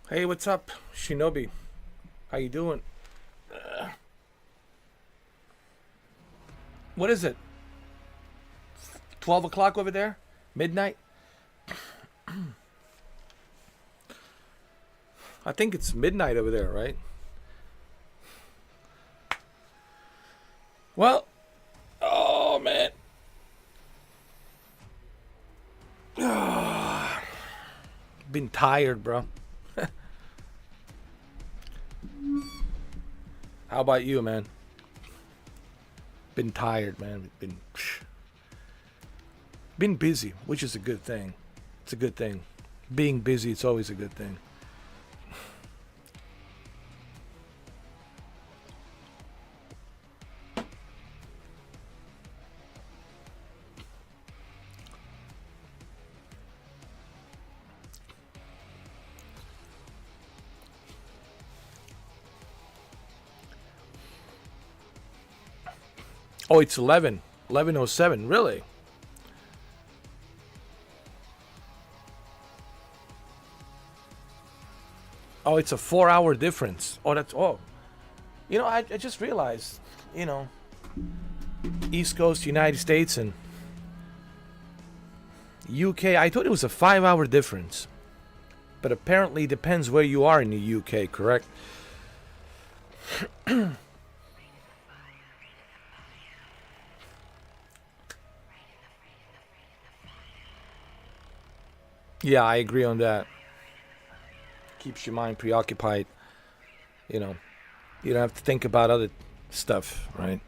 Hey, what's up, Shinobi? How you doing? What is it? 12 o'clock over there? Midnight? I think it's midnight over there, right? Well, oh man. Been tired, bro. How about you, man? Been tired, man. Been busy, which is a good thing. It's a good thing. Being busy, it's always a good thing. Oh, it's 11:07. Really? Oh, it's a 4-hour difference. Oh, that's oh. I just realized. You know, East Coast, United States, and UK. I thought it was a 5-hour difference, but apparently it depends where you are in the UK. Correct? Yeah, I agree on that. Keeps your mind preoccupied. You know, you don't have to think about other stuff, right?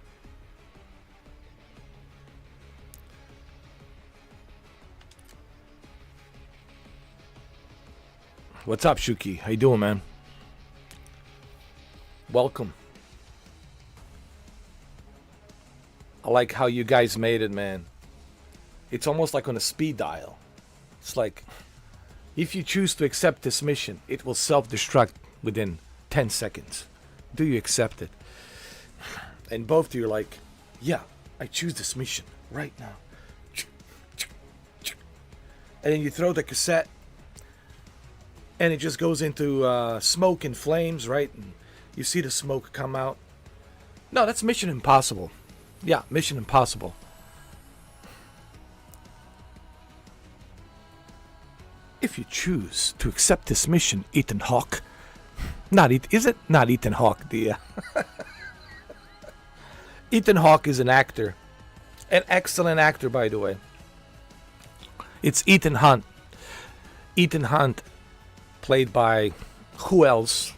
What's up, Shuki? How you doing, man? Welcome. I like how you guys made it, man. It's almost like on a speed dial. It's like, if you choose to accept this mission, it will self-destruct within 10 seconds. Do you accept it? And both of you are like, yeah, I choose this mission right now. And then you throw the cassette, and it just goes into smoke and flames, right? And you see the smoke come out. No, that's Mission Impossible. Yeah, Mission Impossible. If you choose to accept this mission, Ethan Hawke. Is it not Ethan Hawke? Ethan Hawke is an actor, an excellent actor, by the way. It's Ethan Hunt. Ethan Hunt, played by who else?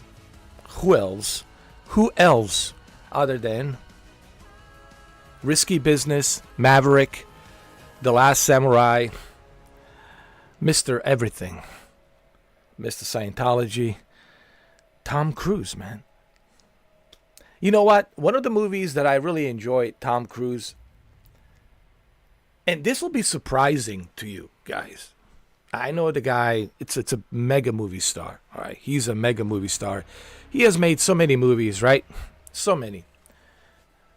Who else? Who else other than Risky Business, Maverick, The Last Samurai, Mr. Everything, Mr. Scientology, Tom Cruise, man. You know what? One of the movies that I really enjoyed, Tom Cruise, and this will be surprising to you guys. I know the guy, it's a mega movie star, all right? He's a mega movie star. He has made so many movies, right? So many.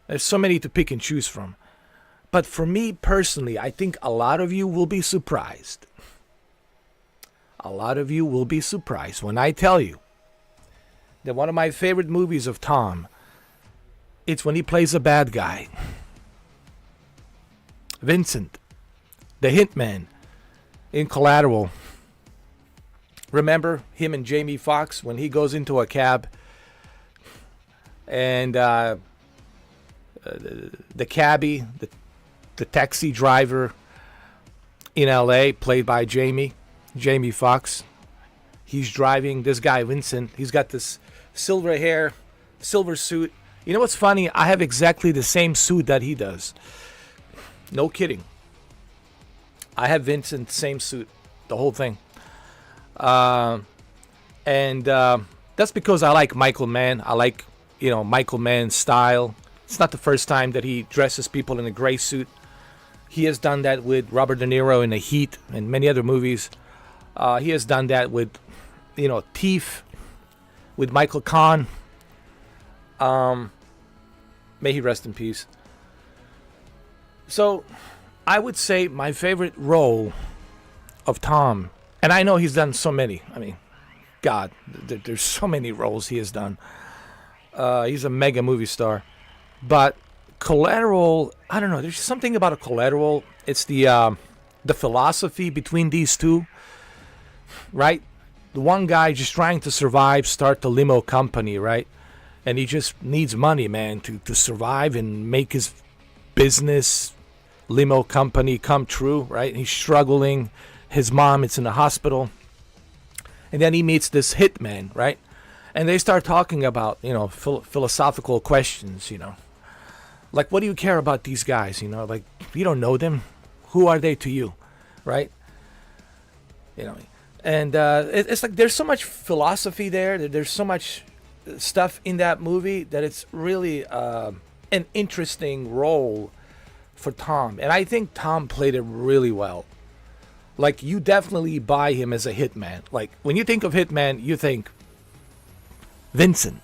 There's so many to pick and choose from. But for me personally, I think a lot of you will be surprised. A lot of you will be surprised when I tell you that one of my favorite movies of Tom, it's when he plays a bad guy. Vincent, the hitman in Collateral. Remember him and Jamie Foxx when he goes into a cab and the cabbie, the taxi driver in LA, played by Jamie Foxx. He's driving this guy, Vincent. He's got this silver hair, silver suit. You know what's funny? I have exactly the same suit that he does. No kidding. I have Vincent's same suit, the whole thing. And that's because I like Michael Mann. I like, Michael Mann's style. It's not the first time that he dresses people in a gray suit. He has done that with Robert De Niro in The Heat and many other movies. He has done that with, Thief, with Michael Kahn. May he rest in peace. So, I would say my favorite role of Tom, and I know he's done so many. I mean, God, there's so many roles he has done. He's a mega movie star. But Collateral, I don't know. There's something about a Collateral. It's the philosophy between these two, right? The one guy just trying to survive, start the limo company, right? And he just needs money, man, to survive and make his business limo company come true, right? He's struggling. His mom is in the hospital. And then he meets this hitman, right? And they start talking about, philosophical questions, Like, what do you care about these guys, Like, you don't know them. Who are they to you, right? And it's like there's so much philosophy there. There's so much stuff in that movie that it's really an interesting role for Tom. And I think Tom played it really well. Like, you definitely buy him as a hitman. Like, when you think of hitman, you think Vincent,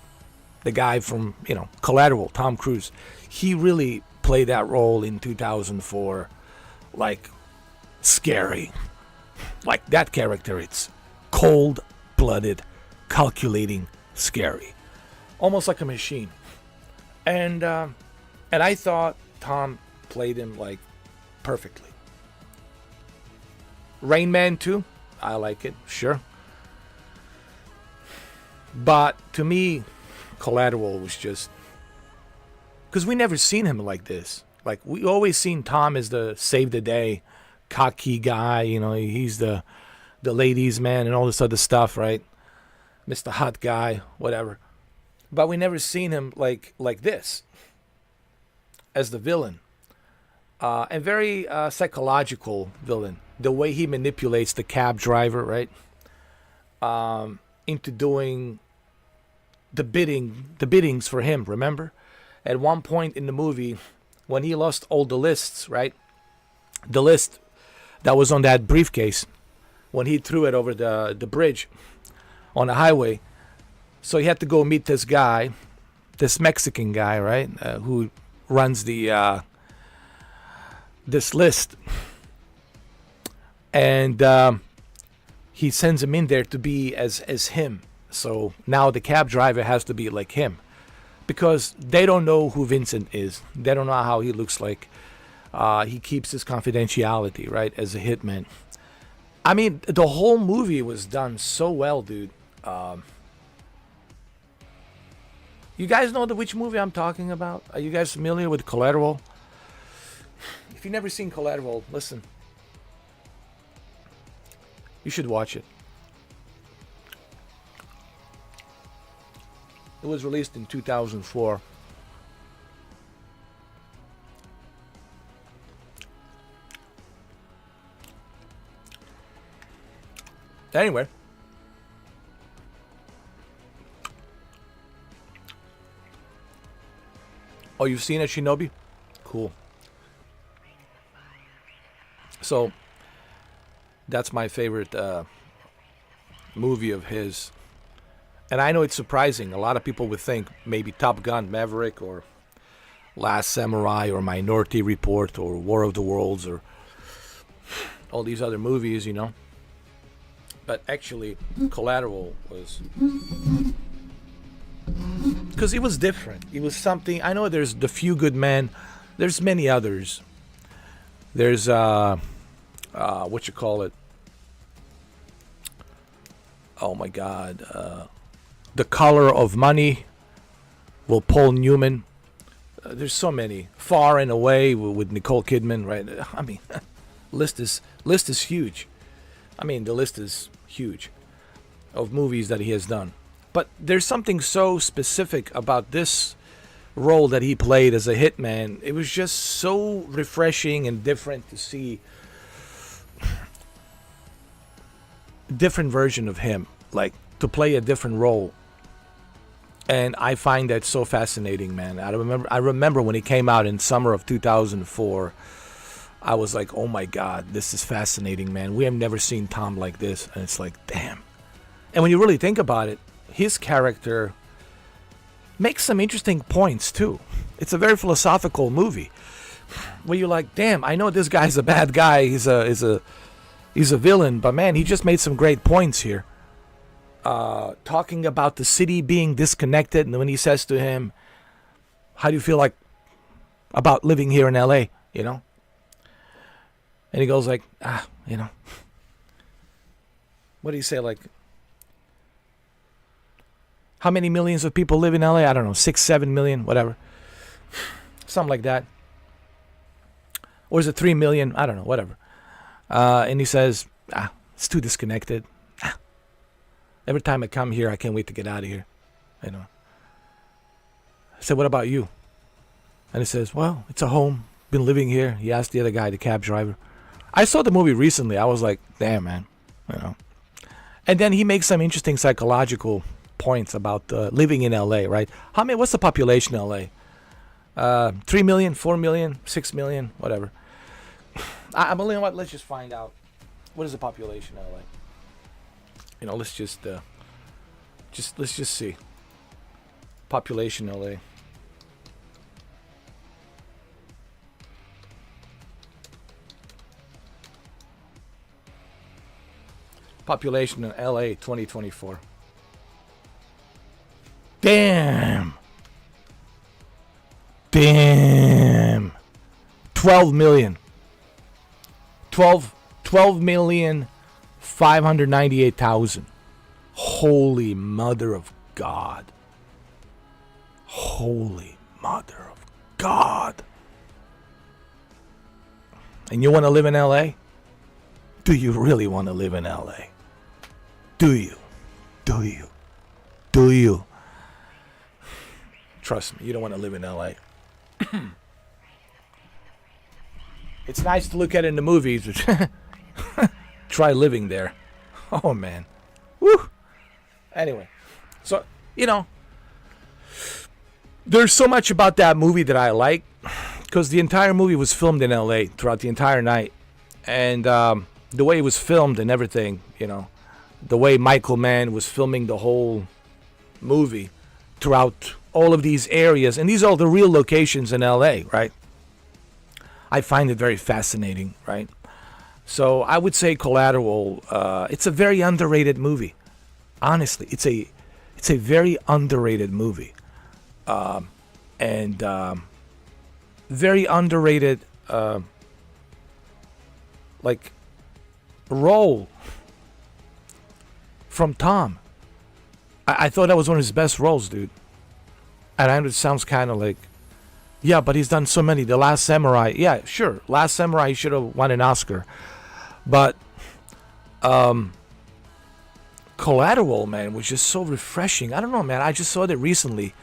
the guy from, Collateral, Tom Cruise. He really played that role in 2004. Like, scary. Like, that character, it's cold-blooded, calculating, scary. Almost like a machine. And I thought Tom played him, like, perfectly. Rain Man 2, I like it, sure. But to me, Collateral was just... Because we never seen him like this. Like, we always seen Tom as the save-the-day, cocky guy. He's the ladies' man and all this other stuff, right? Mr. Hot Guy, whatever. But we never seen him like this, as the villain. And very psychological villain. The way he manipulates the cab driver, right? Into doing the biddings for him, remember? At one point in the movie, when he lost all the lists, right? The list that was on that briefcase, when he threw it over the bridge on the highway. So he had to go meet this guy, this Mexican guy, right? Who runs the this list. And he sends him in there to be as him. So now the cab driver has to be like him. Because they don't know who Vincent is. They don't know how he looks like. He keeps his confidentiality, right, as a hitman. I mean, the whole movie was done so well, dude. You guys know which movie I'm talking about? Are you guys familiar with Collateral? If you've never seen Collateral, listen. You should watch it. It was released in 2004. Anyway. Oh, you've seen it, Shinobi? Cool. So, that's my favorite movie of his. And I know it's surprising. A lot of people would think maybe Top Gun, Maverick, or Last Samurai, or Minority Report, or War of the Worlds, or all these other movies, But actually, Collateral was... Because it was different. It was something... I know there's The Few Good Men. There's many others. There's, what you call it? Oh my God. The Color of Money with Paul Newman. There's so many. Far and Away with Nicole Kidman, right? I mean, list is huge. I mean, the list is huge of movies that he has done. But there's something so specific about this role that he played as a hitman. It was just so refreshing and different to see a different version of him, like to play a different role. And I find that so fascinating, man. I remember when it came out in summer of 2004. I was like, oh my God, this is fascinating, man. We have never seen Tom like this. And it's like, damn. And when you really think about it, his character makes some interesting points too. It's a very philosophical movie where you're like, damn, I know this guy's a bad guy. He's a villain, but man, he just made some great points here. talking about the city being disconnected. And when he says to him, how do you feel like about living here in LA, you know? And he goes like, you know, what do you say? Like, how many millions of people live in LA? I don't know, 6, 7 million, whatever. Something like that. Or is it 3 million? I don't know, whatever. And he says, it's too disconnected. Every time I come here, I can't wait to get out of here. You know. I said, what about you? And he says, well, it's a home. Been living here. He asked the other guy, the cab driver. I saw the movie recently. I was like, damn, man. You know. And then he makes some interesting psychological points about living in LA, right? What's the population in LA? 3 million, 4 million, 6 million, whatever. I'm only, what? Let's just find out. What is the population in LA? You know, let's just see. Population in LA. Population in LA 2024. Damn. 12 million. 12,598,000. Holy mother of God. Holy mother of God. And you want to live in LA? Do you really want to live in LA? Do you? Do you? Do you? Trust me, you don't want to live in LA. It's nice to look at it in the movies. Try living there. Oh, man. Woo. Anyway. So, you know. There's so much about that movie that I like. Because the entire movie was filmed in LA throughout the entire night. And the way it was filmed and everything, you know. The way Michael Mann was filming the whole movie throughout all of these areas. And these are all the real locations in LA, right? I find it very fascinating, right? So I would say Collateral, it's a very underrated movie. Honestly, it's a very underrated movie. And very underrated, like, role from Tom. I thought that was one of his best roles, dude. And I know it sounds kind of like, yeah, but he's done so many. The Last Samurai, yeah, sure. Last Samurai, he should have won an Oscar. But Collateral, man, was just so refreshing. I don't know, man. I just saw it recently.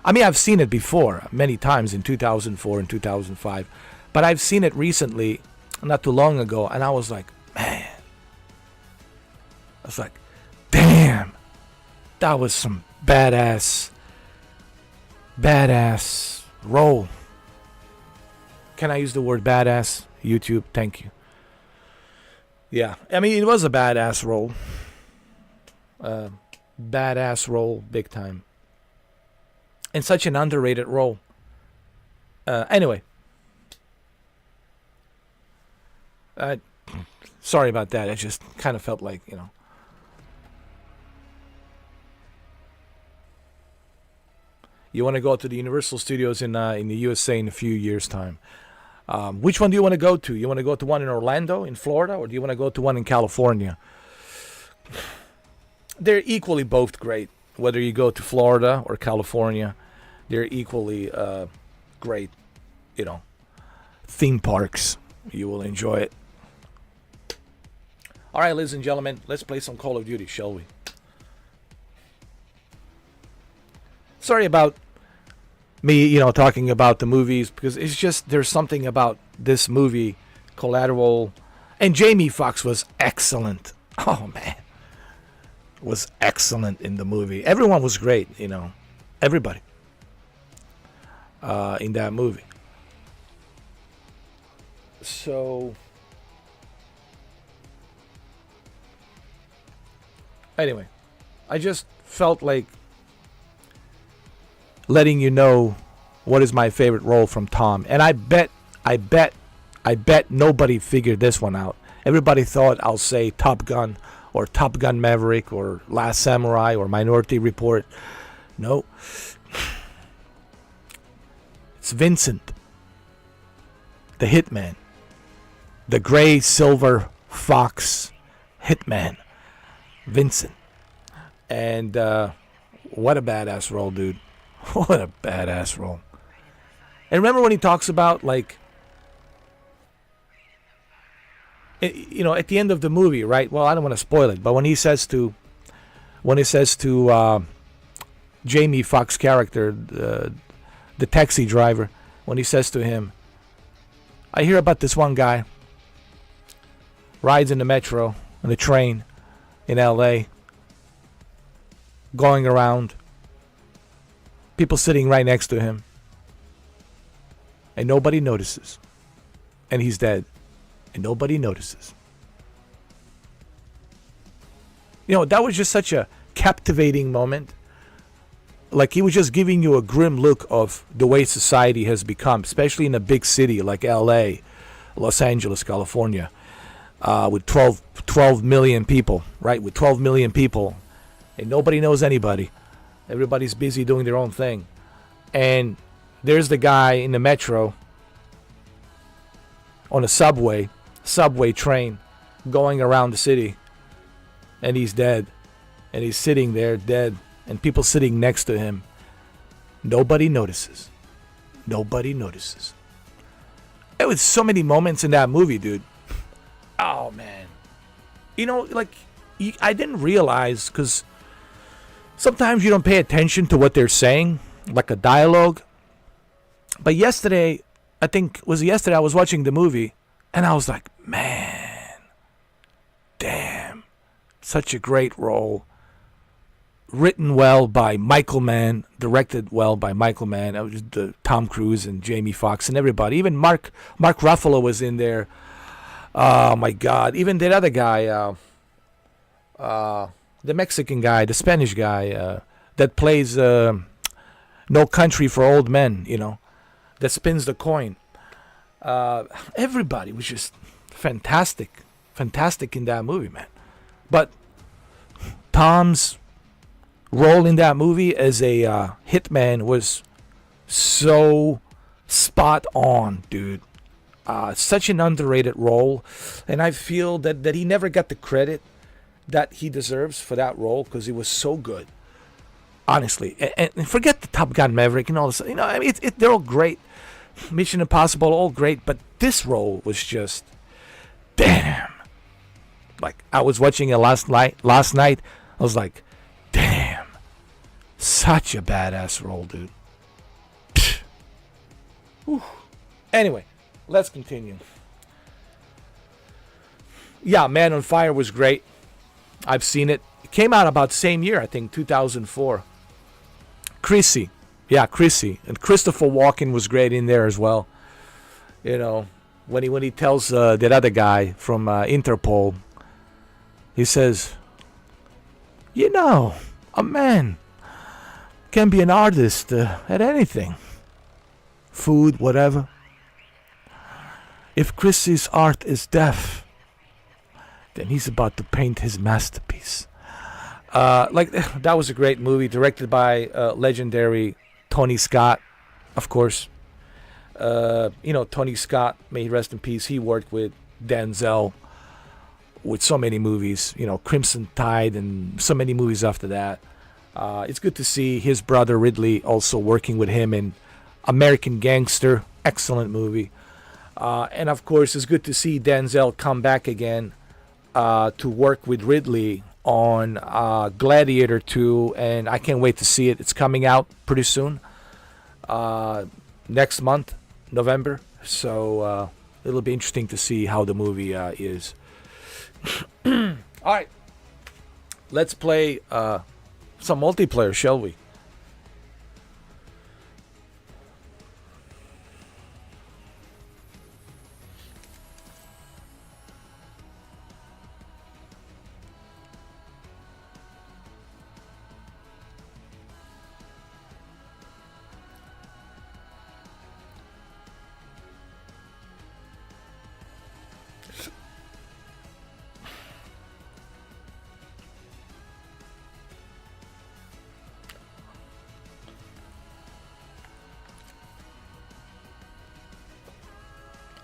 I mean, I've seen it before many times in 2004 and 2005. But I've seen it recently, not too long ago. And I was like, man. I was like, damn. That was some badass role. Can I use the word badass? YouTube, thank you. Yeah, I mean, it was a badass role. Badass role, big time. And such an underrated role. Anyway. Sorry about that. I just kind of felt like, you know. You want to go to the Universal Studios in the USA in a few years' time. Which one do you want to go to? You want to go to one in Orlando, in Florida, or do you want to go to one in California? They're equally both great. Whether you go to Florida or California, they're equally great, you know, theme parks. You will enjoy it. All right, ladies and gentlemen, let's play some Call of Duty, shall we? Sorry about me, you know, talking about the movies, because it's just, there's something about this movie, Collateral, and Jamie Foxx was excellent. Oh, man. Was excellent in the movie. Everyone was great, you know. Everybody. In that movie. So, anyway, I just felt like letting you know what is my favorite role from Tom. And I bet nobody figured this one out. Everybody thought I'll say Top Gun or Top Gun Maverick or Last Samurai or Minority Report. No. It's Vincent, the hitman. The gray silver fox hitman. Vincent. And what a badass role, dude. What a badass role. And remember when he talks about, like, you know, at the end of the movie, right? Well, I don't want to spoil it, but when he says to Jamie Foxx character, the taxi driver, when he says to him, I hear about this one guy rides in the metro, on the train in LA, going around, people sitting right next to him, and nobody notices. And he's dead. And nobody notices. You know, that was just such a captivating moment. Like, he was just giving you a grim look of the way society has become, especially in a big city like LA, Los Angeles, California, with 12 million people, right? With 12 million people, and nobody knows anybody. Everybody's busy doing their own thing. And there's the guy in the metro on a subway train going around the city, and he's dead, and he's sitting there dead, and people sitting next to him. Nobody notices. Nobody notices. There was so many moments in that movie, dude. Oh man, you know, like, I didn't realize, because sometimes you don't pay attention to what they're saying, like a dialogue. But yesterday, I think it was yesterday, I was watching the movie, and I was like, man, damn, such a great role. Written well by Michael Mann, directed well by Michael Mann. It was Tom Cruise and Jamie Foxx and everybody. Even Mark Ruffalo was in there. Oh my God! Even that other guy, the Mexican guy, the Spanish guy that plays No Country for Old Men. You know, that spins the coin. Everybody was just fantastic in that movie, man. But Tom's role in that movie as a hitman was so spot on, dude. Such an underrated role, and I feel that he never got the credit that he deserves for that role, because he was so good, honestly. And forget the Top Gun Maverick and all this. You know, I mean, they're all great. Mission Impossible, all great, but this role was just, damn. Like, I was watching it last night. I was like, damn, such a badass role, dude. Anyway, let's continue. Yeah, Man on Fire was great. I've seen it. It came out about the same year, I think, 2004. Chrissy. Yeah, Chrissy. And Christopher Walken was great in there as well. You know, when he tells that other guy from Interpol, he says, you know, a man can be an artist at anything. Food, whatever. If Chrissy's art is deaf, then he's about to paint his masterpiece. Like, that was a great movie, directed by legendary Tony Scott, of course. You know, Tony Scott, may he rest in peace, he worked with Denzel with so many movies, you know, Crimson Tide and so many movies after that. It's good to see his brother Ridley also working with him in American Gangster, excellent movie. And of course, it's good to see Denzel come back again to work with Ridley on Gladiator 2, and I can't wait to see it. It's coming out pretty soon, next month, November. So it'll be interesting to see how the movie is. All right, let's play some multiplayer, shall we?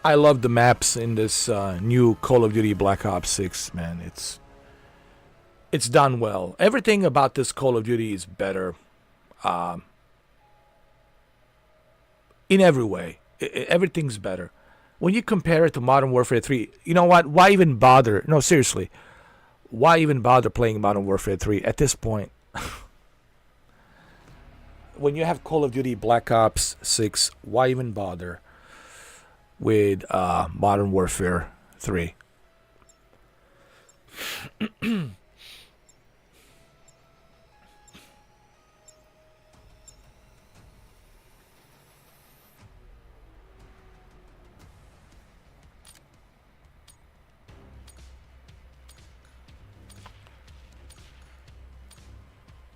I love the maps in this new Call of Duty Black Ops 6, man. It's done well. Everything about this Call of Duty is better. In every way. Everything's better. When you compare it to Modern Warfare 3, you know what? Why even bother? No, seriously. Why even bother playing Modern Warfare 3 at this point? When you have Call of Duty Black Ops 6, why even bother with Modern Warfare 3?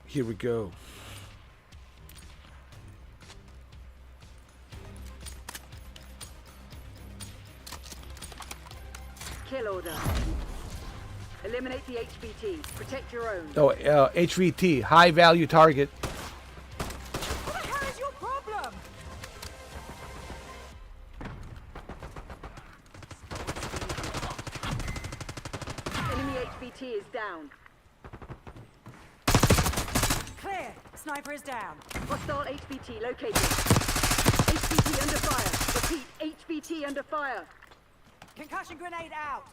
Here we go. Kill order. Eliminate the HVT. Protect your own. Oh, HVT, high value target. What the hell is your problem? Enemy HVT is down. Clear. Sniper is down. Hostile HVT located. HVT under fire. Repeat, HVT under fire. Concussion grenade out.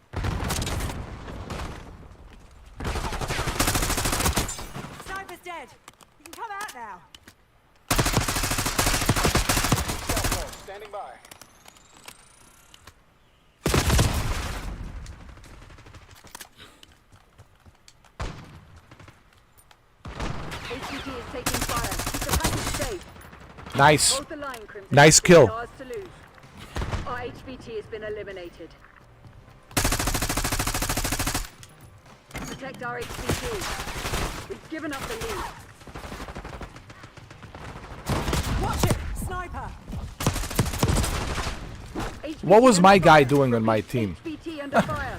Sniper's dead. You can come out now. Standing by. HVT is taking fire. Keep the package safe. Nice. Hold the line, Crimson. Nice kill. Ours to lose. Our HVT has been eliminated. Protect our HVT. We've given up the lead. Watch it. Sniper. HVT What was my under guy fire. doing on my team? HVT under fire.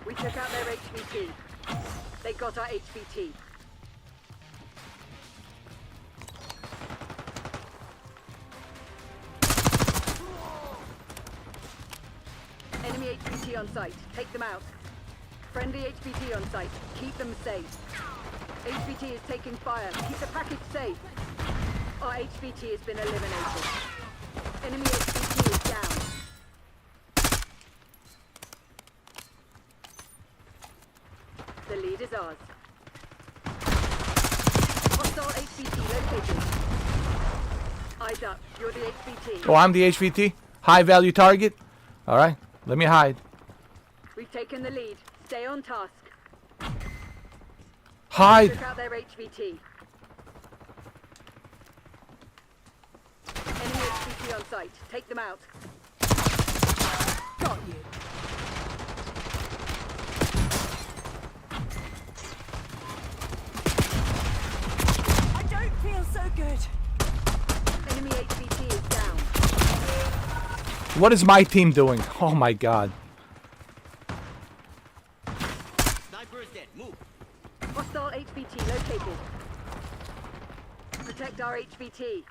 We took out their HVT. They got our HVT. Enemy HVT on site. Take them out. Friendly HVT on site. Keep them safe. HVT is taking fire. Keep the package safe. Our HVT has been eliminated. Enemy HVT is down. The lead is ours. Hostile HVT located. Eyes up. You're the HVT. Oh, I'm the HVT? High value target? Alright, let me hide. We've taken the lead. Stay on task. Hide! Took out their HVT. Enemy HVT on site. Take them out. Got you. I don't feel so good. Enemy HVT is down. What is my team doing? Oh my god. Sniper is dead. Move. Hostile HVT located. Protect our HVT.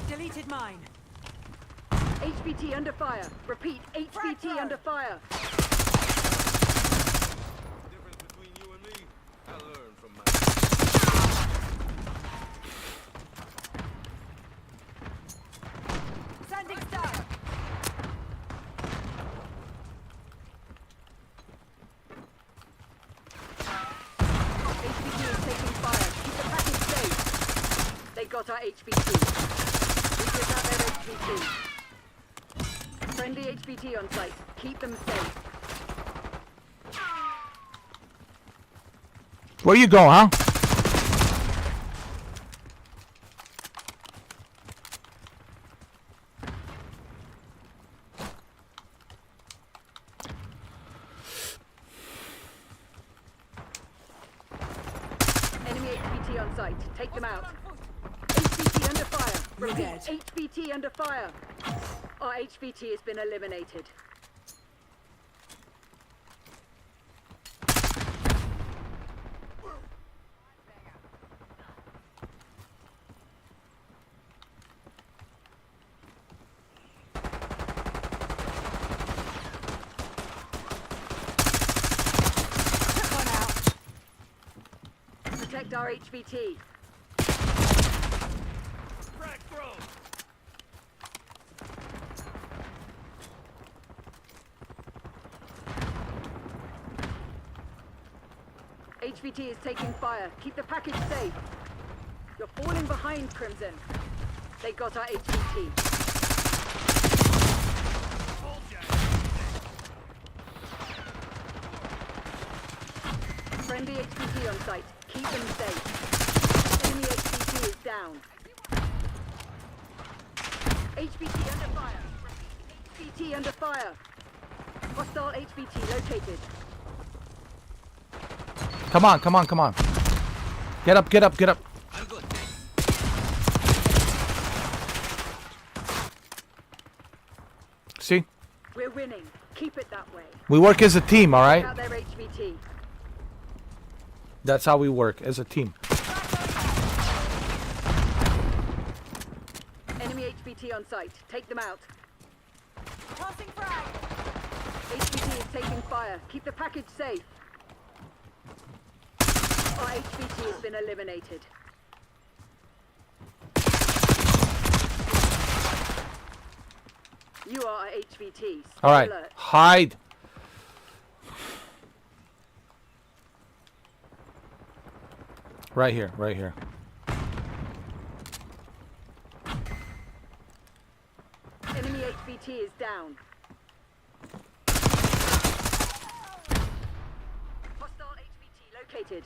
Deleted mine. HVT under fire. Repeat, HVT throw. under fire. Difference between you and me, I learned from my... Sending stun. HVT is taking fire. Keep the package safe. They got our HVT. We took out their HVT. Friendly HVT on site. Keep them safe. Where you go, huh? Enemy HVT on site. Take them out. HVT under fire. You're Repeat, dead. HVT under fire. Our HVT has been eliminated. our HVT. Frag throw. HVT is taking fire. Keep the package safe. You're falling behind, Crimson. They got our HVT. Friendly HVT on site. Keep them safe. Enemy HVT is down. HVT under fire. HVT under fire. Hostile HVT located. Come on, come on, come on. Get up, get up, get up. I'm good. See? We're winning. Keep it that way. We work as a team, all right? Out their HVT. That's how we work, as a team. Enemy HVT on site. Take them out. Tossing frag. HVT is taking fire. Keep the package safe. Our HVT has been eliminated. You are our HVT. Stay All right, alert. hide. Right here, right here. Enemy HVT is down. Hostile HVT located.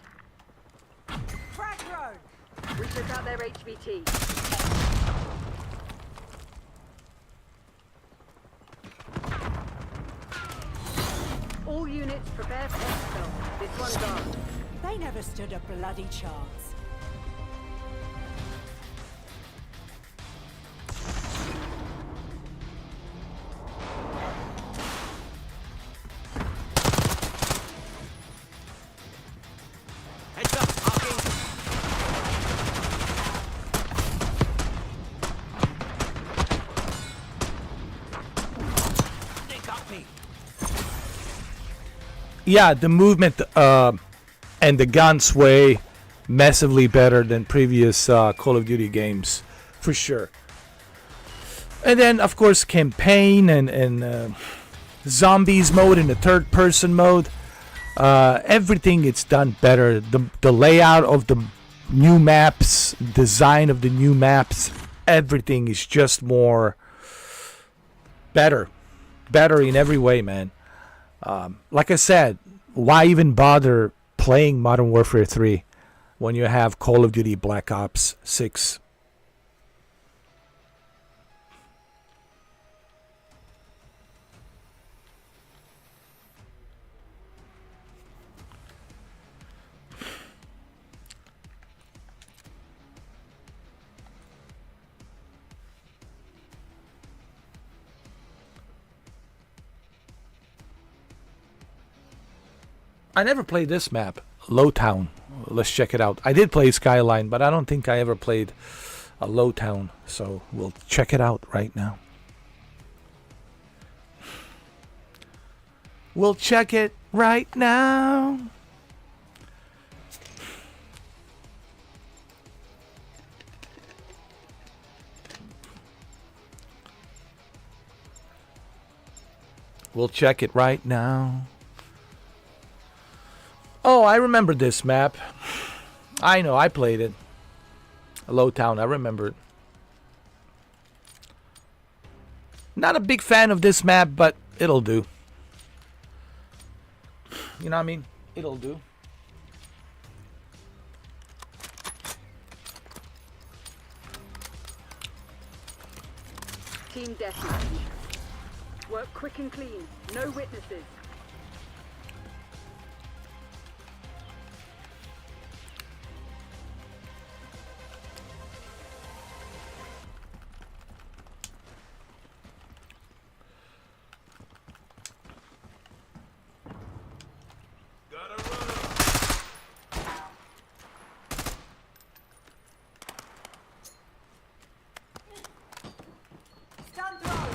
Frag thrown. We took out their HVT. All units prepare for exfil. This one's ours. They never stood a bloody chance. Heads up, Hawking. They got me. Yeah, the movement and the guns way massively better than previous Call of Duty games, for sure. And then, of course, campaign and zombies mode and the third-person mode. Everything is done better. The layout of the new maps, design of the new maps, everything is just more better in every way, man. Like I said, why even bother playing Modern Warfare 3 when you have Call of Duty Black Ops 6? I never played this map, Lowtown. Let's check it out. I did play Skyline, but I don't think I ever played a Lowtown, so we'll check it out right now. We'll check it right now. We'll check it right now. Oh, I remember this map. I know, I played it. Lowtown, I remember it. Not a big fan of this map, but it'll do. You know what I mean? It'll do. Team deathmatch. Work quick and clean. No witnesses. Gotta run. Stun throw.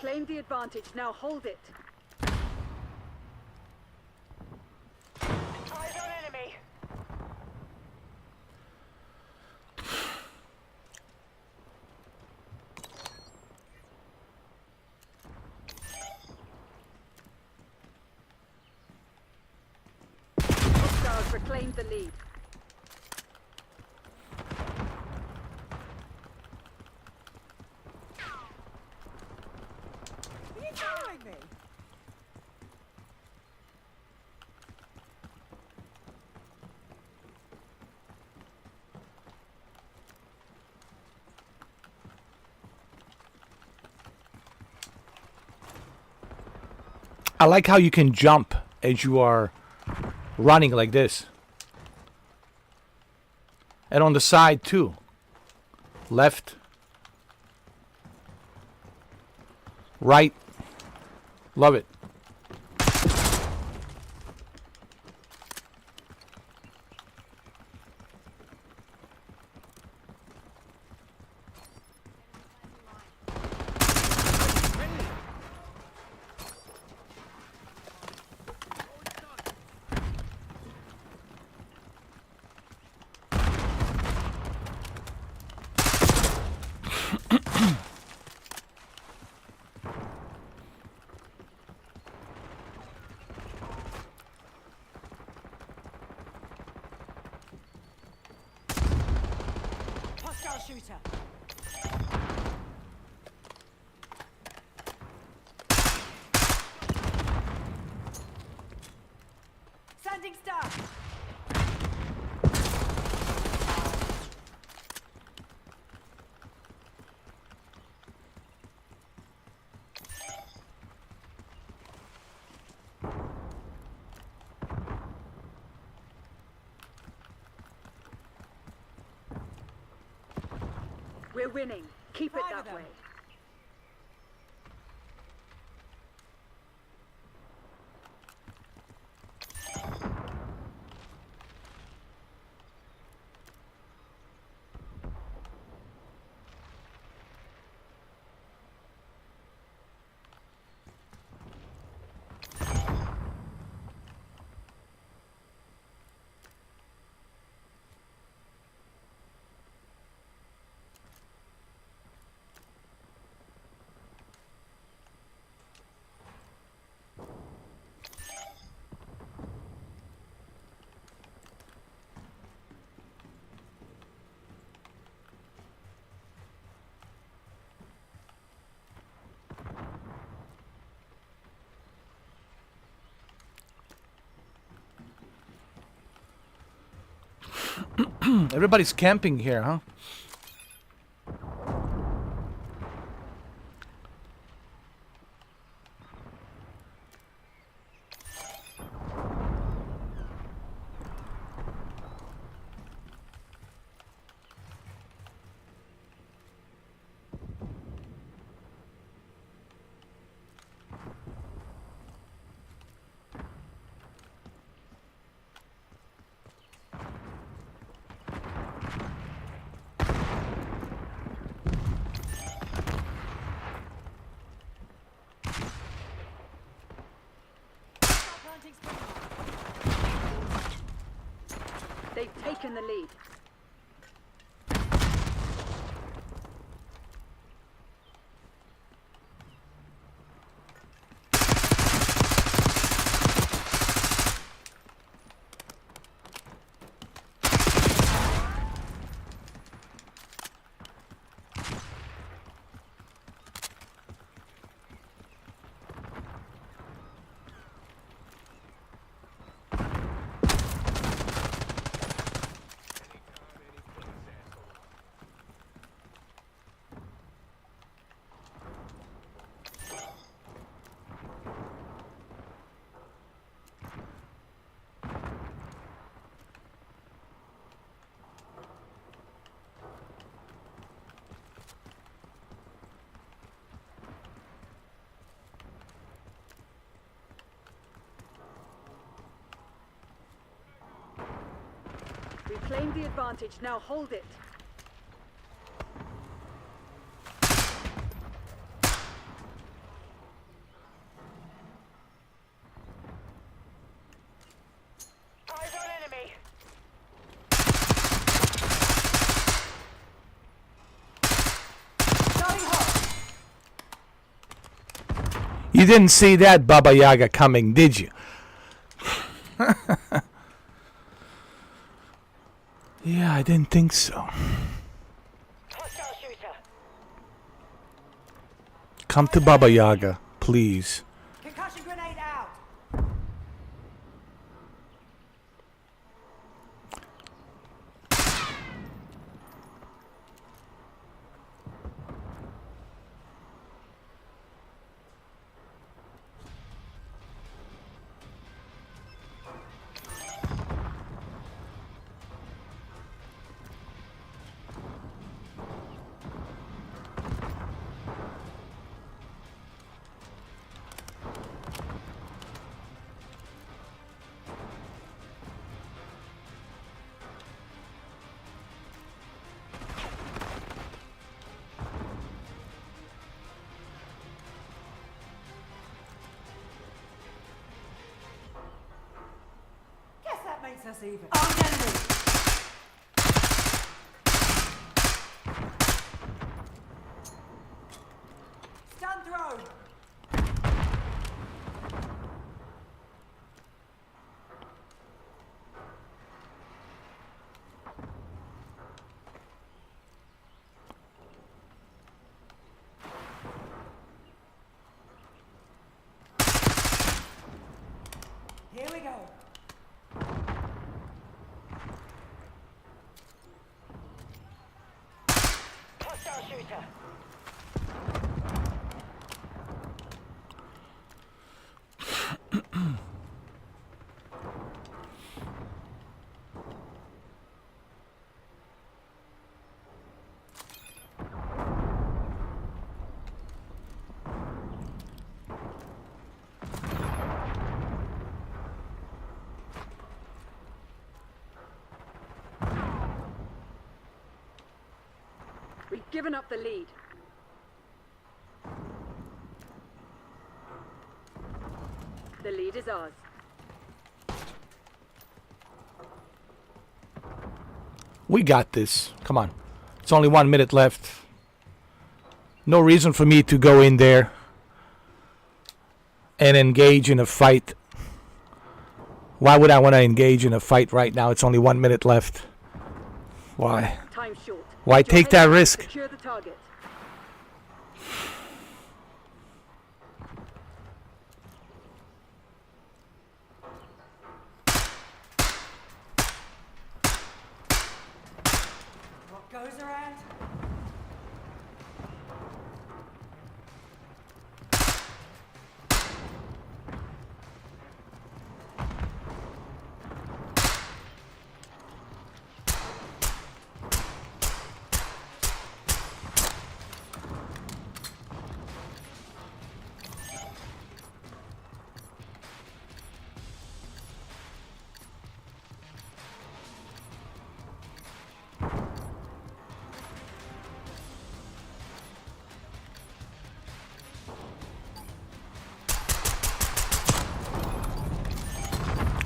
claimed the advantage, now hold it. Eyes on enemy. Hostiles reclaimed the lead. Are you following me? I like how you can jump as you are running like this. And on the side too. Left. Right. Love it. Hostile shooter. Standing star. We're winning. Keep it Fire that them. way. Everybody's camping here, huh? Planting spring. They've taken the lead. We claimed the advantage, now hold it. You didn't see that Baba Yaga coming, did you? Yeah, I didn't think so. Come to Baba Yaga, please. Concussion grenade out. Guess that makes us even. Oh, enemy. Stun throw. Here we go. We've given up the lead. The lead is ours. We got this. Come on. It's only 1 minute left. No reason for me to go in there and engage in a fight. Why would I want to engage in a fight right now? It's only 1 minute left. Why? Time short. Why Get your take that head down, risk? Secure the target. What goes around?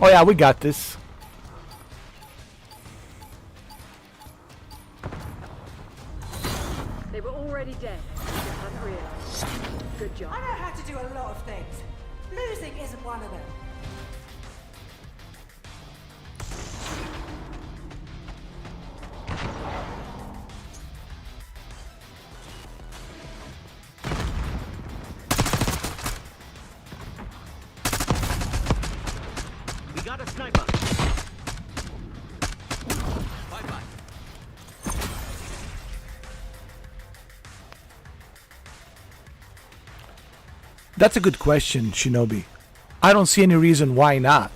Oh yeah, we got this. They were already dead. You just hadn't realized. Good job. I know how to do a lot of things. Losing isn't one of them. We got a sniper. Bye-bye. That's a good question, Shinobi. I don't see any reason why not.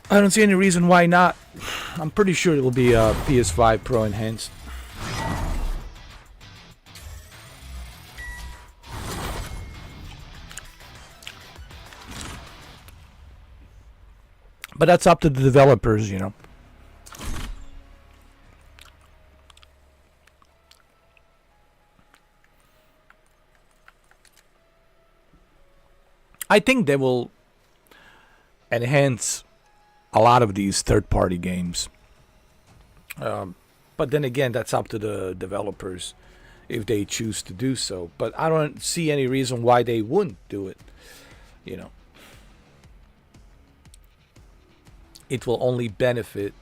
I don't see any reason why not. I'm pretty sure it will be PS5 Pro Enhanced. But that's up to the developers, you know. I think they will enhance a lot of these third-party games. But then again, that's up to the developers. if they choose to do so. But I don't see any reason why they wouldn't do it. You know, it will only benefit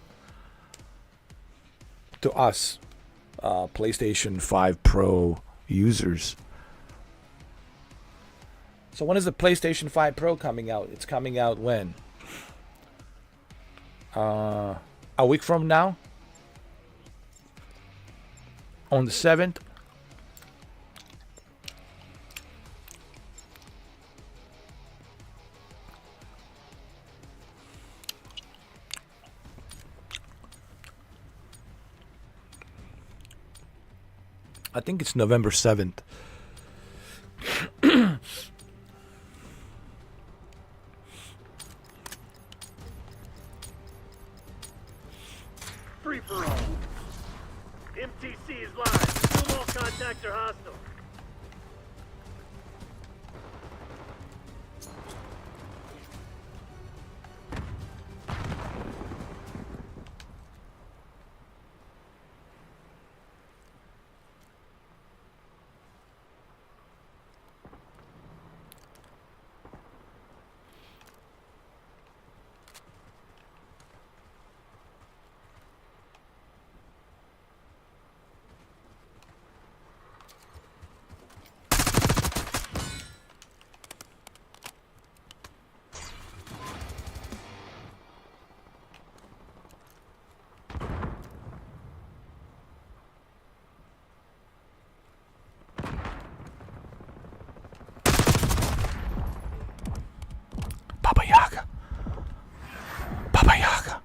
to us, PlayStation 5 Pro users. So when is the PlayStation 5 Pro coming out? It's coming out when? A week from now? On the 7th? I think it's November 7th. Free for all. MTC is live. Assume all contacts are hostile. Baba Yaga. Baba Yaga.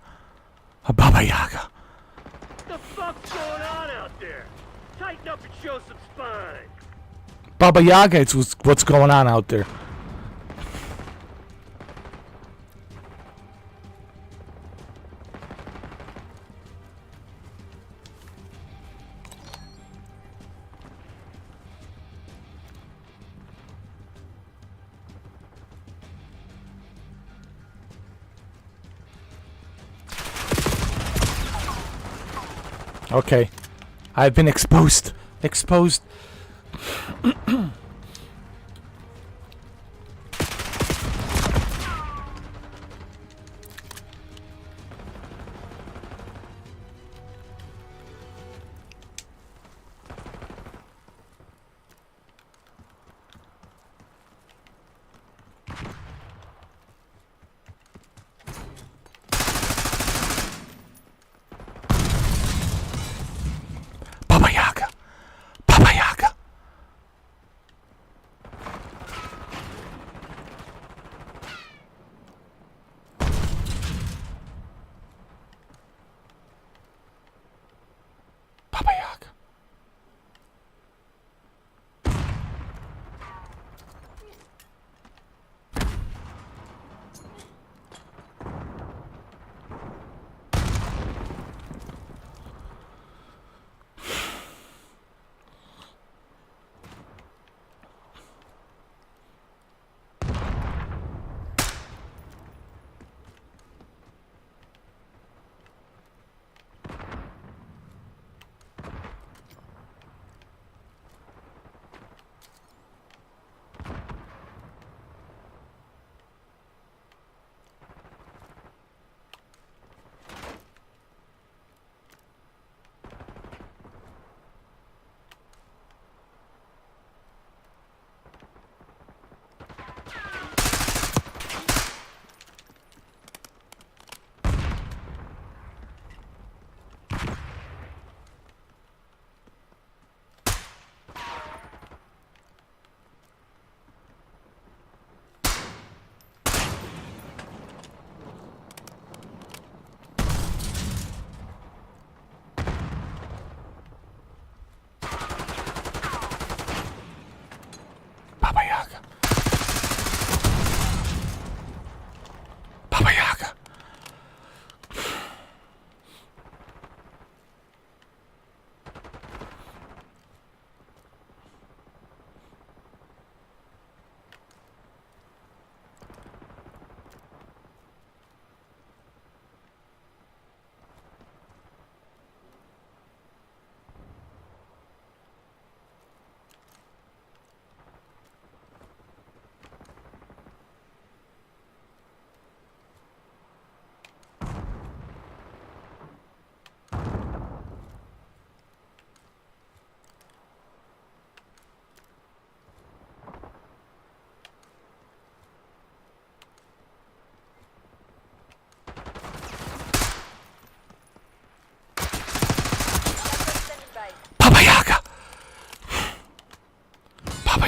Baba Yaga. What the fuck's going on out there? Tighten up and show some spine. Baba Yaga, it's what's going on out there. Okay. I've been exposed. Exposed. Baba Yaga. Baba Yaga.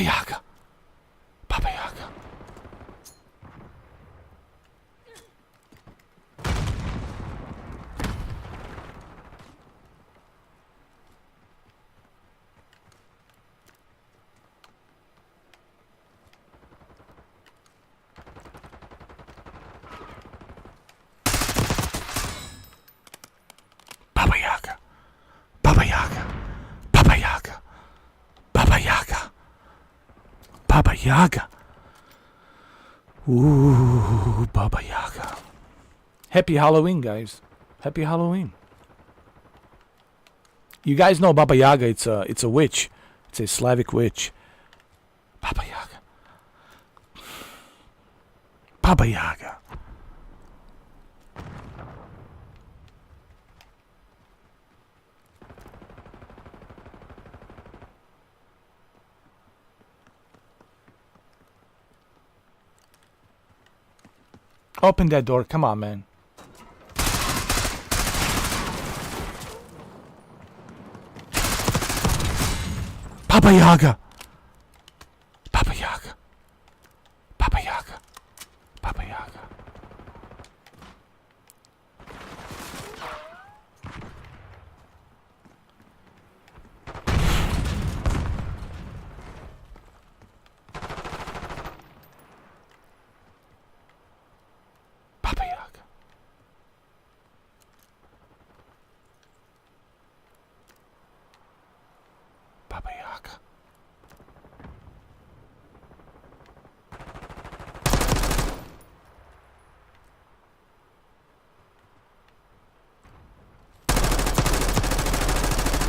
Yaga. Baba Yaga. Baba Yaga. Baba Yaga. Baba Yaga. Baba Yaga. Baba Yaga. Ooh, Baba Yaga. Happy Halloween, guys. Happy Halloween. You guys know Baba Yaga, it's a witch. It's a Slavic witch. Baba Yaga. Baba Yaga. Open that door. Come on, man. Baba Yaga. Baba Yaga. Baba Yaga. Baba Yaga. Baba Yaga. Baba Yaga.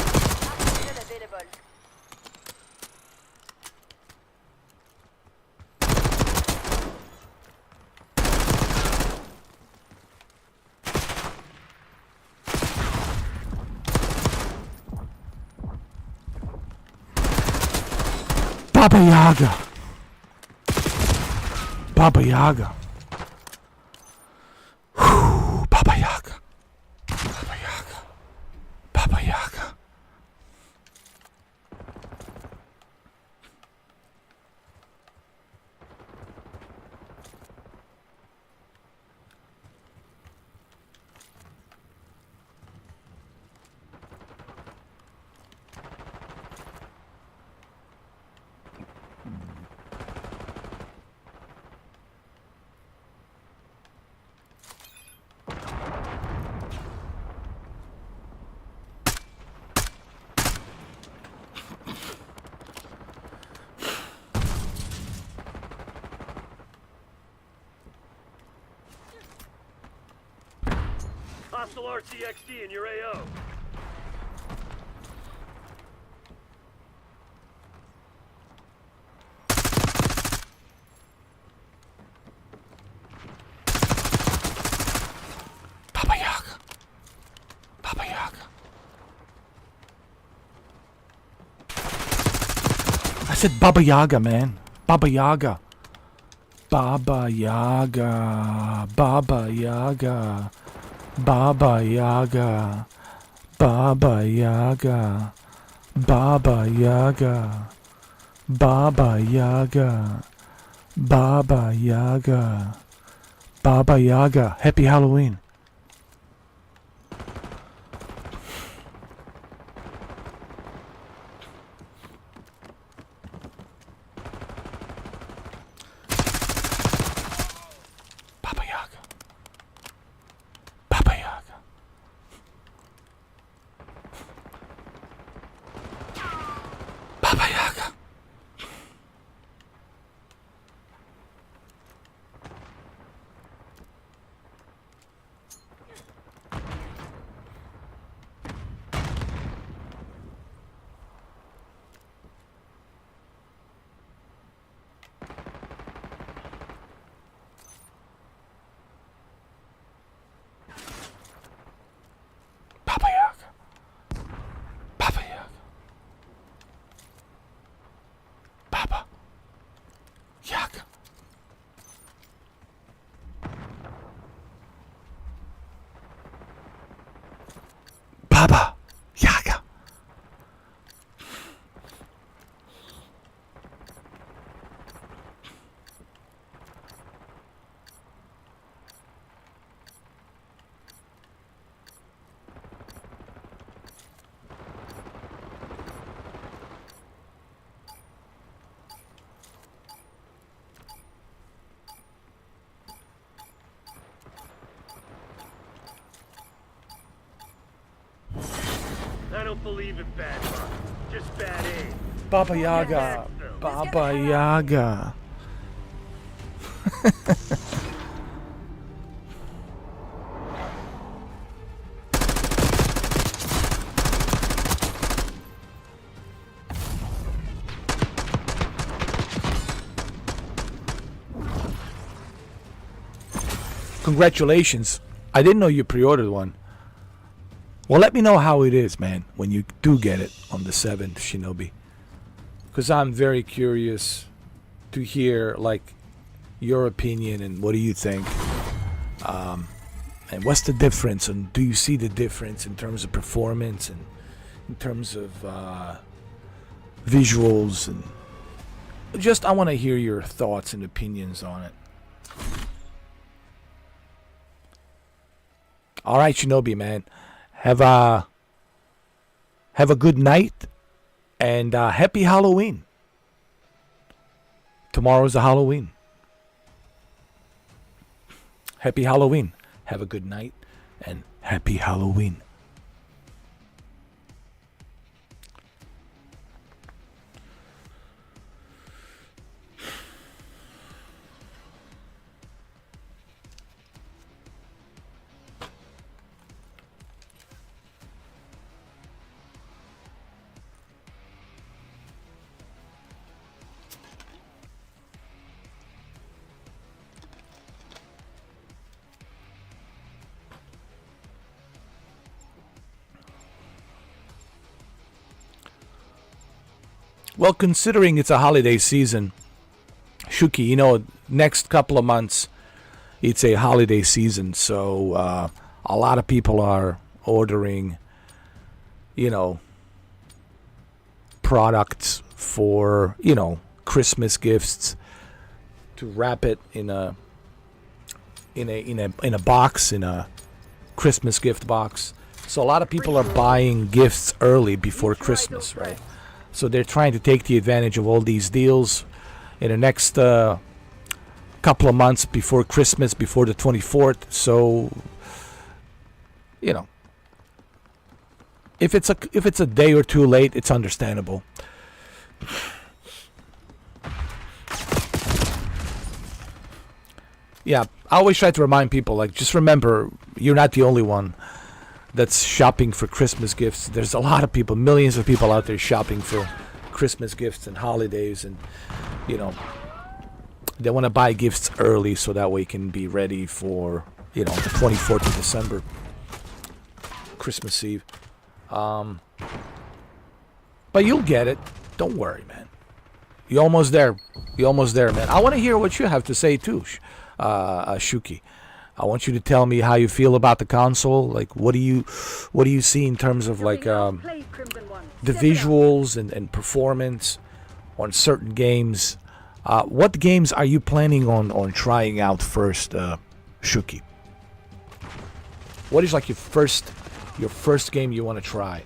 Baba Yaga. Baba Yaga. Whew, Baba Yaga. Baba Yaga. Baba Yaga. Hostile RCXD in your AO. Baba Yaga. Baba Yaga. I said Baba Yaga, man. Baba Yaga. Baba Yaga. Baba Yaga. Baba Yaga. Baba Yaga. Baba Yaga. Baba Yaga. Baba Yaga. Baba Yaga. Happy Halloween. Baba Yaga. Baba Yaga. Baba Yaga. Baba Yaga. Baba Yaga. Baba Yaga. Baba Yaga. don't believe in bad luck. Just bad aim. Baba Yaga. Baba Yaga. Congratulations. I didn't know you pre-ordered one. Well, let me know how it is, man, when you do get it on the 7th, Shinobi. Because I'm very curious to hear, like, your opinion and what do you think. And what's the difference? And do you see the difference in terms of performance and in terms of visuals? And just, I want to hear your thoughts and opinions on it. All right, Shinobi, man. Have a good night and happy Halloween. Tomorrow's a Halloween. Happy Halloween. Have a good night and happy Halloween. Well, considering it's a holiday season, Shuki, you know, next couple of months, it's a holiday season. So a lot of people are ordering, you know, products for, you know, Christmas gifts to wrap it in a box, in a Christmas gift box. So a lot of people are buying gifts early before Christmas, right? So they're trying to take the advantage of all these deals in the next couple of months before Christmas, before the 24th. So, you know, if it's a day or two late, it's understandable. Yeah, I always try to remind people, like, just remember, you're not the only one that's shopping for Christmas gifts. There's a lot of people, millions of people out there shopping for Christmas gifts and holidays, and you know, they want to buy gifts early so that way it can be ready for, you know, the 24th of December, Christmas Eve. But you'll get it. Don't worry, man. You're almost there. You're almost there, man. I want to hear what you have to say too, Shuki. I want you to tell me how you feel about the console. Like, what do you see in terms of, like, the visuals and performance on certain games? What games are you planning on trying out first, Shuki? What is, like, your first game you want to try?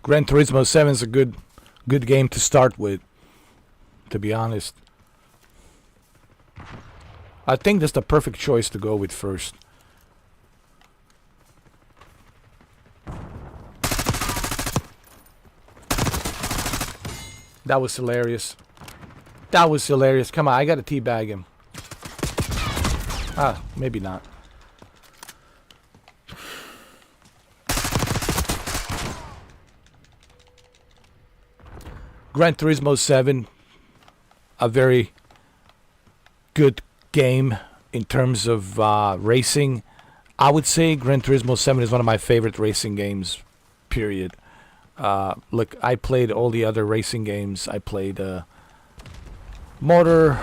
Gran Turismo 7 is a good game to start with, to be honest. I think that's the perfect choice to go with first. That was hilarious. That was hilarious. Come on, I gotta teabag him. Ah, maybe not. Gran Turismo 7, a very good game in terms of racing. I would say Gran Turismo 7 is one of my favorite racing games, period. Look, I played all the other racing games. I played Motor...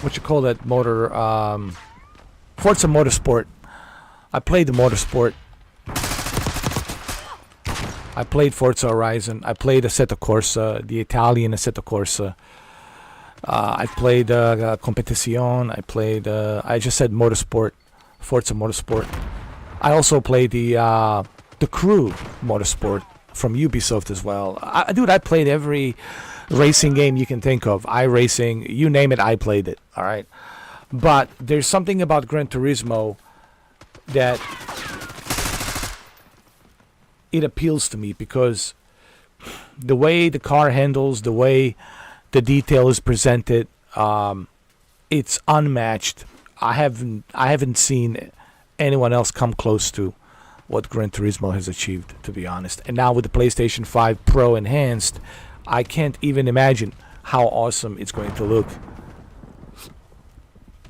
what you call that motor? Forza Motorsport. I played the Motorsport. I played Forza Horizon. I played Assetto Corsa, the Italian Assetto Corsa. I played Competizione. I just said Motorsport, Forza Motorsport. I also played the Crew Motorsport from Ubisoft as well. Dude, I played every racing game you can think of. iRacing, you name it, I played it. All right, but there's something about Gran Turismo that it appeals to me because the way the car handles, the way the detail is presented, it's unmatched. I haven't seen anyone else come close to what Gran Turismo has achieved, to be honest. And now with the PlayStation 5 Pro Enhanced, I can't even imagine how awesome it's going to look.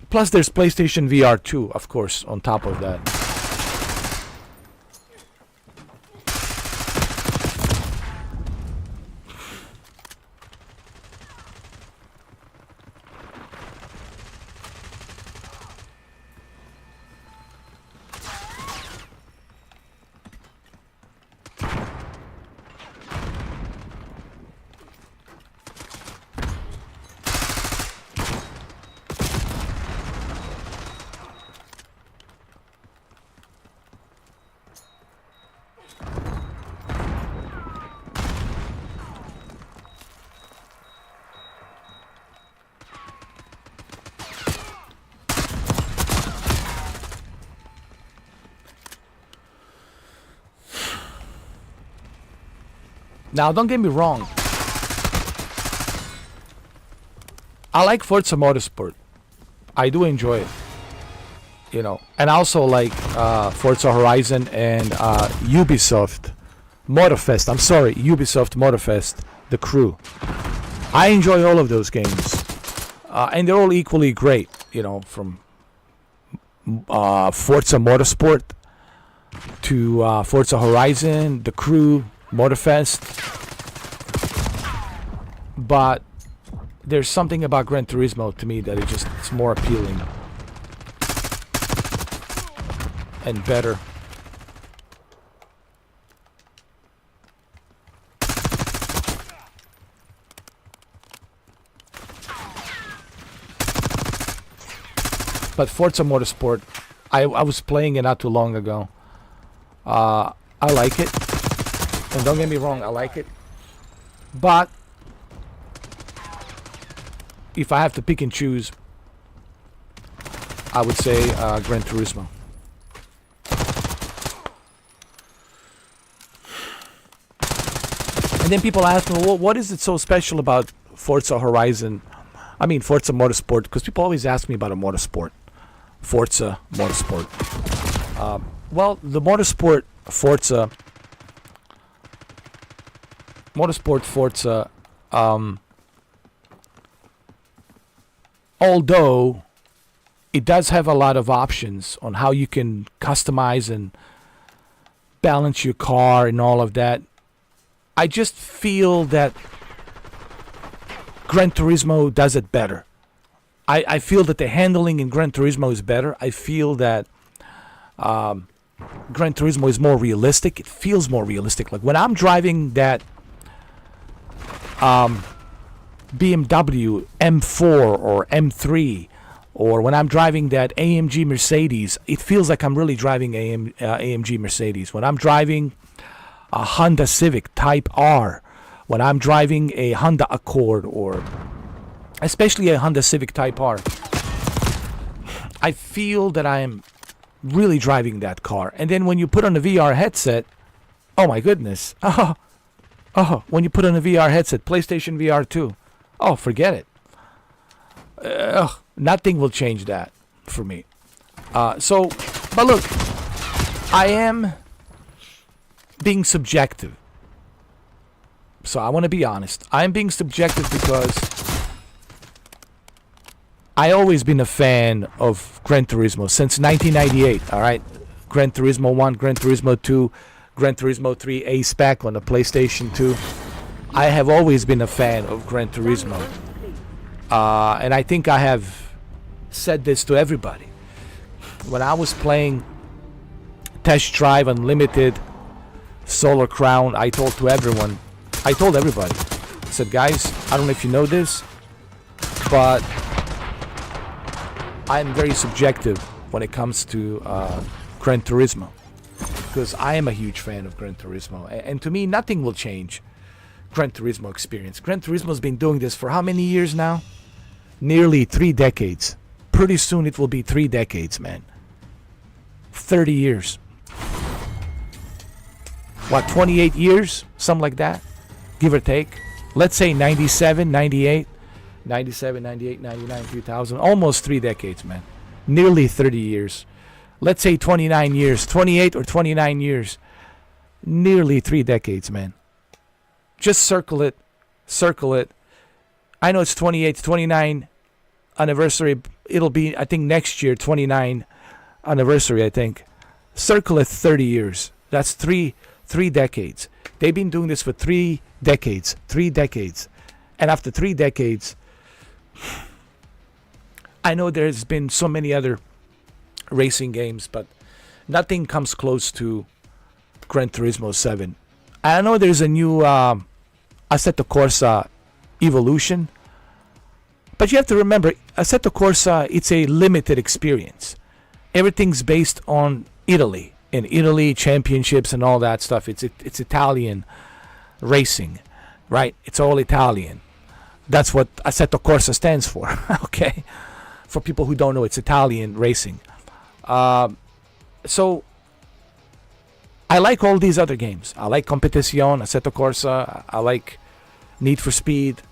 Plus there's PlayStation VR 2, of course, on top of that. Now, don't get me wrong. I like Forza Motorsport. I do enjoy it. You know, and I also like Forza Horizon and Ubisoft Motorfest. I'm sorry, Ubisoft Motorfest, The Crew. I enjoy all of those games. And they're all equally great, you know, from Forza Motorsport to Forza Horizon, The Crew, Motorfest. But there's something about Gran Turismo to me that it's more appealing and better. But Forza Motorsport, I was playing it not too long ago. I like it. And don't get me wrong, I like it. But if I have to pick and choose, I would say Gran Turismo. And then people ask me, well, what is it so special about Forza Horizon? I mean, Forza Motorsport, because people always ask me about a motorsport. Forza Motorsport. Well, the Motorsport Forza, although it does have a lot of options on how you can customize and balance your car and all of that, I just feel that Gran Turismo does it better. I feel that the handling in Gran Turismo is better. I feel that Gran Turismo is more realistic. It feels more realistic. Like when I'm driving that BMW M4 or M3, or when I'm driving that AMG Mercedes, it feels like I'm really driving AMG Mercedes. When I'm driving a Honda Civic Type R, when I'm driving a Honda Accord or especially a Honda Civic Type R, I feel that I am really driving that car. And then when you put on a VR headset, oh my goodness. When you put on a VR headset, PlayStation VR 2, oh, forget it. Nothing will change that for me. But look, I am being subjective. So I want to be honest. I'm being subjective because I always been a fan of Gran Turismo since 1998, all right? Gran Turismo 1, Gran Turismo 2, Gran Turismo 3 A-Spec on the PlayStation 2. I have always been a fan of Gran Turismo. And I think I have said this to everybody. When I was playing Test Drive Unlimited, Solar Crown, I told everybody. I said, guys, I don't know if you know this, but I'm very subjective when it comes to Gran Turismo, because I am a huge fan of Gran Turismo, and to me nothing will change Gran Turismo experience. Gran Turismo's been doing this for how many years now? Nearly 3 decades. Pretty soon it will be 3 decades, man. 30 years. What, 28 years? Something like that, give or take. Let's say 97, 98. 97, 98, 99, 2000, almost 3 decades, man. Nearly 30 years. Let's say 29 years, 28 or 29 years. Nearly 3 decades, man. Just circle it. I know it's 28th, 29 anniversary. It'll be, I think, next year, 29 anniversary, I think. Circle it 30 years. That's three decades. They've been doing this for 3 decades. 3 decades. And after 3 decades, I know there's been so many other racing games, but nothing comes close to Gran Turismo 7. I know there's a new Assetto Corsa Evolution, but you have to remember, Assetto Corsa, it's a limited experience. Everything's based on Italy. In Italy, championships and all that stuff. It's Italian racing, right? It's all Italian. That's what Assetto Corsa stands for, okay? For people who don't know, it's Italian racing. So, I like all these other games. I like Competizione, Assetto Corsa. I like Need for Speed.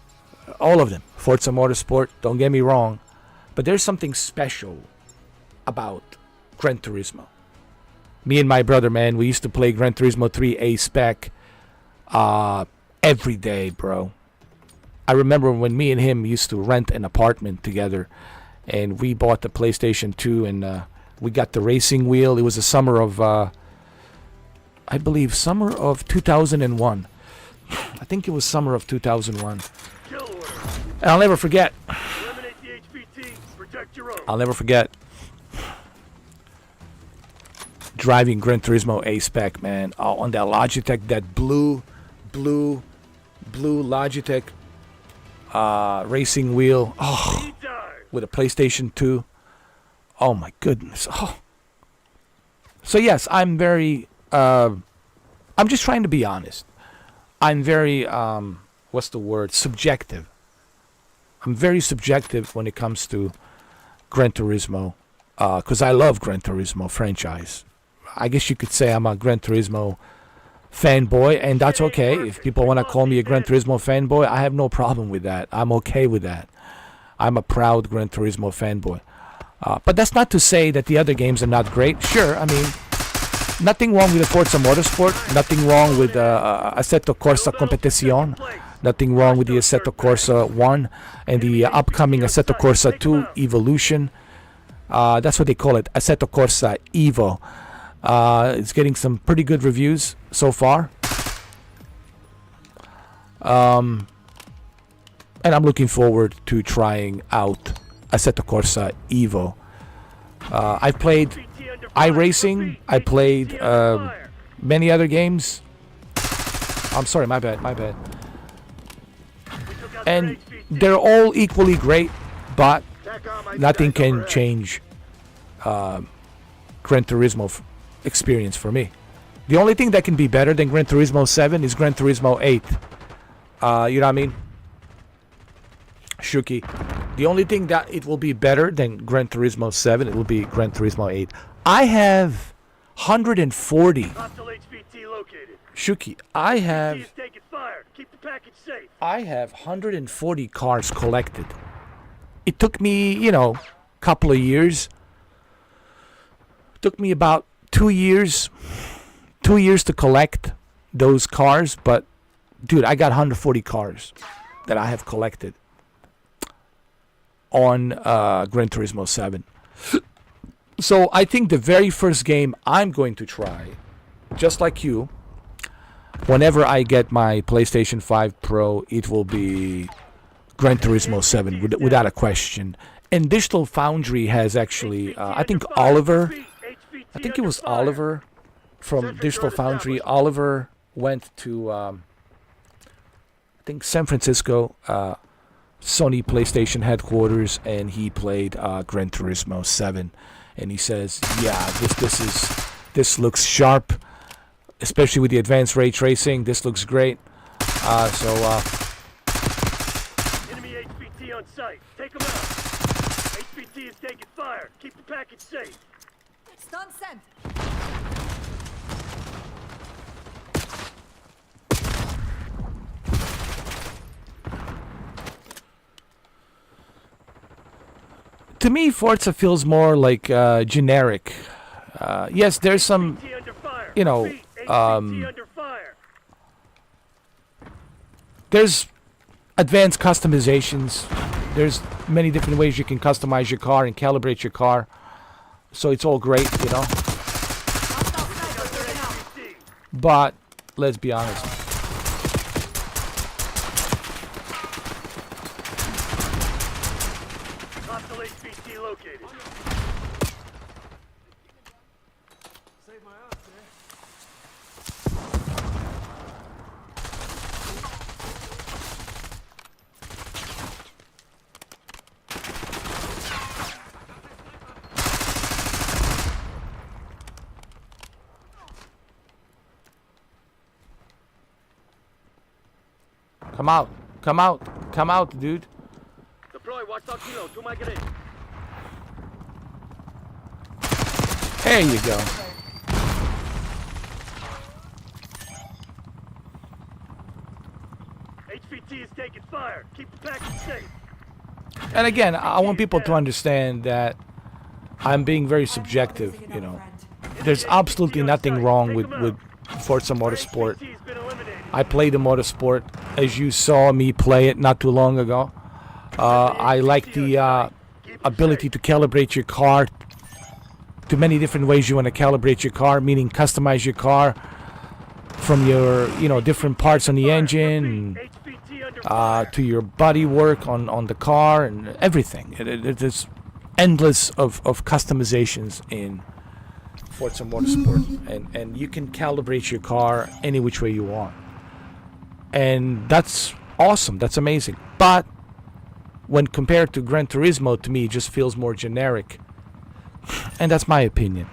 All of them. Forza Motorsport, don't get me wrong. But there's something special about Gran Turismo. Me and my brother, man, we used to play Gran Turismo 3 A-Spec every day, bro. I remember when me and him used to rent an apartment together, and we bought the PlayStation 2, and we got the racing wheel. It was the summer of, I believe, summer of 2001. I think it was summer of 2001. And I'll never forget. Eliminate the HVT. Protect your own. I'll never forget driving Gran Turismo A-Spec, man. Oh, on that Logitech, that blue Logitech racing wheel. Oh, with a PlayStation 2. Oh my goodness. Oh. So yes, I'm very. I'm just trying to be honest. I'm very. What's the word? Subjective. I'm very subjective when it comes to Gran Turismo, because I love Gran Turismo franchise. I guess you could say I'm a Gran Turismo fanboy, and that's okay. If people want to call me a Gran Turismo fanboy, I have no problem with that. I'm okay with that. I'm a proud Gran Turismo fanboy. But that's not to say that the other games are not great. Sure, I mean, nothing wrong with the Forza Motorsport. Nothing wrong with Assetto Corsa Competizione. Nothing wrong with the Assetto Corsa 1 and the upcoming Assetto Corsa 2 Evolution. That's what they call it, Assetto Corsa Evo. It's getting some pretty good reviews so far. And I'm looking forward to trying out Assetto Corsa Evo. I've played iRacing. I played many other games. I'm sorry, my bad. And they're all equally great, but nothing can change Gran Turismo experience for me. The only thing that can be better than Gran Turismo 7 is Gran Turismo 8. You know what I mean? Shuki. The only thing that it will be better than Gran Turismo 7, it will be Gran Turismo 8. I have 140. Hostile HVT located. Shuki, I HVT have is taking fire. Keep the package safe. 140 cars collected. It took me, couple of years. Took me about 2 years. 2 years to collect those cars, but dude, I got 140 cars that I have collected on Gran Turismo 7. So I think the very first game I'm going to try, just like you, whenever I get my PlayStation 5 Pro, it will be Gran Turismo 7 without a question. And Digital Foundry has actually, I think Oliver, I think it was Oliver from Digital Foundry. Oliver went to, I think, San Francisco, Sony PlayStation headquarters, and he played Gran Turismo 7. And he says, yeah, this looks sharp, especially with the advanced ray tracing. This looks great. Enemy HVT on site. Take them out. HVT is taking fire. Keep the package safe. Stun sent. To me, Forza feels more like generic. Yes, there's some, HVT under fire. you know, Repeat, HVT under fire. there's advanced customizations. There's many different ways you can customize your car and calibrate your car. So it's all great, HVT. But let's be honest. Hostile HVT located. Save my ass there. Come out. Come out. Come out, dude. Deploy Watchdog Kilo to my grenade. There you go. HVT is taking fire. Keep the package safe. And again, I want people to understand that I'm being very subjective, There's absolutely nothing wrong with Forza Motorsport. HVT has been eliminated. I play the motorsport, as you saw me play it not too long ago. I like the ability to calibrate your car to many different ways you want to calibrate your car, meaning customize your car from your, different parts on the engine, HVT under fire. to your body work on the car and everything. There's endless of customizations in Forza Motorsport, and you can calibrate your car any which way you want. And that's awesome. That's amazing. But when compared to Gran Turismo, to me, it just feels more generic. And that's my opinion.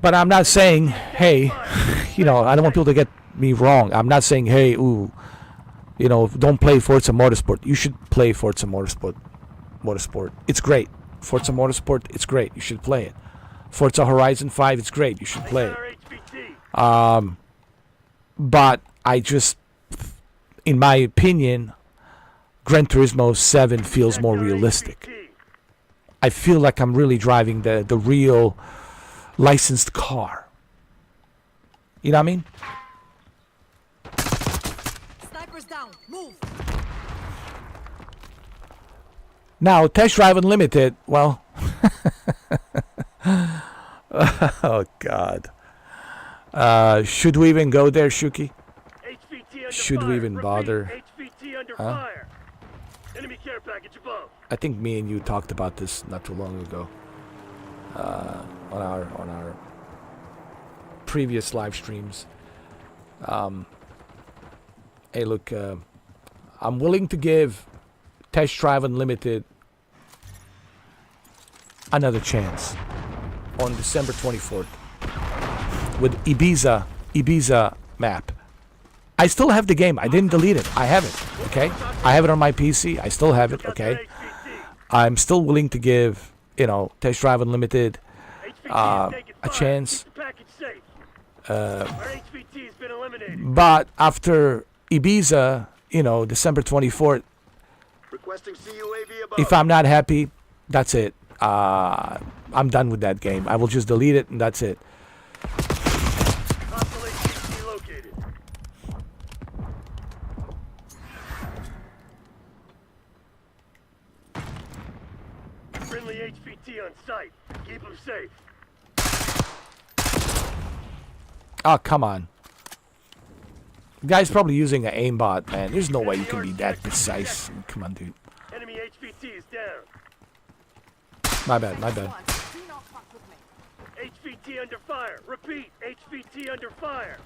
But I'm not saying, hey, I don't want people to get me wrong. I'm not saying, hey, don't play Forza Motorsport. You should play Forza Motorsport. It's great. Forza Motorsport, it's great. You should play it. Forza Horizon 5, it's great. You should play it. HVT. But I just, in my opinion, Gran Turismo 7 feels more realistic. I feel like I'm really driving the real licensed car. You know what I mean? Snipers down. Move. Now, Test Drive Unlimited, well... oh, God. Should we even go there, Shuki? HVT under Should we fire. even Repeat, bother? HVT under Huh? fire. Enemy care package above. I think me and you talked about this not too long ago. On our previous live streams. Hey, look, I'm willing to give Test Drive Unlimited another chance on December 24th with Ibiza map. I still have the game. I didn't delete it. I have it. Okay. I have it on my PC. I still have it. Got their Okay. HVT. I'm still willing to give, Test Drive Unlimited HVT is taking a fire. chance. Keep the package safe. Our HVT has been eliminated. But after Ibiza, December 24th, Requesting CUAV above. if I'm not happy, that's it. I'm done with that game. I will just delete it and that's it. Hostile HVT located. Friendly HVT on site. Keep them safe. Oh, come on. The guy's probably using an aimbot, man. There's no way you can be that precise. Come on, dude. Enemy HVT is down. My bad. Do not fuck with me. HVT under fire. Repeat. HVT under fire.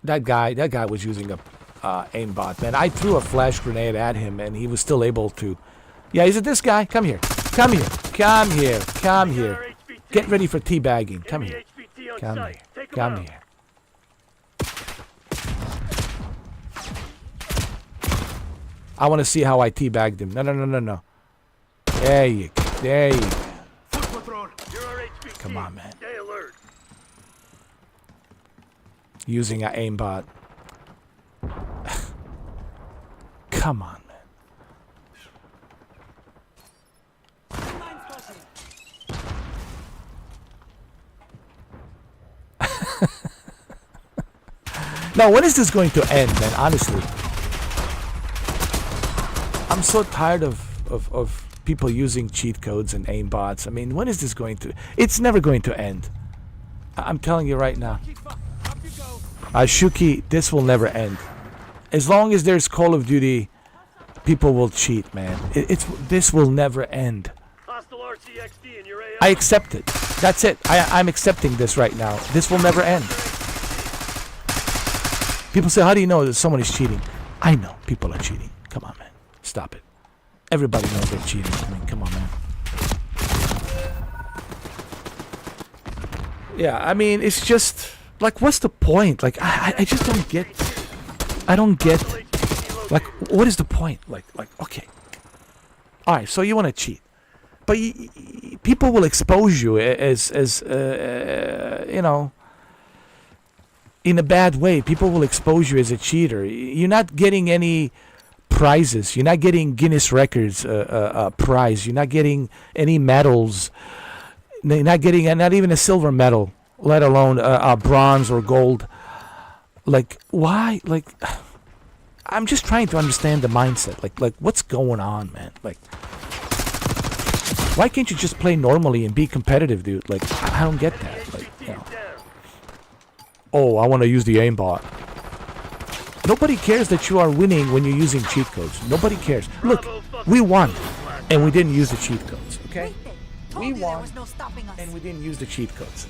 That guy was using a aimbot, man. I threw a flash grenade at him, and he was still able to. Yeah, is it this guy? Come here. Come here. Come here. Come Our here. HVT. Get ready for teabagging. Come Enemy here. HVT on Come site. here. Take 'em Come out. here. I want to see how I teabagged him. No. There you go. There you go. Foot patrol. You're our HVT. Come on, man. Stay alert. Using an aimbot. Come on, man. Mine spotted. Now, when is this going to end, man? Honestly. I'm so tired of people using cheat codes and aimbots. I mean, when is this going to... It's never going to end. I'm telling you right now. Shuki, this will never end. As long as there's Call of Duty, people will cheat, man. This will never end. Hostile RCXD in your AO. I accept it. That's it. I'm accepting this right now. This will never end. People say, how do you know that someone is cheating? I know people are cheating. Come on, man. Stop it. Everybody knows they're cheating. I mean, come on, man. Yeah, I mean, it's just... Like, what's the point? Like, I just don't get... I don't get... Like, what is the point? Like, okay. Alright, so you want to cheat. But people will expose you as in a bad way. People will expose you as a cheater. You're not getting any prizes. You're not getting Guinness Records prize. You're not getting any medals. You're not getting not even a silver medal, let alone a bronze or gold. Like, why? Like, I'm just trying to understand the mindset. Like what's going on, man? Like, why can't you just play normally and be competitive, dude? Like, I don't get that. Like, oh, I want to use the aimbot. Nobody cares that you are winning when you're using cheat codes. Nobody cares. Look, we won, and we didn't use the cheat codes. Okay? Told We you there won, was no stopping us. and we didn't use the cheat codes.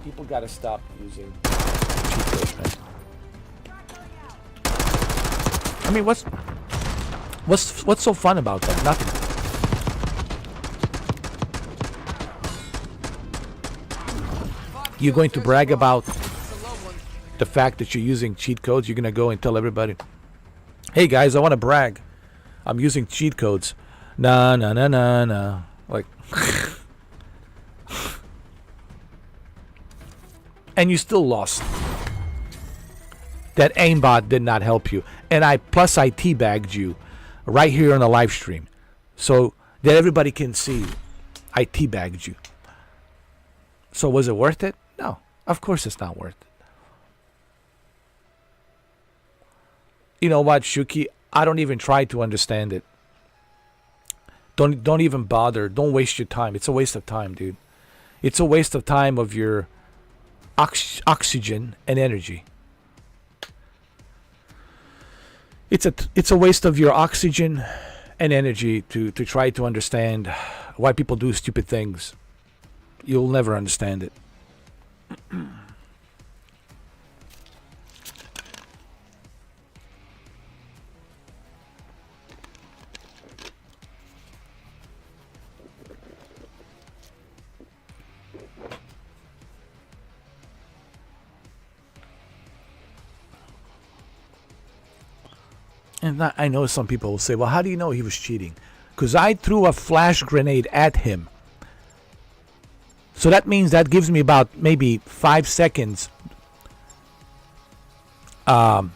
People gotta stop using cheat codes, man. I mean, what's so fun about that? Nothing. You're going to brag about the fact that you're using cheat codes. You're gonna go and tell everybody, "Hey guys, I want to brag. I'm using cheat codes." Nah. Like, and you still lost. That aimbot did not help you, and I teabagged you right here on the live stream, so that everybody can see I teabagged you. So was it worth it? No, of course it's not worth it. You know what, Shuki? I don't even try to understand it. Don't even bother. Don't waste your time. It's a waste of time, dude. It's a waste of time of your oxygen and energy. It's a waste of your oxygen and energy to try to understand why people do stupid things. You'll never understand it. And I know some people will say, well, how do you know he was cheating? Because I threw a flash grenade at him. So that means that gives me about maybe 5 seconds to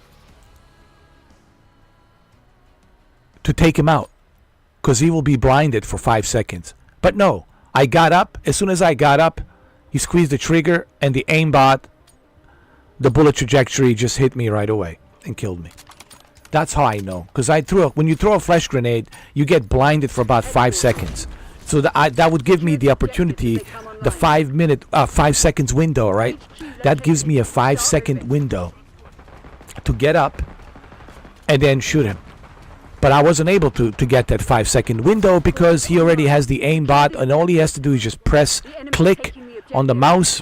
take him out. Because he will be blinded for 5 seconds. But no, I got up. As soon as I got up, he squeezed the trigger and the aimbot, the bullet trajectory just hit me right away and killed me. That's how I know. Because when you throw a flash grenade, you get blinded for about 5 seconds. So that would give me the opportunity, the 5 seconds window, right? That gives me a 5-second window to get up and then shoot him. But I wasn't able to get that 5-second window because he already has the aimbot, and all he has to do is just press click on the mouse,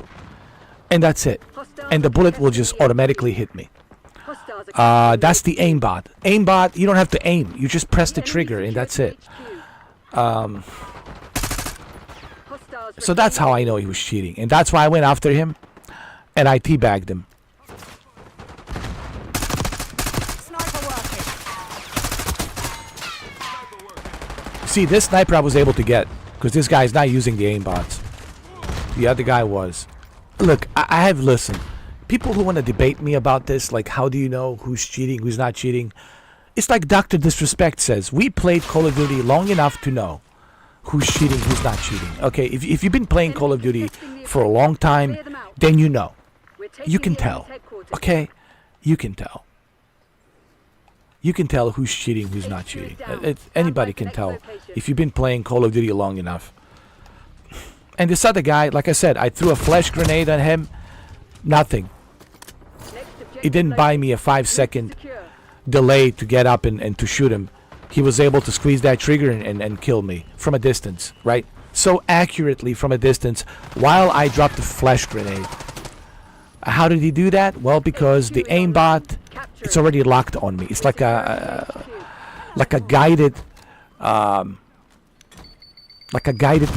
and that's it. And the bullet will just automatically hit me. That's the aimbot. Aimbot, you don't have to aim. You just press the trigger, and that's it. So that's how I know he was cheating. And that's why I went after him, and I teabagged him. See, this sniper I was able to get, because this guy's not using the aimbots. The other guy was. Look, I have listened. People who want to debate me about this, like how do you know who's cheating, who's not cheating? It's like Dr. Disrespect says. We played Call of Duty long enough to know who's cheating, who's not cheating. Okay, if you've been playing Call of Duty for a long time, then you know. You can tell. Okay? You can tell. You can tell who's cheating, who's not cheating. Anybody can tell if you've been playing Call of Duty long enough. And this other guy, like I said, I threw a flash grenade on him. Nothing. It didn't buy me a 5-second delay to get up and to shoot him. He was able to squeeze that trigger and kill me from a distance, right? So accurately from a distance while I dropped the flash grenade. How did he do that? Well, because the aimbot, it's already locked on me. It's like a guided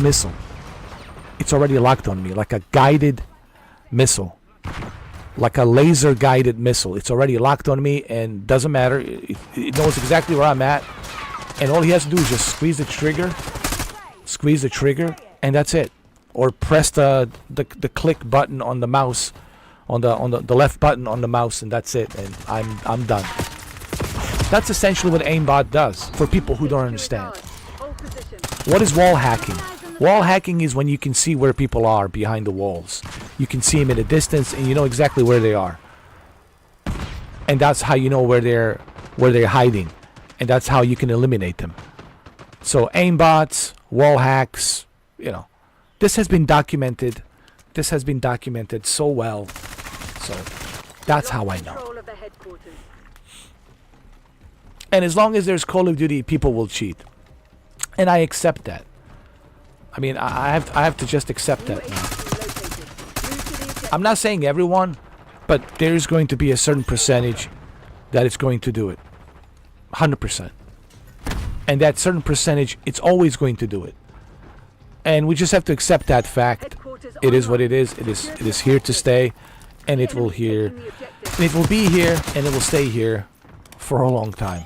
missile. It's already locked on me, like a guided missile, like a laser guided missile. It's already locked on me, and doesn't matter. It knows exactly where I'm at, and all he has to do is just squeeze the trigger, and that's it. Or press the click button on the mouse, on the left button on the mouse, and that's it. And I'm done. That's essentially what aimbot does for people who don't understand. What is wall hacking? Wall hacking is when you can see where people are behind the walls. You can see them at a distance, and you know exactly where they are. And that's how you know where they're hiding, and that's how you can eliminate them. So aimbots, wall hacks, you know, this has been documented. This has been documented so well. So that's how I know. And as long as there's Call of Duty, people will cheat, and I accept that. I mean, I have to just accept that now. I'm not saying everyone, but there's going to be a certain percentage that is going to do it. 100%. And that certain percentage, it's always going to do it. And we just have to accept that fact. It is what it is. It is here to stay, and it will be here, and it will stay here for a long time.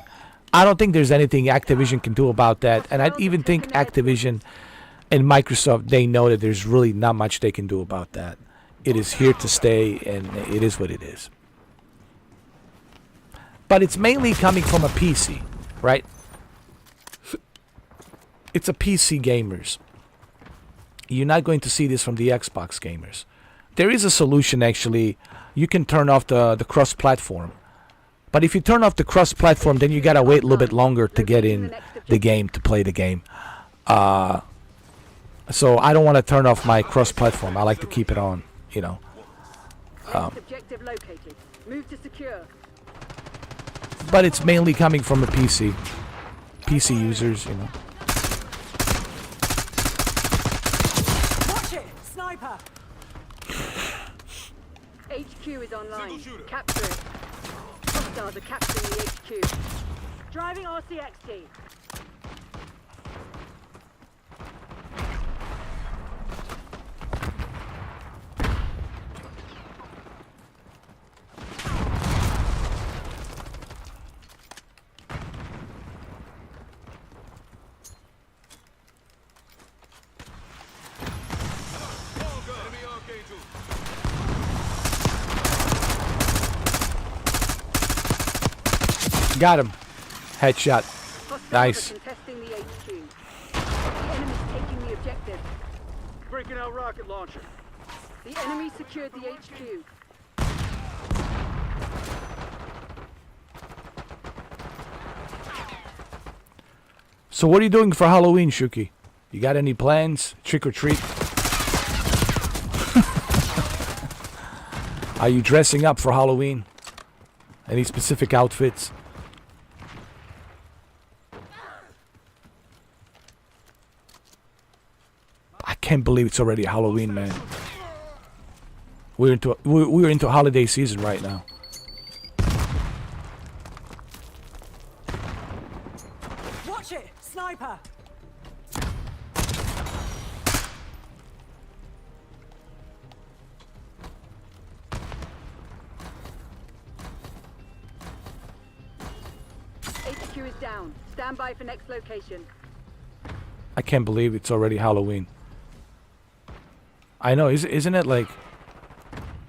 I don't think there's anything Activision can do about that, and I even think Activision and Microsoft, they know that there's really not much they can do about that. It is here to stay, and it is what it is. But it's mainly coming from a PC, right? It's a PC gamers. You're not going to see this from the Xbox gamers. There is a solution, actually. You can turn off the cross-platform. But if you turn off the cross-platform, then you gotta wait a little bit longer to get in the game, to play the game. So I don't want to turn off my cross-platform. I like to keep it on, you know. But it's mainly coming from a PC users, you know. Watch it, sniper. HQ is online. Capture it. Hostiles are capturing the HQ. Driving RCXT. Got him. Headshot. Hostiles Nice. are contesting the HQ. The enemy's taking the objective. Breaking out rocket launcher. The enemy secured the HQ. So what are you doing for Halloween, Shuki? You got any plans? Trick or treat? Are you dressing up for Halloween? Any specific outfits? I can't believe it's already Halloween, man. We're into holiday season right now. Watch it! Sniper! HQ is down. Stand by for next location. I can't believe it's already Halloween. I know, isn't it like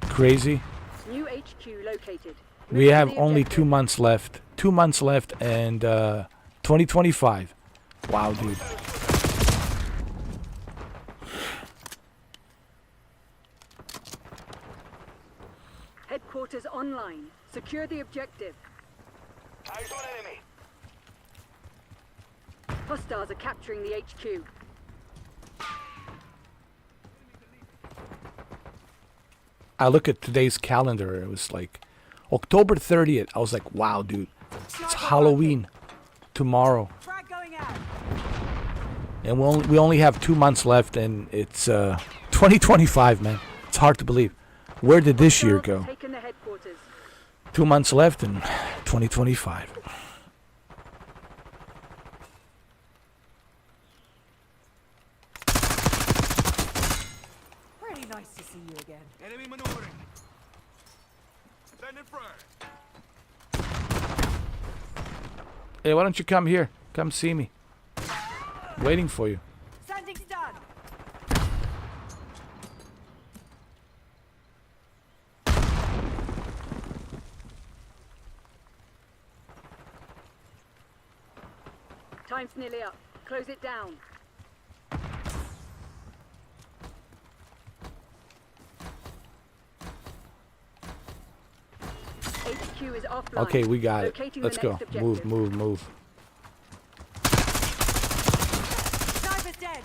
crazy? New HQ located. We Move to have the only objective. 2 months left. 2 months left and 2025. Wow, dude. Headquarters online. Secure the objective. Eyes on enemy. Hostiles are capturing the HQ. I look at today's calendar. It was like October 30th. I was like, wow, dude. It's Halloween tomorrow. Frag going out! And we only have 2 months left and it's 2025, man. It's hard to believe. Where did this year Hostiles go? have taken the headquarters. 2 months left and 2025. Really nice to see you again. Enemy maneuvering. Sending fire. Hey, why don't you come here? Come see me. Waiting for you. Sending stun! Time's nearly up. Close it down. HQ is offline. Okay, we got it. Locating the Let's go. next Move, objective. move. Sniper's dead!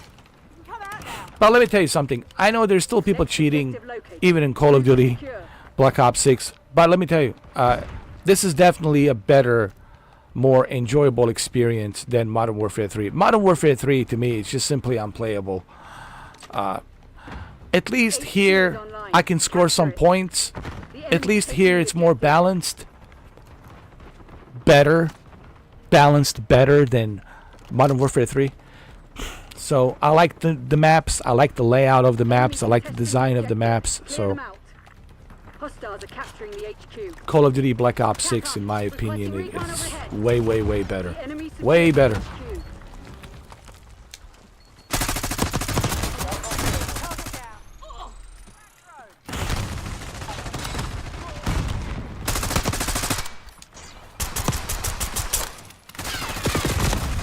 You can come out now! But let me tell you something. I know there's still people Next cheating, objective located. even in Call of Duty, Secure. Black Ops 6. But let me tell you, this is definitely a better, more enjoyable experience than Modern Warfare 3. Modern Warfare 3, to me, is just simply unplayable. At least here, I can score some points. The At enemy's least taking here, the it's more objective. balanced. Balanced better than Modern Warfare 3. So I like the maps. I like the layout of the maps. I like the design of the maps. Clear So them out. Hostiles are capturing the HQ. Call of Duty Black Ops 6, in my opinion, is way, way, way better. The enemy secured Way the better. HQ. Target down!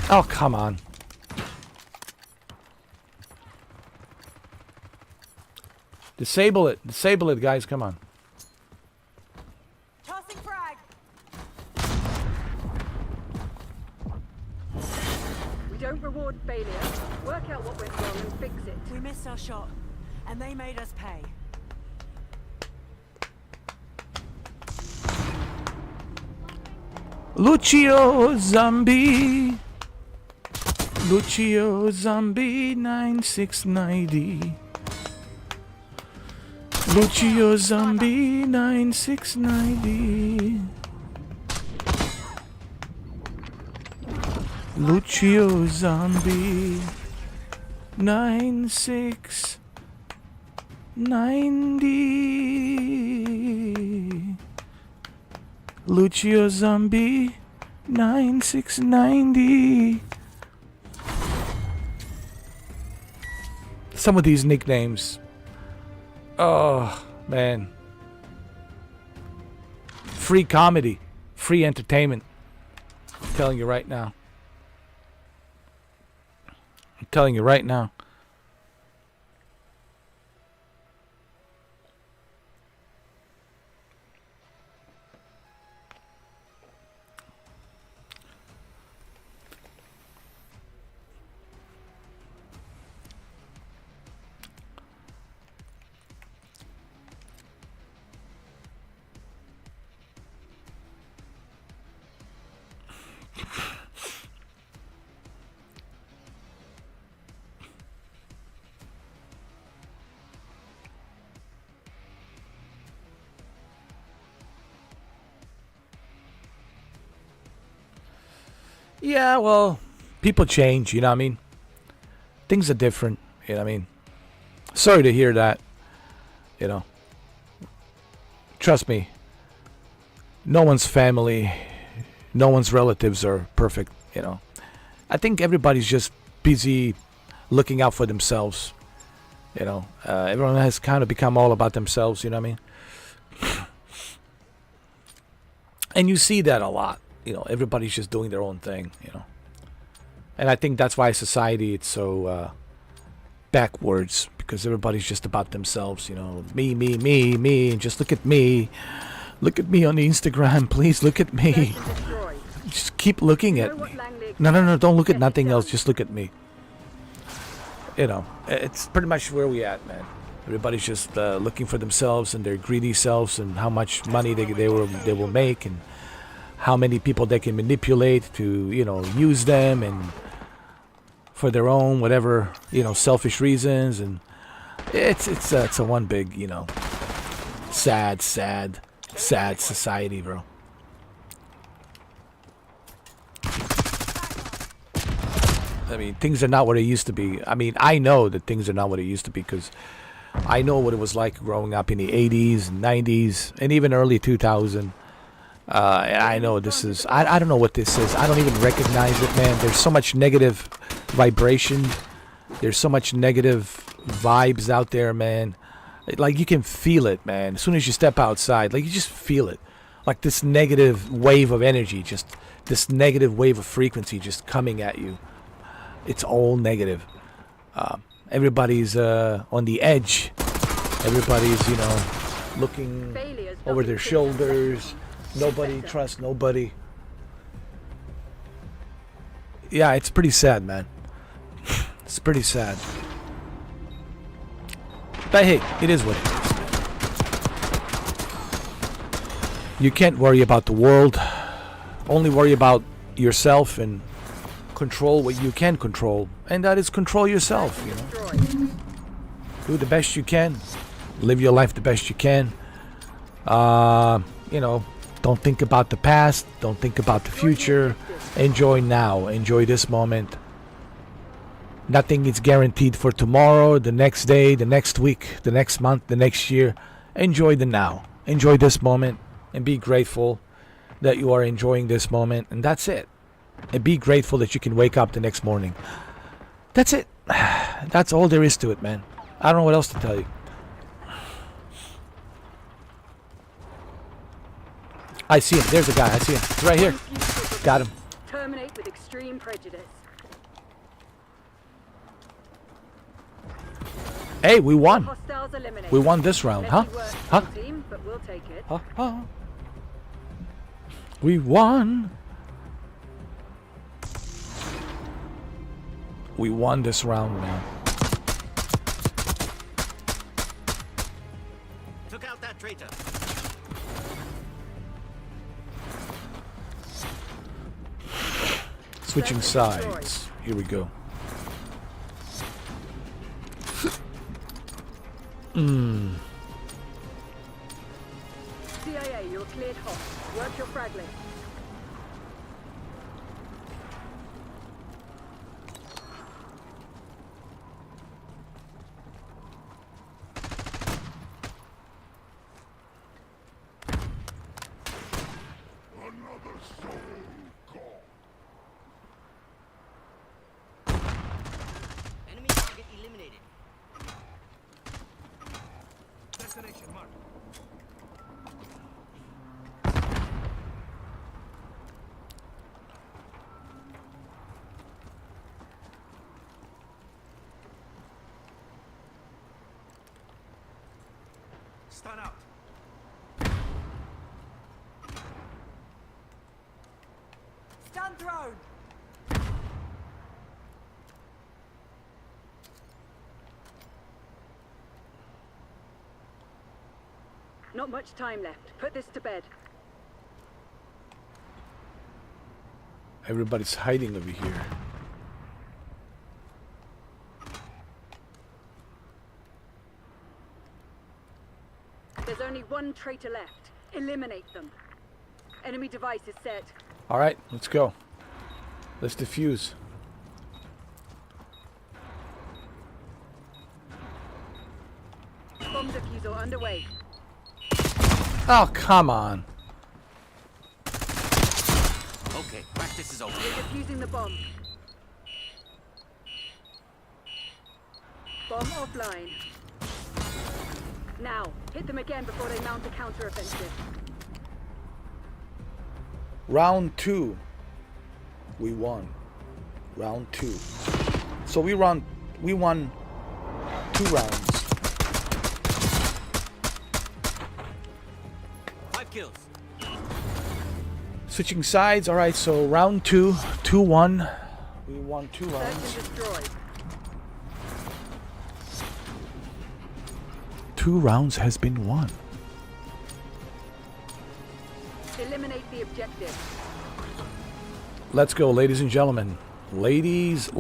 Oh, come on. Disable it. Disable it, guys. Come on. Tossing frag! We don't reward failure. Work out what went wrong and fix it. We missed our shot, and they made us pay. Lucio Zombie. Lucio Zombie 9690. Lucio Zombie 9690. Lucio Zombie 9690. Lucio Zombie 9690. Some of these nicknames. Oh, man. Free comedy. Free entertainment. telling you right now. I'm telling you right now. Yeah, well, people change, you know what I mean? Things are different, you know what I mean? Sorry to hear that, you know. Trust me, no one's family, no one's relatives are perfect, you know. I think everybody's just busy looking out for themselves, you know. Everyone has kind of become all about themselves, you know what I mean? And you see that a lot. You know, everybody's just doing their own thing, you know. And I think that's why society it's so backwards, because everybody's just about themselves, you know. Me, and just look at me. Look at me on the Instagram, please look at me. Just keep looking at me. No, don't look at nothing else, just look at me. You know, it's pretty much where we at, man. Everybody's just looking for themselves and their greedy selves and how much money they will make and how many people they can manipulate to, you know, use them and for their own whatever, you know, selfish reasons. And it's a one big, you know, sad society, bro. I mean, things are not what it used to be. I mean, I know that things are not what it used to be because I know what it was like growing up in the 80s, 90s, and even early 2000. I know this is, I don't know what this is. I don't even recognize it, man. There's so much negative vibration. There's so much negative vibes out there, man. Like, you can feel it, man. As soon as you step outside, like, you just feel it. Like this negative wave of energy, just this negative wave of frequency just coming at you. It's all negative. Everybody's on the edge. Everybody's, you know, looking over their shoulders. Nobody trusts nobody. Yeah, it's pretty sad, man. It's pretty sad. But hey, it is what it is. You can't worry about the world. Only worry about yourself and control what you can control. And that is control yourself, you know. Do the best you can. Live your life the best you can. You know, don't think about the past. Don't think about the future. Enjoy now. Enjoy this moment. Nothing is guaranteed for tomorrow, the next day, the next week, the next month, the next year. Enjoy the now. Enjoy this moment and be grateful that you are enjoying this moment. And that's it. And be grateful that you can wake up the next morning. That's it. That's all there is to it, man. I don't know what else to tell you. I see him. There's a guy. I see him. He's right here. Got him. Terminate with extreme prejudice. Hey, we won. Hostiles eliminated. We won this round, huh? Huh? Team, but we'll take it. Huh? We won. We won this round, man. Took out that traitor. Switching sides. Here we go. CIA, you're cleared hot. Work your frag list. Enemy target eliminated. Destination marked. Stun out. Stun thrown. Not much time left. Put this to bed. Everybody's hiding over here. There's only one traitor left. Eliminate them. Enemy device is set. All right, let's go. Let's defuse. Bomb defusal underway. Oh, come on. Okay, practice is over. We're defusing the bomb. Bomb offline. Now, hit them again before they mount a counteroffensive. Round 2. We won. Round 2. So we won 2 rounds. 5 kills. Switching sides. All right, so round 2, 2-1. We won 2 Search and rounds. destroy. 2 rounds has been won. Eliminate the objective. Let's go, ladies and gentlemen. Ladies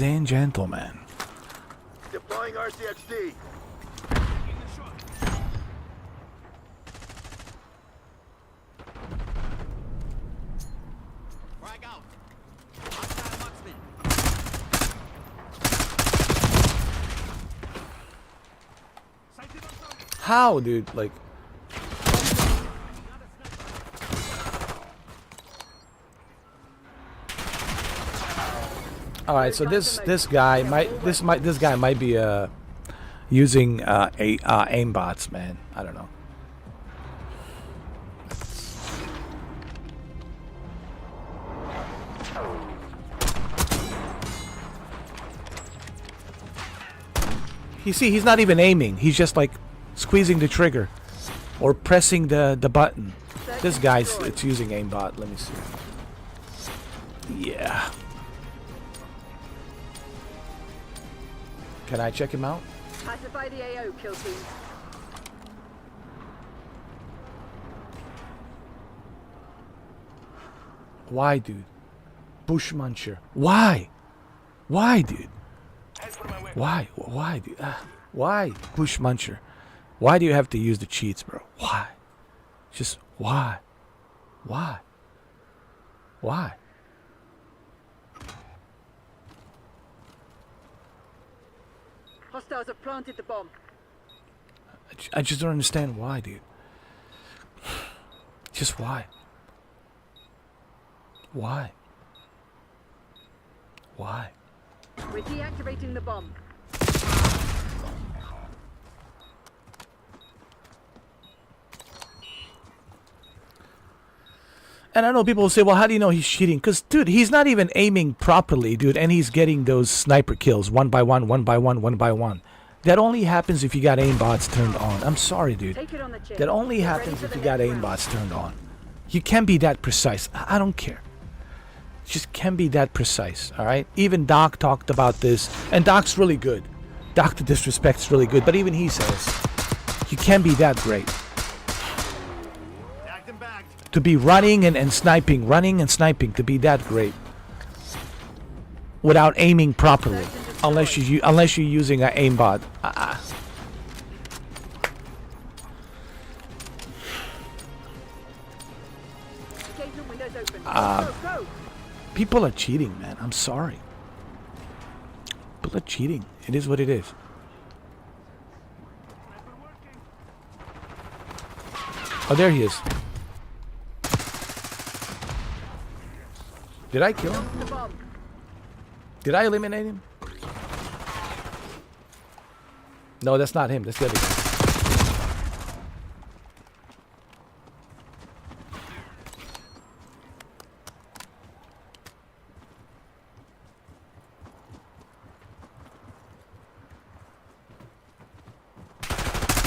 and gentlemen. Deploying RCXD. Frag out. Hostile marksman. How, dude? Like, all right. So this guy might be using aimbots, man. I don't know. You see, he's not even aiming. He's just like squeezing the trigger or pressing the button. This guy's it's using aimbot. Let me see. Yeah. Can I check him out? Pacify the AO, kill team. Why, dude? Bushmuncher. Why? Why, dude? Why? Why, dude? Why, Bushmuncher? Why do you have to use the cheats, bro? Why? Just why? Why? Why? Hostiles have planted the bomb. I just don't understand why, dude. Just why? Why? Why? We're deactivating the bomb. And I know people will say, well, how do you know he's cheating? Because, dude, he's not even aiming properly, dude, and he's getting those sniper kills one by one, one by one, one by one. That only happens if you got aimbots turned on. I'm sorry, dude. Take it on the chin. That only Get happens ready for if the you got next round. aimbots turned on. You can't be that precise. I don't care. Just can't be that precise, all right? Even Doc talked about this, and Doc's really good. Dr. Disrespect's really good, but even he says, you can't be that great. Bagged and bagged. To be running and sniping, to be that great. Without aiming properly. Unless you're using an aimbot. Engagement windows open. Go, go. People are cheating, man. I'm sorry. People are cheating. It is what it is. Oh, there he is. Did I kill him? The bomb. Did I eliminate him? No, that's not him. That's the other guy.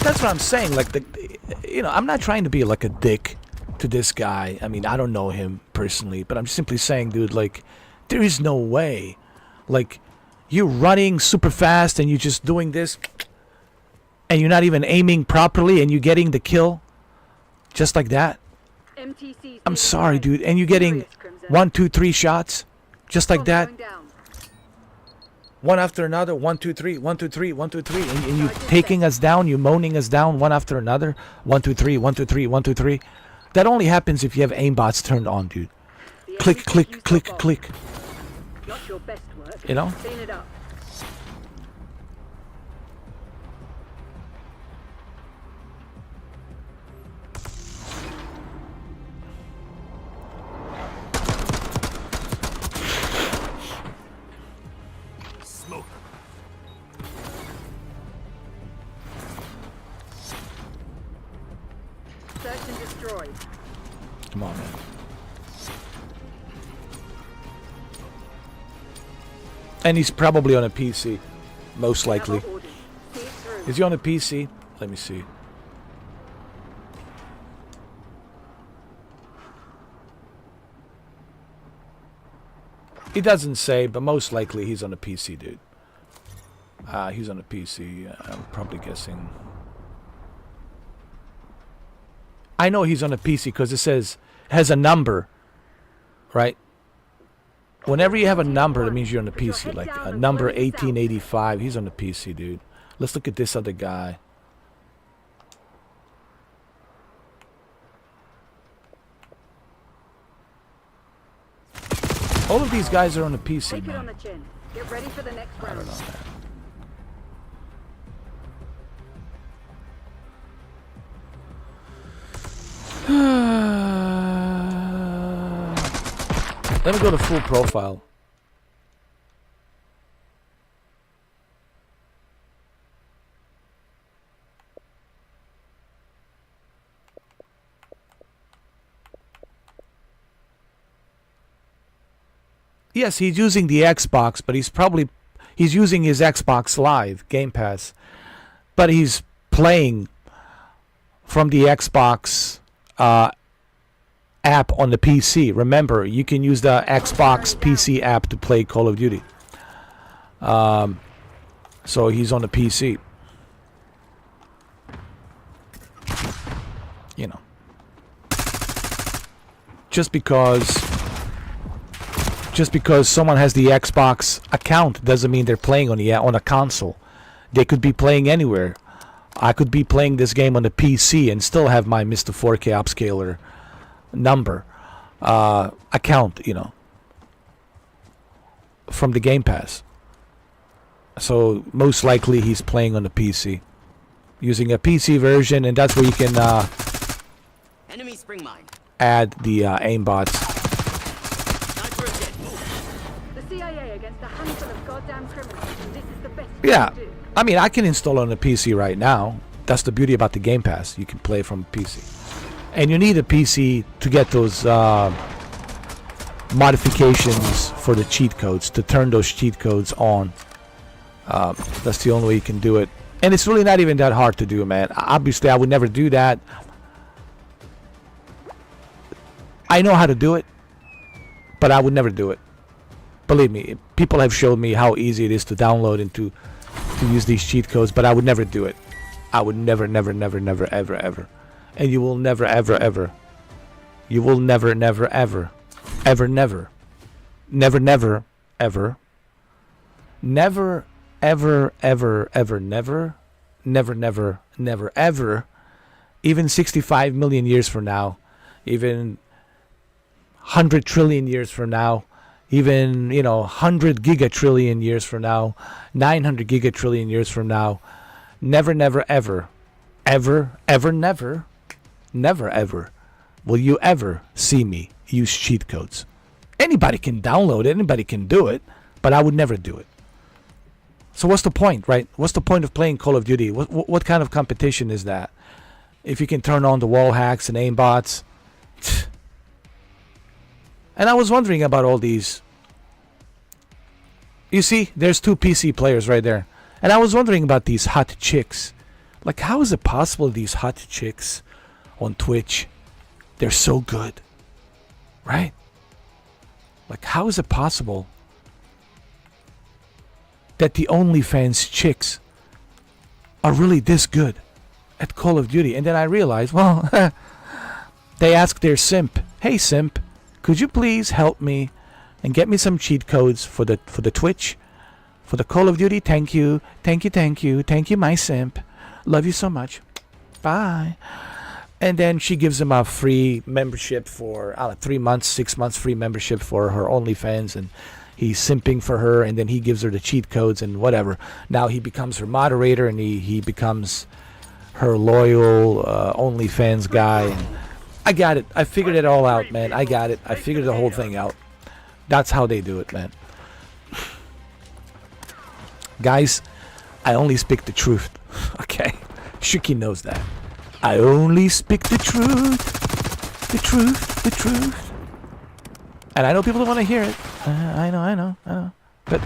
That's what I'm saying. Like I'm not trying to be like a dick to this guy. I mean, I don't know him personally, but I'm simply saying, dude, like, there is no way. Like, you're running super fast and you're just doing this, and you're not even aiming properly, and you're getting the kill, just like that. I'm sorry, dude. And you're getting 1, 2, 3 shots, just like that. One after another, 1, 2, 3, 1, 2, 3, 1, 2, 3, and you taking us down, you moaning us down one after another, 1, 2, 3, 1, 2, 3, 1, 2, 3. That only happens if you have aimbots turned on, dude. Click, click, click, click. Not your best work. You know? Clean it up. Search and destroy. Come on, man. And he's probably on a PC, most likely. Is he on a PC? Let me see. He doesn't say, but most likely he's on a PC, dude. He's on a PC. I'm probably guessing. I know he's on a PC because it has a number, right? Whenever you have a number, that means you're on a PC. Like number 1885, he's on a PC, dude. Let's look at this other guy. All of these guys are on a PC, Take it man. on the chin. Get ready for the next I round. don't know, man. Let me go to full profile. Yes, he's using the Xbox, but he's using his Xbox Live Game Pass, but he's playing from the Xbox app on the PC. Remember, you can use the Xbox PC app to play Call of Duty. So he's on the PC. You know, just because someone has the Xbox account doesn't mean they're playing on a console. They could be playing anywhere. I could be playing this game on the PC and still have my Mr. 4K upscaler number account, you know, from the Game Pass. So most likely he's playing on the PC, using a PC version, and that's where you can Enemy spring mine. add the aimbots. Sniper is dead. The CIA against a handful of goddamn criminals. And this is the best Yeah, we can do. I mean, I can install it on a PC right now. That's the beauty about the Game Pass. You can play from a PC. And you need a PC to get those modifications for the cheat codes, to turn those cheat codes on. That's the only way you can do it. And it's really not even that hard to do, man. Obviously, I would never do that. I know how to do it, but I would never do it. Believe me, people have showed me how easy it is to download and to use these cheat codes, but I would never do it. I would never, never, never, never, ever, ever. And you will never, ever, ever. You will never, never, ever. Ever, never. Never, never, ever. Never, ever, ever, ever, never. Never, never, never, ever. Even 65 million years from now. Even 100 trillion years from now. Even, 100 gigatrillion years from now. 900 gigatrillion years from now. Never, never, ever. Ever, ever, never. Never, ever. Will you ever see me use cheat codes? Anybody can download it. Anybody can do it. But I would never do it. So what's the point, right? What's the point of playing Call of Duty? What kind of competition is that? If you can turn on the wall hacks and aimbots. And I was wondering about all these. You see, there's 2 PC players right there. And I was wondering about these hot chicks. Like, how is it possible these hot chicks on Twitch, they're so good, right? Like, how is it possible that the OnlyFans chicks are really this good at Call of Duty? And then I realized, well, they asked their simp, "Hey simp, could you please help me and get me some cheat codes for the Twitch, for the Call of Duty? Thank you, thank you, thank you, thank you, my simp. Love you so much. Bye." And then she gives him a free membership for 3 months, 6 months free membership for her OnlyFans, and he's simping for her, and then he gives her the cheat codes and whatever. Now he becomes her moderator, and he becomes her loyal OnlyFans guy. And I got it. I figured it all out, man. I got it. I figured the whole thing out. That's how they do it, man. Guys, I only speak the truth. Okay? Shuki knows that. I only speak the truth. The truth. The truth. And I know people don't want to hear it. I know. But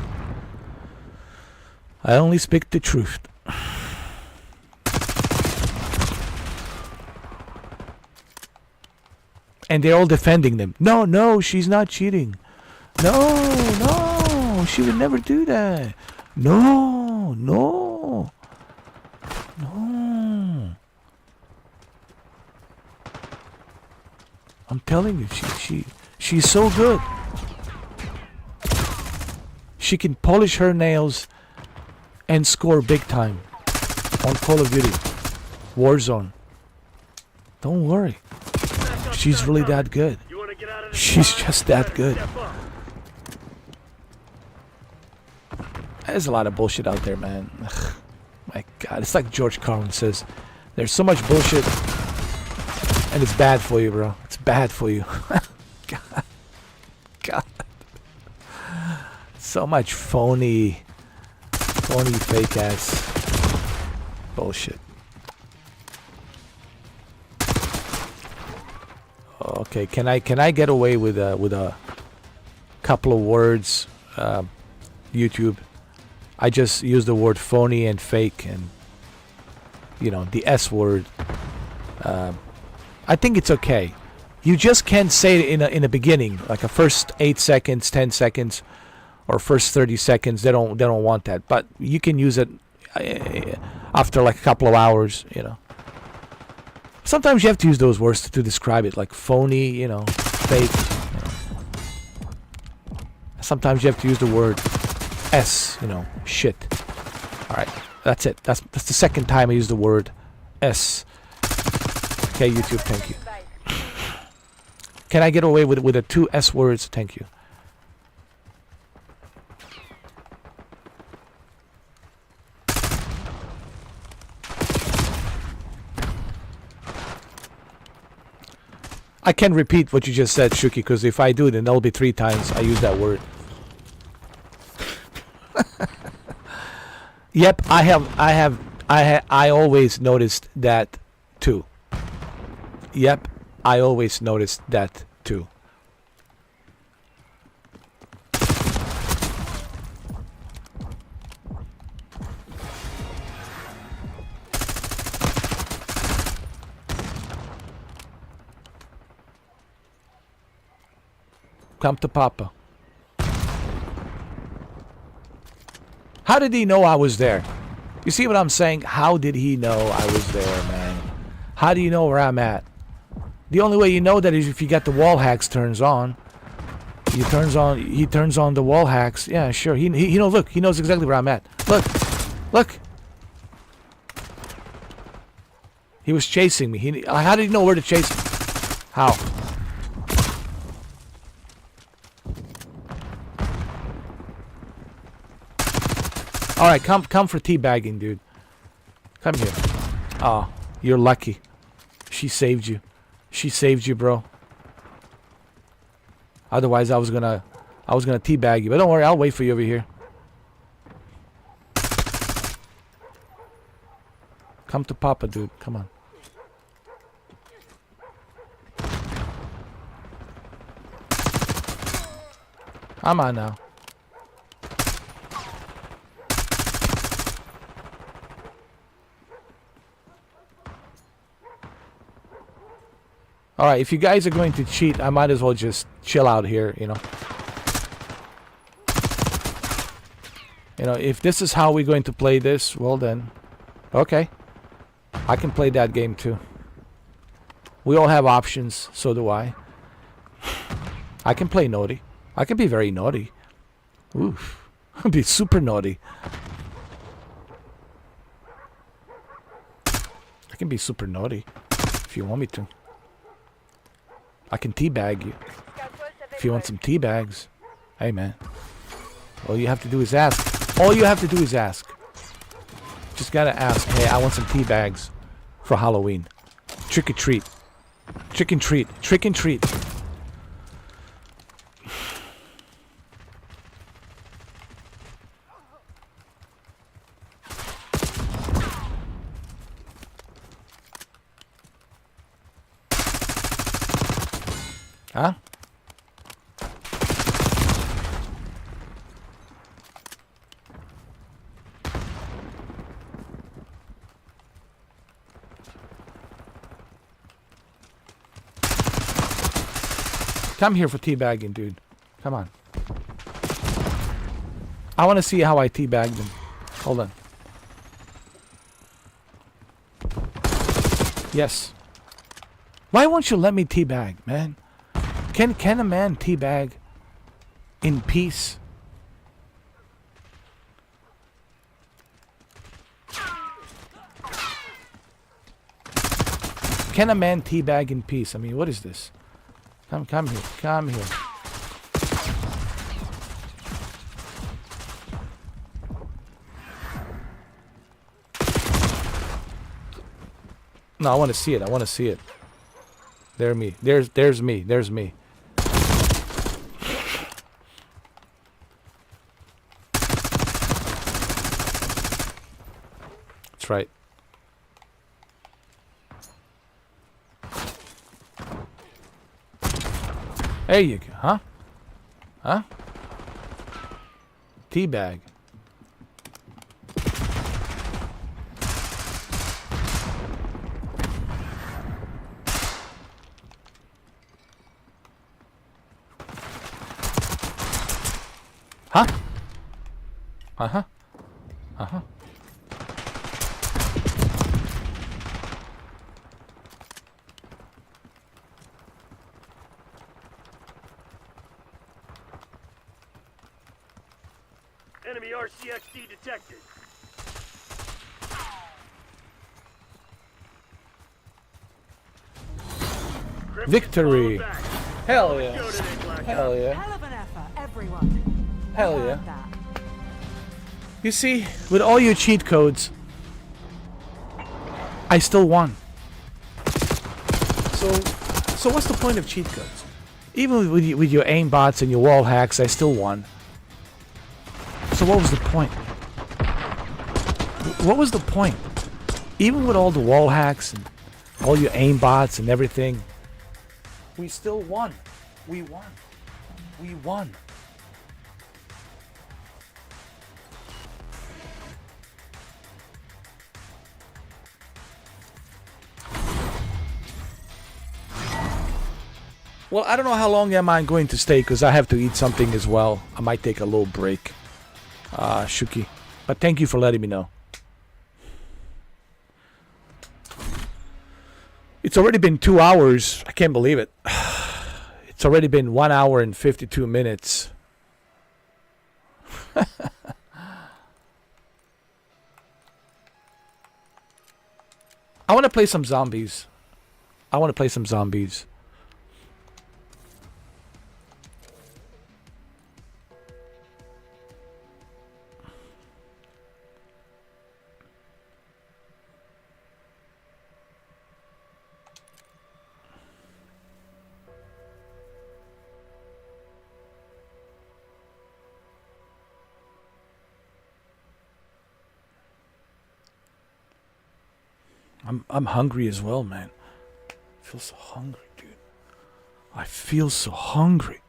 I only speak the truth. And they're all defending them. No, she's not cheating. No, she would never do that. No. I'm telling you, she's so good. She can polish her nails and score big time on Call of Duty, Warzone. Don't worry. She's really that good. She's just that good. There's a lot of bullshit out there, man. Ugh, my God, it's like George Carlin says. There's so much bullshit, and it's bad for you, bro. It's bad for you. God. So much phony fake ass bullshit. Okay, can I get away with a couple of words, YouTube? I just use the word phony and fake, and the S word. I think it's okay. You just can't say it in a beginning, like a first 8 seconds, 10 seconds, or first 30 seconds. They don't want that. But you can use it after like a couple of hours. Sometimes you have to use those words to describe it, like phony, fake. Sometimes you have to use the word S, shit. All right, that's it. That's the second time I use the word S. Okay, YouTube, thank you. Can I get away with the 2 S words? Thank you. I can repeat what you just said, Shuki, because if I do, then that'll be 3 times I use that word. Yep, I always noticed that too. Yep, I always noticed that too. Come to Papa. How did he know I was there? You see what I'm saying? How did he know I was there, man? How do you know where I'm at? The only way you know that is if you got the wall hacks turns on. He turns on the wall hacks. Yeah, sure. He knows. Look, he knows exactly where I'm at. Look. He was chasing me. How did he know where to chase me? How? All right, come for teabagging, dude. Come here. Oh, you're lucky. She saved you. She saved you, bro. Otherwise, I was gonna teabag you. But don't worry, I'll wait for you over here. Come to Papa, dude. Come on. Come on now. Alright, if you guys are going to cheat, I might as well just chill out here, you know. You know, if this is how we're going to play this, well then, okay. I can play that game too. We all have options, so do I. I can play naughty. I can be very naughty. Oof. I'll be super naughty. I can be super naughty if you want me to. I can teabag you. If you want some tea bags. Hey man. All you have to do is ask. All you have to do is ask. Just gotta ask. Hey, I want some tea bags for Halloween. Trick or treat. Trick and treat. Trick and treat. Huh? Come here for teabagging, dude. Come on. I want to see how I teabag them. Hold on. Yes. Why won't you let me teabag, man? Can a man teabag in peace? Can a man teabag in peace? I mean, what is this? Come here. Come here. No, I want to see it. I want to see it. There's me. There's me. There's me. That's right. There you go. Huh? Huh? Teabag. Huh? Uh-huh. Uh-huh. Enemy RCXD detected. Victory. Hell yeah. Go today, Black Hell yeah. Hell of an effort, everyone. Hell You yeah. earned that. You see, with all your cheat codes, I still won. So what's the point of cheat codes? Even with your aimbots and your wall hacks, I still won. So what was the point? What was the point? Even with all the wall hacks and all your aimbots and everything, we still won. We won. We won. Well, I don't know how long am I going to stay because I have to eat something as well. I might take a little break. Shuki. But thank you for letting me know. It's already been 2 hours. I can't believe it. It's already been 1 hour and 52 minutes. I want to play some zombies. I want to play some zombies. I'm hungry as well, man. I feel so hungry, dude. I feel so hungry.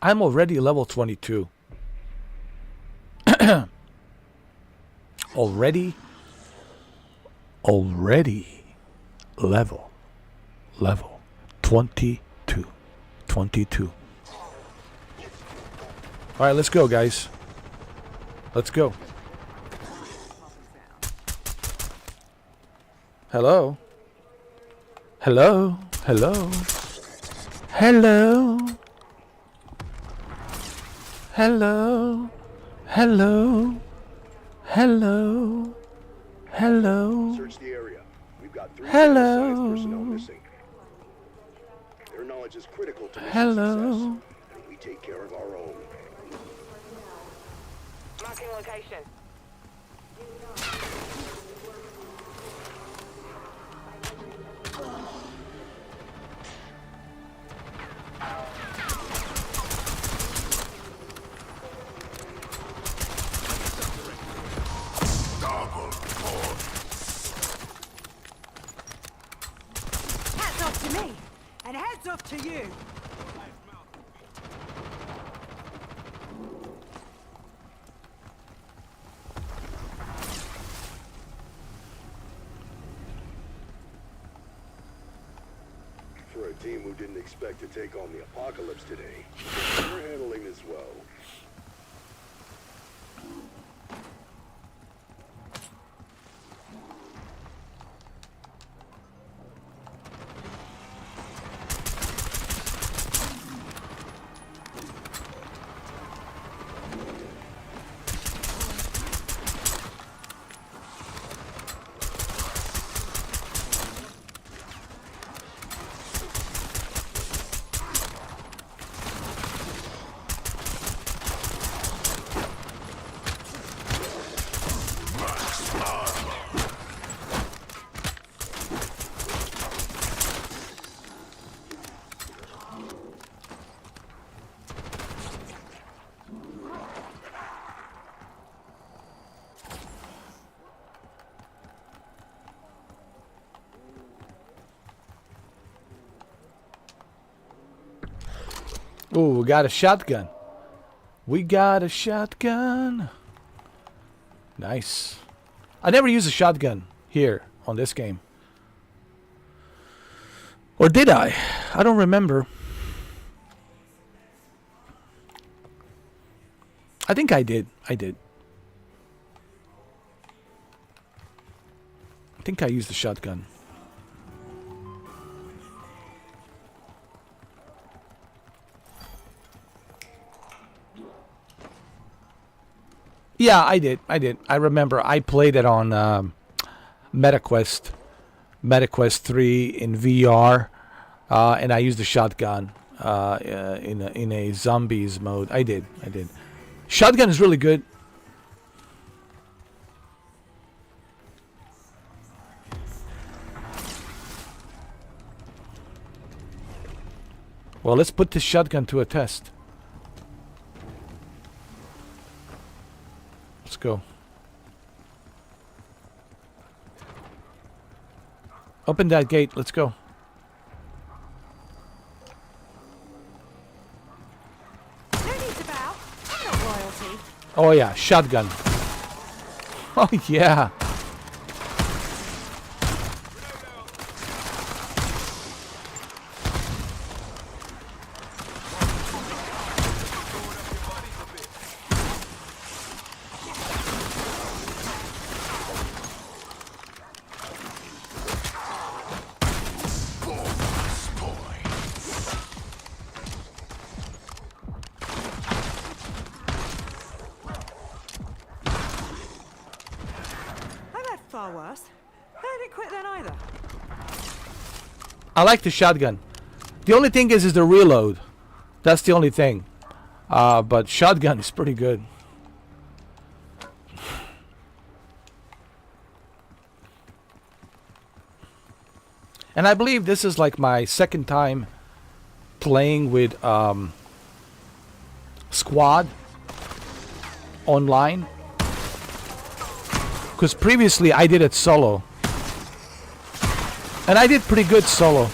I'm already level 22. Already level 22. 22. All right, let's go, guys. Let's go. Hello. Hello. Hello. Hello. Hello. Hello. Hello. Hello. Search the area. We've got 3 Hello. SI's personnel missing. Their knowledge is critical to mission Hello. success, and we take care of our own. Marking location. Hats off to me, and heads off to you. For a team who didn't expect to take on the apocalypse today, we're handling this well. Ooh, we got a shotgun. We got a shotgun. Nice. I never used a shotgun here on this game. Or did I? I don't remember. I think I did. I think I used the shotgun. Yeah, I did. I remember I played it on MetaQuest 3 in VR, and I used the shotgun in a zombies mode. I did. Shotgun is really good. Well, let's put this shotgun to a test. Let's go. Open that gate. Let's go. No need to bow. I'm not royalty. Oh yeah, shotgun. Oh yeah. Far worse. I didn't quit then either. I like the shotgun. The only thing is the reload. That's the only thing. But shotgun is pretty good. And I believe this is like my second time playing with squad online. Because previously I did it solo. And I did pretty good solo.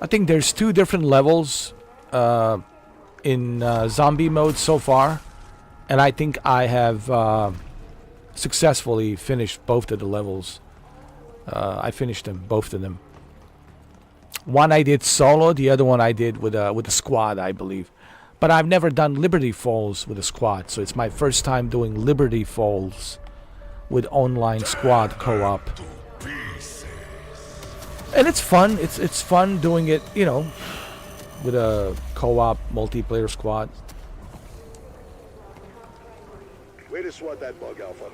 think there's 2 different levels in zombie mode so far, and I think I have successfully finished both of the levels. I finished them, both of them. One I did solo, the other one I did with a squad, I believe. But I've never done Liberty Falls with a squad, so it's my first time doing Liberty Falls with online squad co-op. And it's fun. It's fun doing it, you know, with a co-op multiplayer squad. Way to swat that bug, Alpha.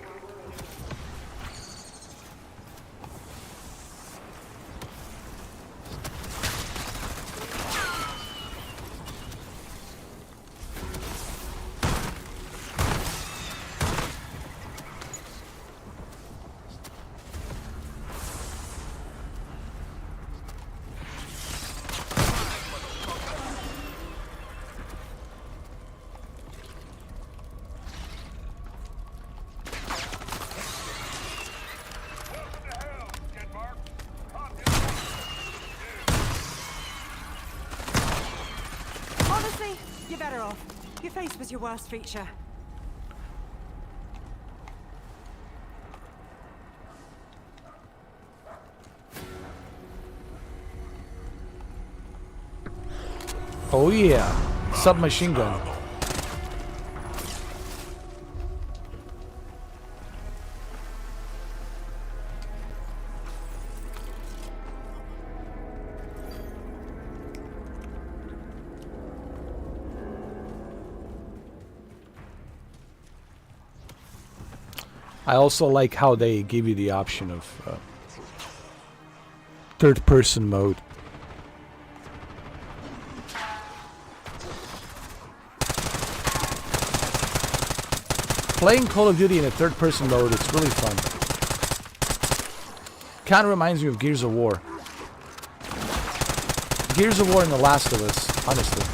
Honestly, you're better off. Your face was your worst feature. Oh yeah, submachine gun. I also like how they give you the option of third-person mode. Playing Call of Duty in a third-person mode, it's really fun. Kind of reminds me of Gears of War. Gears of War and The Last of Us, honestly.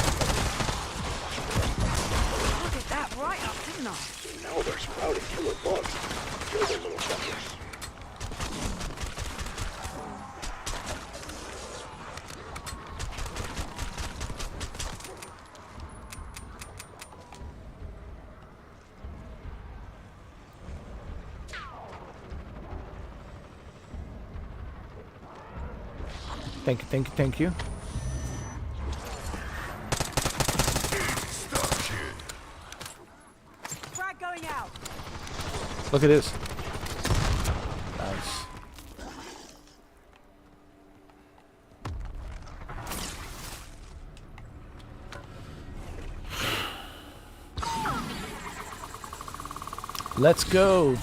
I did that right up, didn't I? Now they're sprouting killer bugs. Kill them little fuckers. Thank you, thank you, thank you. Frag going out. Look at this. Nice. Let's go.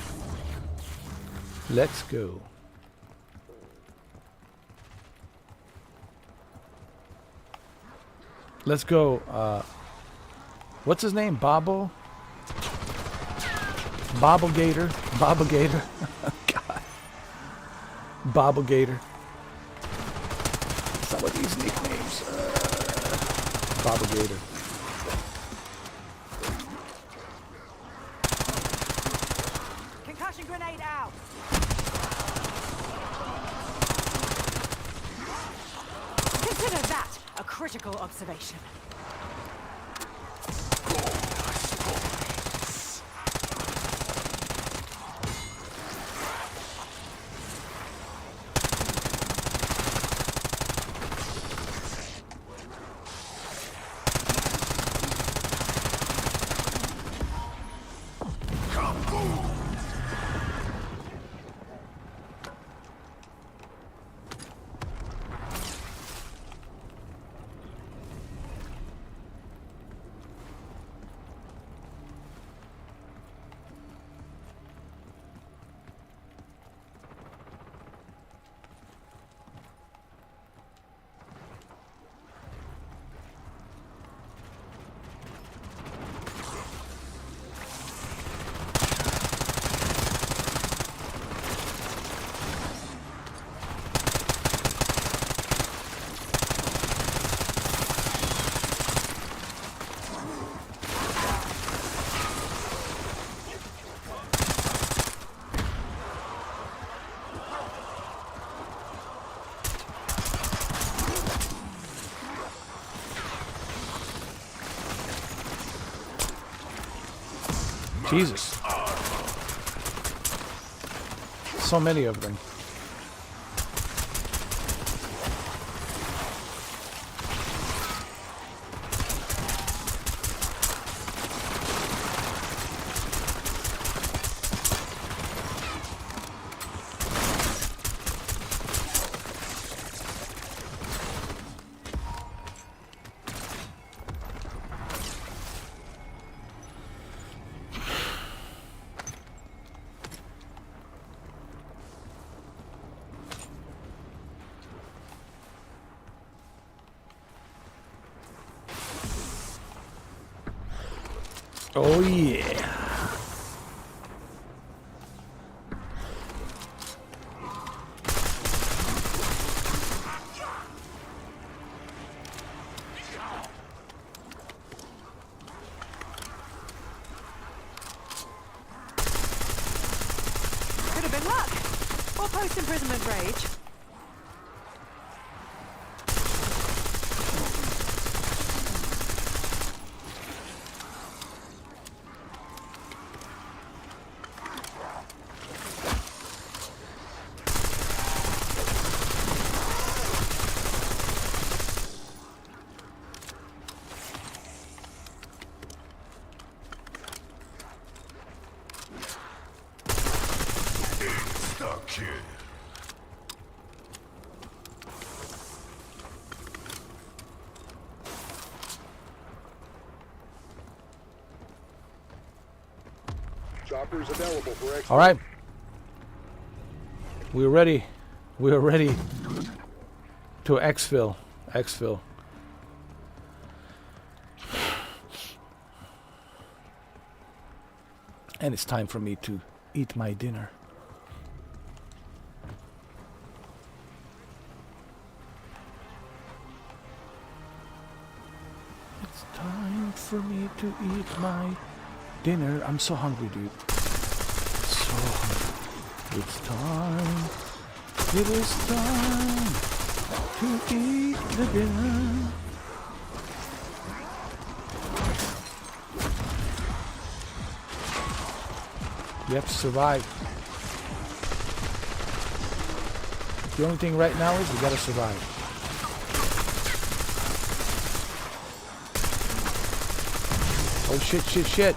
Let's go. Let's go. What's his name? Bobble? Bobblegator? Bobblegator? God. Bobblegator. Some of these nicknames. Bobblegator. Concussion grenade out. Consider that a critical observation. Jesus. So many of them. Oh yeah. Could have been luck. Or post-imprisonment rage. Stuck here. Choppers available for exfil. All right. We're ready. We're ready to exfil. Exfil. And it's time for me to eat my dinner. It's time for me to eat my dinner. I'm so hungry, dude. So hungry. It's time. It is time to eat the dinner. We have to survive. The only thing right now is we gotta survive. Oh shit, shit, shit.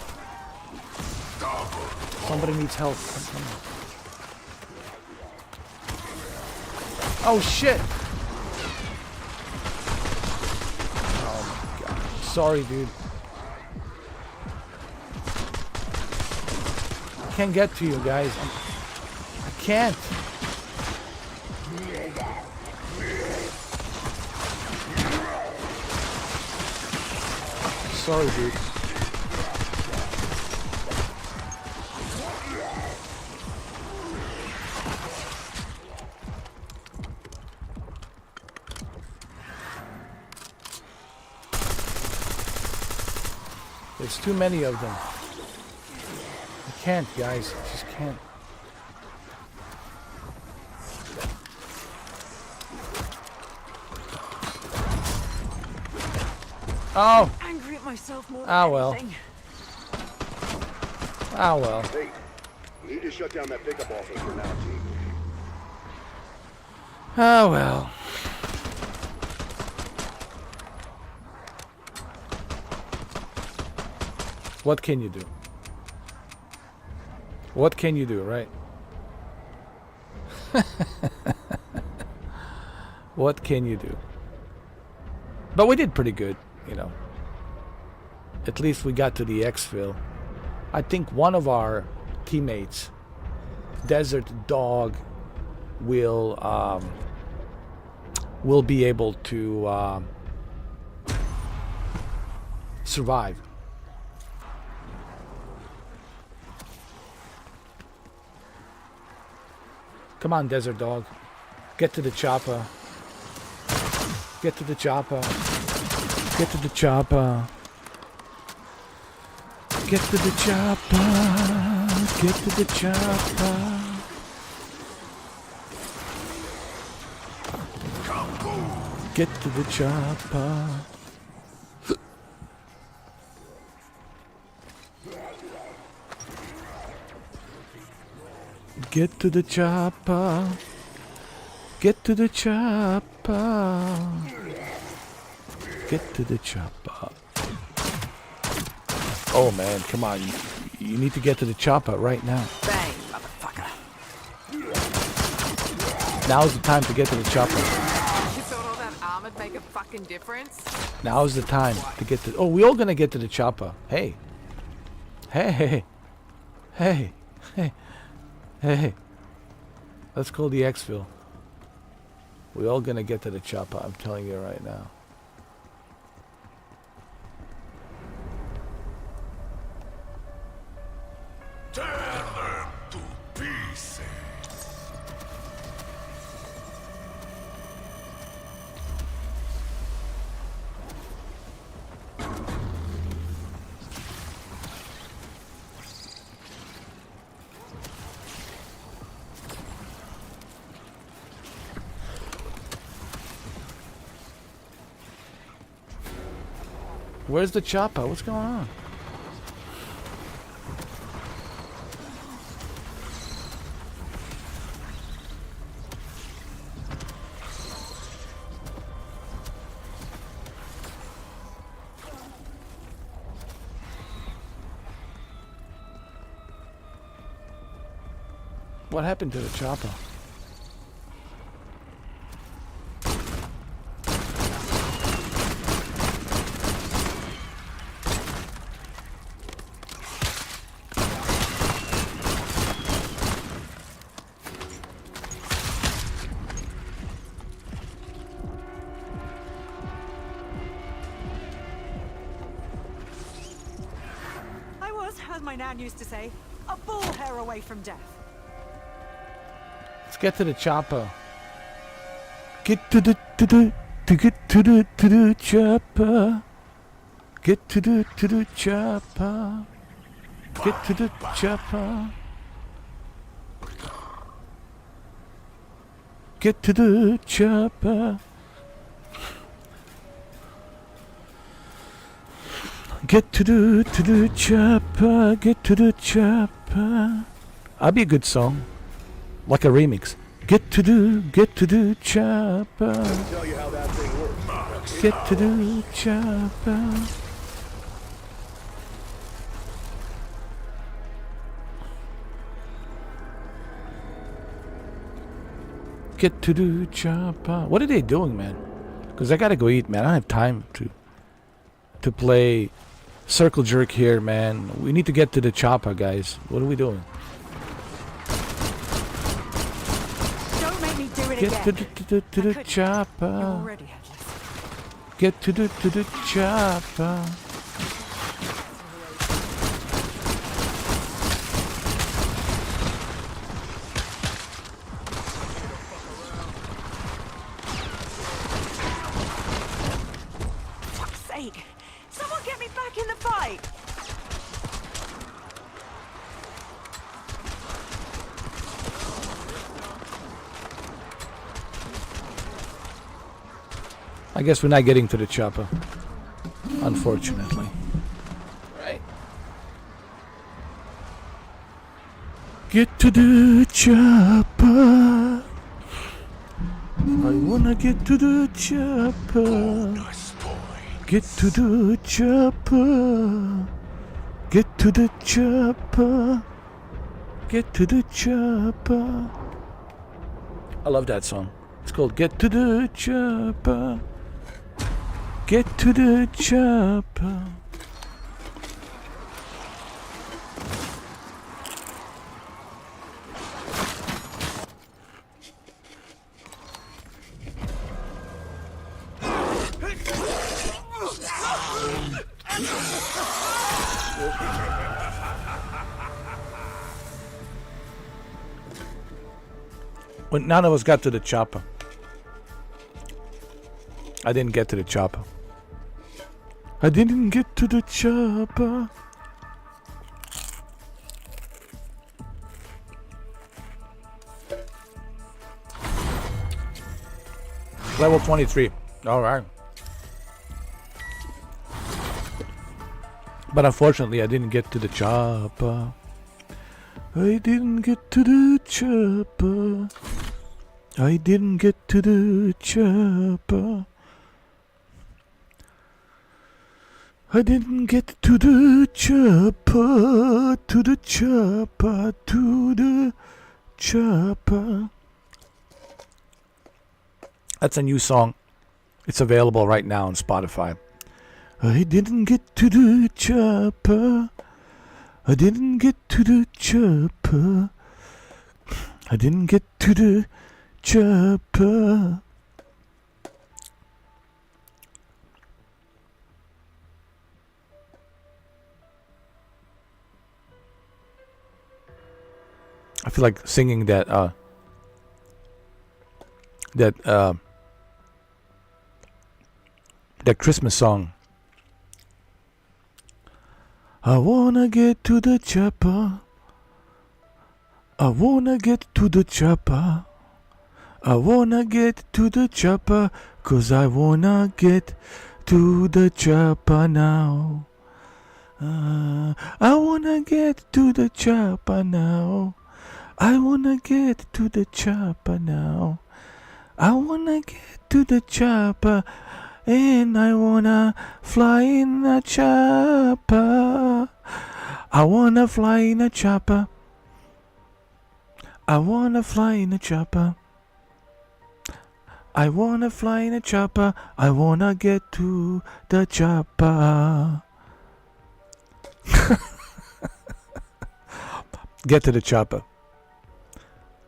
Somebody needs help. I'm coming. Oh shit! Oh my god. Sorry, dude. I can't get to you guys. I can't. Sorry, dude. There's too many of them. I can't, guys. I just can't. Oh! Angry at myself more than Ah, well. anything. Ah, well. Hey, we need to shut down that pickup office for now, team. Ah, well. What can you do? What can you do, right? What can you do? But we did pretty good, you know. At least we got to the exfil. I think one of our teammates, Desert Dog, will be able to survive. Come on, Desert Dog. Get to the chopper. Get to the chopper. Get to the chopper. Get to the chopper. Get to the chopper. Get to the chopper. Get to the chopper. Get to the chopper. Get to the chopper. Oh man, come on. You need to get to the chopper right now. Bang, motherfucker. Now's the time to get to the chopper. You thought all that armor'd make a fucking difference? Now's the time to get to... Oh, we all gonna get to the chopper. Hey. Hey. Hey. Hey. Hey. Let's call the exfil. We all gonna get to the chopper, I'm telling you right now. Tear them to pieces. Where's the chopper? What's going on? What happened to the chopper? I was, as my nan used to say, a bull hair away from death. Let's get to the chopper. Get to the get to the chopper. Get to the chopper. Get to the chopper. Get to the chopper. Get to the chopper. Get to the chopper. That'd be a good song. Like a remix. Get to the chopper. Tell you how that thing works. Get to the chopper. Get to the chopper. What are they doing, man? Because I gotta go eat, man. I don't have time to play circle jerk here, man. We need to get to the chopper, guys. What are we doing? Don't make me do it Get again. to the You're chopper. already headless. Get to the chopper. Fuck's sake. Someone get me back in the fight. I guess we're not getting to the chopper, unfortunately. Right. Get to the chopper. I wanna get to the chopper. Get to the chopper. Get to the chopper. Get to the chopper. I love that song. It's called Get to the Chopper. Get to the chopper. When none of us got to the chopper. I didn't get to the chopper. I didn't get to the chopper. Level 23. Alright. But unfortunately I didn't get to the chopper. I didn't get to the chopper. I didn't get to the chopper. I didn't get to the chopper, to the chopper, to the chopper. That's a new song. It's available right now on Spotify. I didn't get to the chopper. I didn't get to the chopper. I didn't get to the chopper. I feel like singing that Christmas song. I wanna get to the chopper. I wanna get to the chopper. I wanna get to the chopper, 'cause I wanna get to the chopper now. I wanna get to the chopper now. I wanna get to the chopper now. I wanna get to the chopper, and I wanna fly in a chopper. I wanna fly in a chopper. I wanna fly in a chopper. I wanna fly in a chopper. I wanna get to the chopper. Get to the chopper.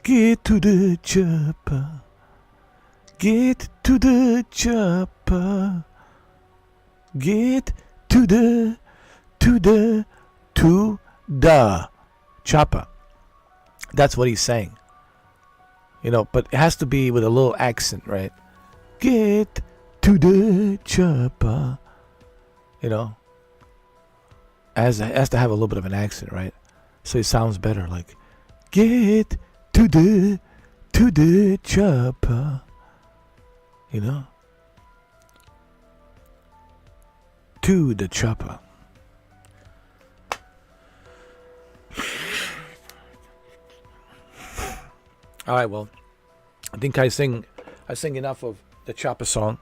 Get to the chopper. Get to the chopper. Get to the chopper. That's what he's saying. You know, but it has to be with a little accent, right? Get to the chopper. You know, has to have a little bit of an accent, right? So it sounds better, like get to the chopper. You know, to the chopper. All right, well, I think I sing enough of the chopper song.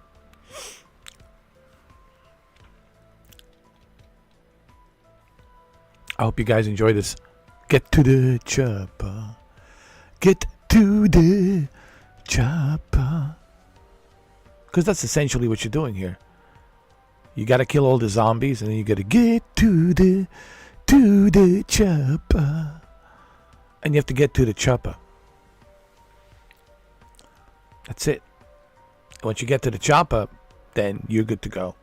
I hope you guys enjoy this. Get to the chopper. Get to the chopper. Because that's essentially what you're doing here. You got to kill all the zombies, and then you got to get to the chopper. And you have to get to the chopper. That's it. Once you get to the chopper, then you're good to go.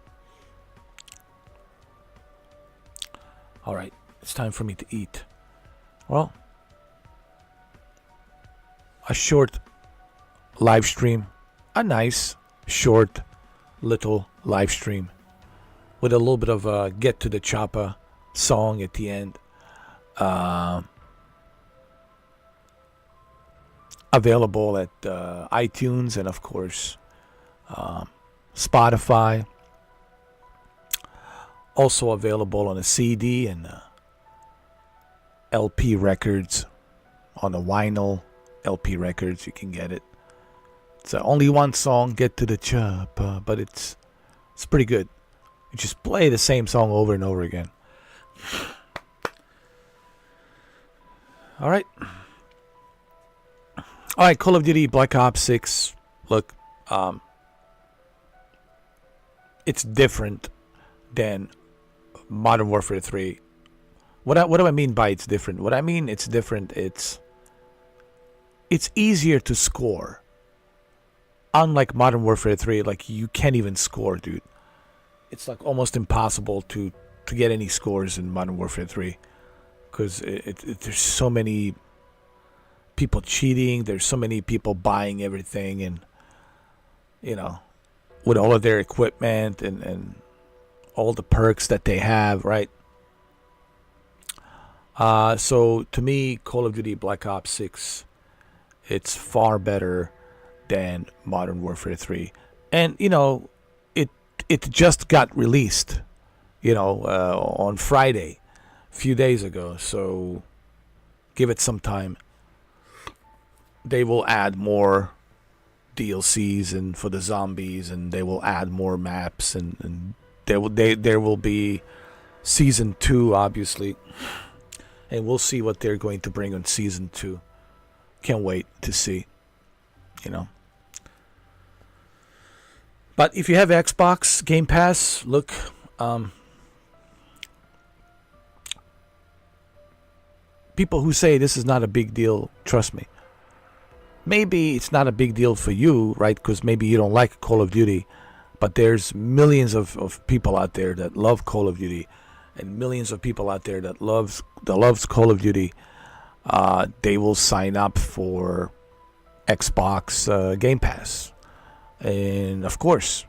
All right, it's time for me to eat. Well, a short live stream, a nice, short, little live stream with a little bit of a get to the chopper song at the end. Available at iTunes and, of course, Spotify. Also available on a CD and LP records. On a vinyl LP records, you can get it. It's only one song, Get to the Chopper, but it's pretty good. You just play the same song over and over again. All right, Call of Duty Black Ops 6. Look, it's different than Modern Warfare 3. What do I mean by it's different? What I mean it's different, it's easier to score. Unlike Modern Warfare 3, like you can't even score, dude. It's like almost impossible to get any scores in Modern Warfare 3 because there's so many people cheating. There's so many people buying everything, and you know, with all of their equipment and all the perks that they have, right? So to me, Call of Duty Black Ops 6, it's far better than Modern Warfare 3. And you know, it just got released, you know, on Friday, a few days ago. So Give it some time. They will add more DLCs and for the zombies, and they will add more maps, and there will be season 2, obviously, and we'll see what they're going to bring on season 2. Can't wait to see, you know. But if you have Xbox Game Pass, look, people who say this is not a big deal, trust me. Maybe it's not a big deal for you, right? Because maybe you don't like Call of Duty. But there's millions of people out there that love Call of Duty. And millions of people out there that loves Call of Duty. They will sign up for Xbox Game Pass. And of course,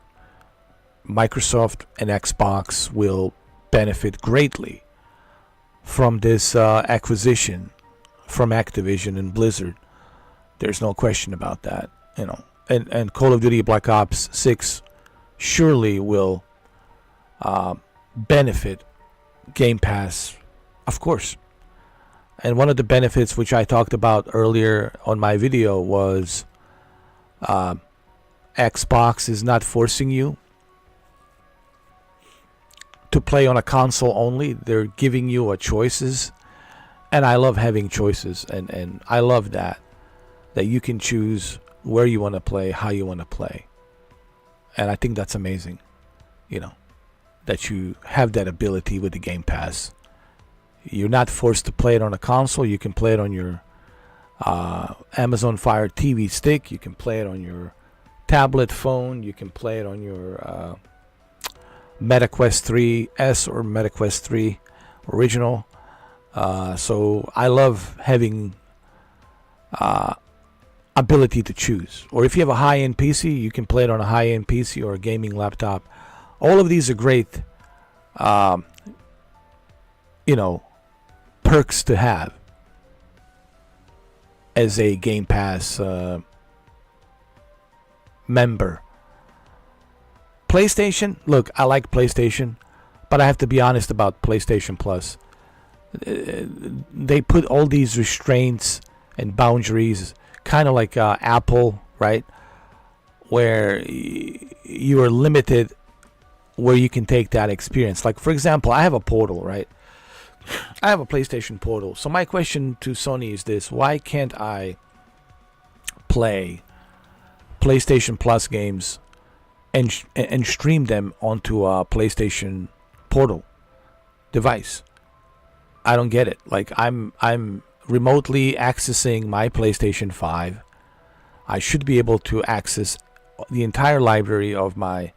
Microsoft and Xbox will benefit greatly from this acquisition from Activision and Blizzard. There's no question about that, you know. And Call of Duty Black Ops 6 surely will benefit Game Pass, of course. And one of the benefits which I talked about earlier on my video was Xbox is not forcing you to play on a console only. They're giving you choices. And I love having choices. And I love that you can choose where you want to play, how you want to play. And I think that's amazing, you know, that you have that ability with the Game Pass. You're not forced to play it on a console. You can play it on your Amazon Fire TV stick. You can play it on your tablet phone. You can play it on your MetaQuest 3S or MetaQuest 3 original. So I love having ability to choose. Or if you have a high-end PC, you can play it on a high-end PC or a gaming laptop. All of these are great, you know, perks to have as a Game Pass member. PlayStation, look, I like PlayStation, but I have to be honest about PlayStation Plus. They put all these restraints and boundaries, kind of like Apple, right? Where you are limited where you can take that experience. Like, for example, I have a Portal, right? I have a PlayStation Portal. So my question to Sony is this: why can't I play PlayStation Plus games and stream them onto a PlayStation Portal device? I don't get it. Like, I'm remotely accessing my PlayStation 5. I should be able to access the entire library of my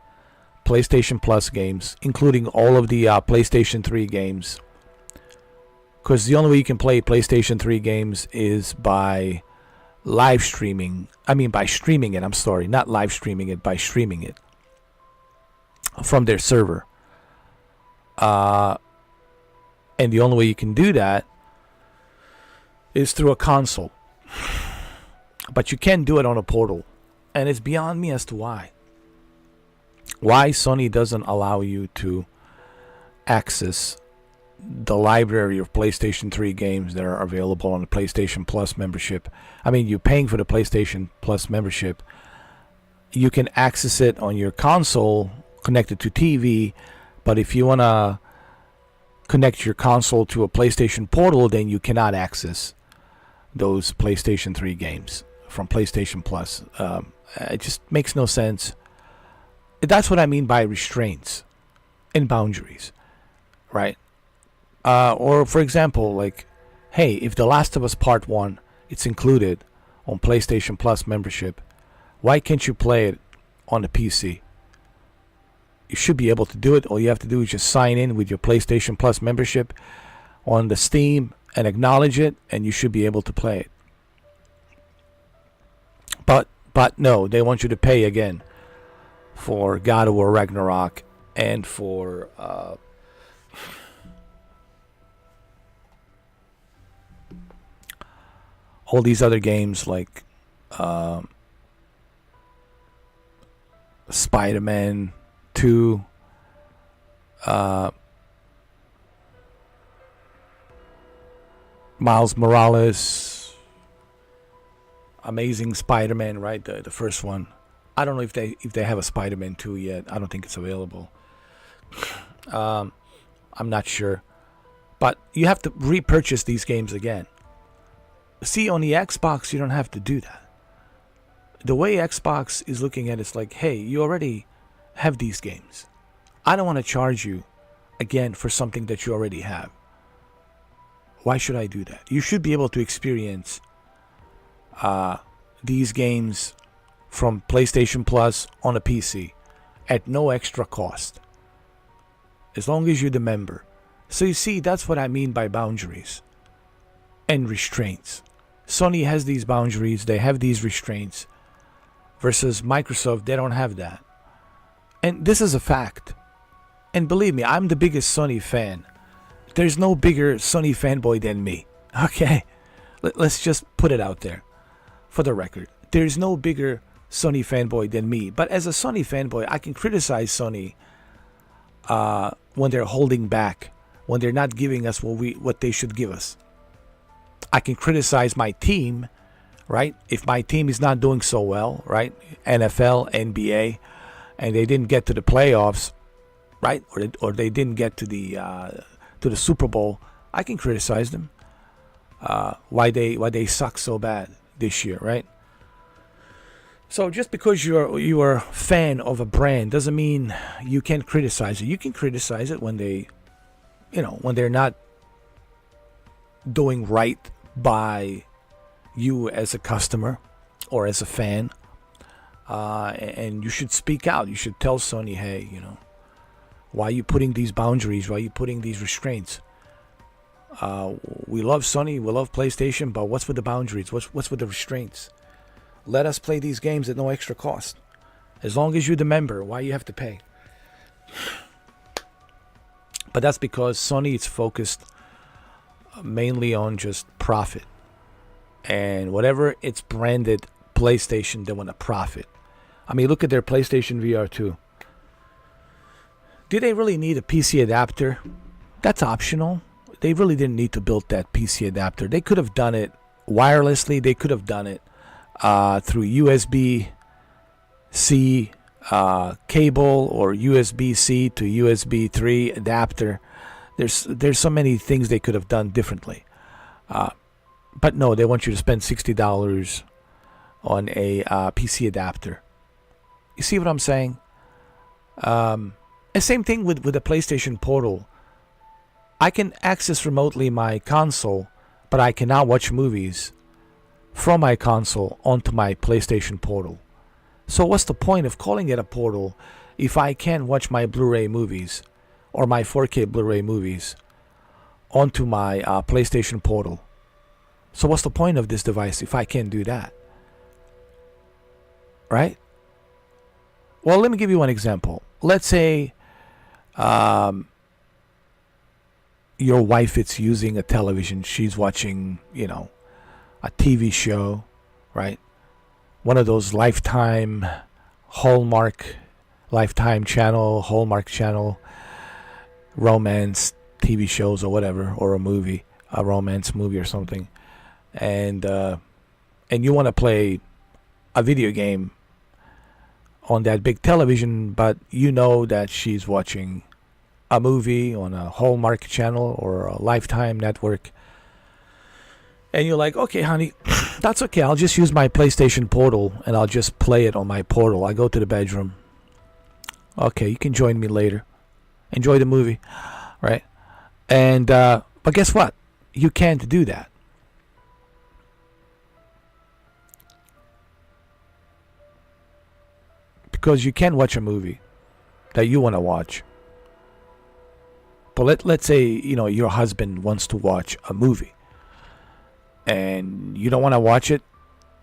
PlayStation Plus games, including all of the PlayStation 3 games. Because the only way you can play PlayStation 3 games is by live streaming. I mean, by streaming it. I'm sorry, not live streaming it, by streaming it from their server. And the only way you can do that is through a console. But you can't do it on a Portal. And it's beyond me as to why. Why Sony doesn't allow you to access the library of PlayStation 3 games that are available on the PlayStation Plus membership. I mean, you're paying for the PlayStation Plus membership. You can access it on your console connected to TV, but if you want to connect your console to a PlayStation Portal, then you cannot access those PlayStation 3 games from PlayStation Plus. It just makes no sense. That's what I mean by restraints and boundaries, right? Or, for example, like, hey, if The Last of Us Part 1, it's included on PlayStation Plus membership, why can't you play it on the PC? You should be able to do it. All you have to do is just sign in with your PlayStation Plus membership on the Steam and acknowledge it, and you should be able to play it. But no, they want you to pay again for God of War Ragnarok and for all these other games like Spider-Man 2, Miles Morales, Amazing Spider-Man, right? The first one. I don't know if they have a Spider-Man 2 yet. I don't think it's available. I'm not sure. But you have to repurchase these games again. See, on the Xbox, you don't have to do that. The way Xbox is looking at it, it's like, hey, you already have these games. I don't want to charge you again for something that you already have. Why should I do that? You should be able to experience these games from PlayStation Plus on a PC at no extra cost, as long as you're the member. So you see, that's what I mean by boundaries and restraints. Sony has these boundaries, they have these restraints, versus Microsoft, they don't have that. And this is a fact. And believe me, I'm the biggest Sony fan. There's no bigger Sony fanboy than me. Okay? Let's just put it out there for the record. There's no bigger Sony fanboy than me. But as a Sony fanboy, I can criticize Sony when they're holding back, when they're not giving us what they should give us. I can criticize my team, right? If my team is not doing so well, right? NFL, NBA, and they didn't get to the playoffs, right? Or they didn't get to the Super Bowl, I can criticize them. Why they suck so bad this year, right? So just because you are a fan of a brand doesn't mean you can criticize it. You can criticize it when when they're not doing right by you as a customer or as a fan, and you should speak out. You should tell Sony, hey, why are you putting these boundaries? Why are you putting these restraints? We love Sony, we love PlayStation, but what's with the boundaries? What's with the restraints? Let us play these games at no extra cost. As long as you're the member, why you have to pay? But that's because Sony is focused mainly on just profit. And whatever it's branded PlayStation, they want to profit. I mean, look at their PlayStation VR 2. Do they really need a PC adapter? That's optional. They really didn't need to build that PC adapter. They could have done it wirelessly. They could have done it through USB-C cable or USB-C to USB 3 adapter. There's so many things they could have done differently. But no, they want you to spend $60 on a PC adapter. You see what I'm saying? And same thing with the PlayStation Portal. I can access remotely my console, but I cannot watch movies from my console onto my PlayStation Portal. So what's the point of calling it a portal if I can't watch my Blu-ray movies or my 4K Blu-ray movies onto my PlayStation Portal? So what's the point of this device if I can't do that? Right? Well, let me give you one example. Let's say your wife is using a television. She's watching, a TV show, right? One of those Lifetime Hallmark channel romance TV shows or whatever, or a romance movie or something. And you want to play a video game on that big television, but you know that she's watching a movie on a Hallmark channel or a Lifetime network. And you're like, okay, honey, that's okay. I'll just use my PlayStation Portal and I'll just play it on my portal. I go to the bedroom. Okay, you can join me later. Enjoy the movie, right? And but guess what? You can't do that. Because you can watch a movie that you want to watch. But let's say, your husband wants to watch a movie. And you don't want to watch it.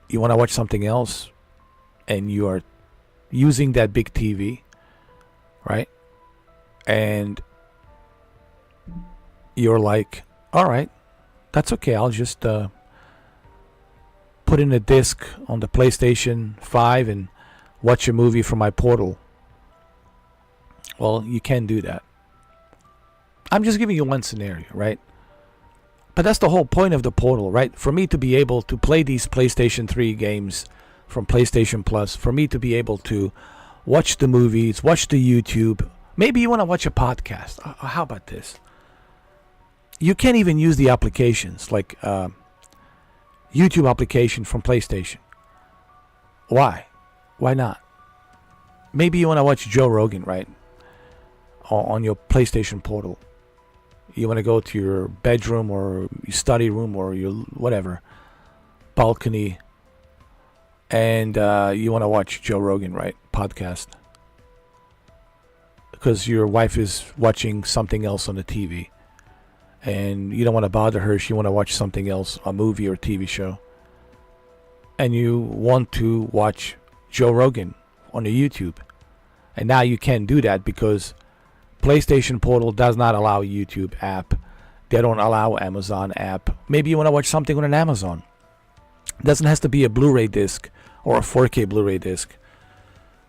You want to watch something else. And you are using that big TV. Right? And you're like, all right, that's okay. I'll just put in a disc on the PlayStation 5 and watch a movie from my portal. Well, you can't do that. I'm just giving you one scenario, right? But that's the whole point of the portal, right? For me to be able to play these PlayStation 3 games from PlayStation Plus, for me to be able to watch the movies, watch the YouTube. Maybe you want to watch a podcast. How about this? You can't even use the applications like YouTube application from PlayStation. Why? Why not? Maybe you want to watch Joe Rogan, right? On your PlayStation portal. You want to go to your bedroom or your study room or your whatever balcony, and you want to watch Joe Rogan, right? Podcast. Because your wife is watching something else on the TV. And you don't want to bother her. She want to watch something else, a movie or TV show. And you want to watch Joe Rogan on the YouTube. And now you can't do that because PlayStation Portal does not allow YouTube app. They don't allow Amazon app. Maybe you want to watch something on an Amazon. It doesn't have to be a Blu-ray disc or a 4K Blu-ray disc.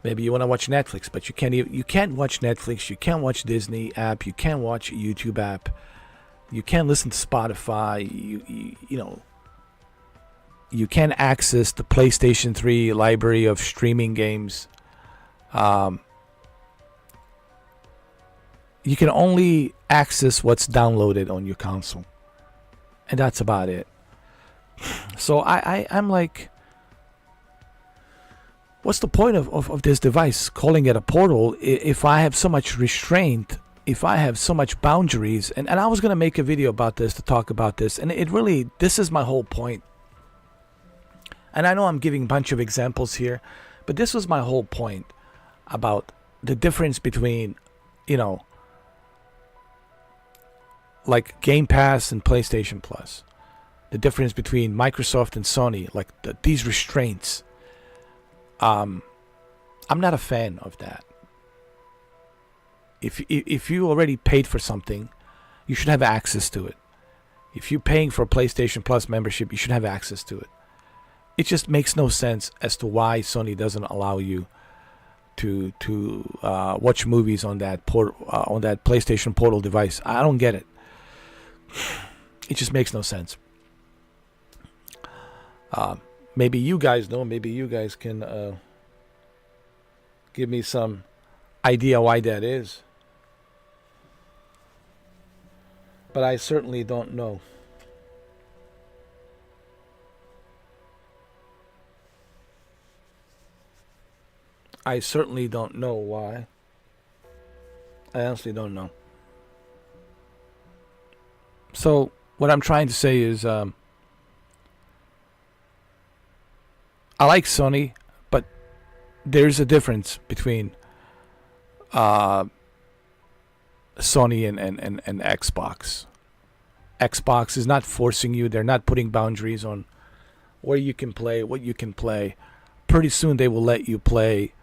Maybe you want to watch Netflix, but you can't watch Netflix. You can't watch Disney app. You can't watch YouTube app. You can't listen to Spotify. You can't access the PlayStation 3 library of streaming games. You can only access what's downloaded on your console. And that's about it. So I'm like, what's the point of this device, calling it a portal, if I have so much restraint, if I have so much boundaries? And I was going to make a video about this, to talk about this. And this is my whole point. And I know I'm giving a bunch of examples here, but this was my whole point about the difference between, like Game Pass and PlayStation Plus. The difference between Microsoft and Sony, like these restraints. I'm not a fan of that. If you already paid for something, you should have access to it. If you're paying for a PlayStation Plus membership, you should have access to it. It just makes no sense as to why Sony doesn't allow you to watch movies on that PlayStation Portal device. I don't get it. It just makes no sense. Maybe you guys know. Maybe you guys can give me some idea why that is. But I certainly don't know. I certainly don't know why. I honestly don't know. So what I'm trying to say is, I like Sony, but there's a difference between Sony and Xbox. Xbox is not forcing you. They're not putting boundaries on where you can play, what you can play. Pretty soon they will let you play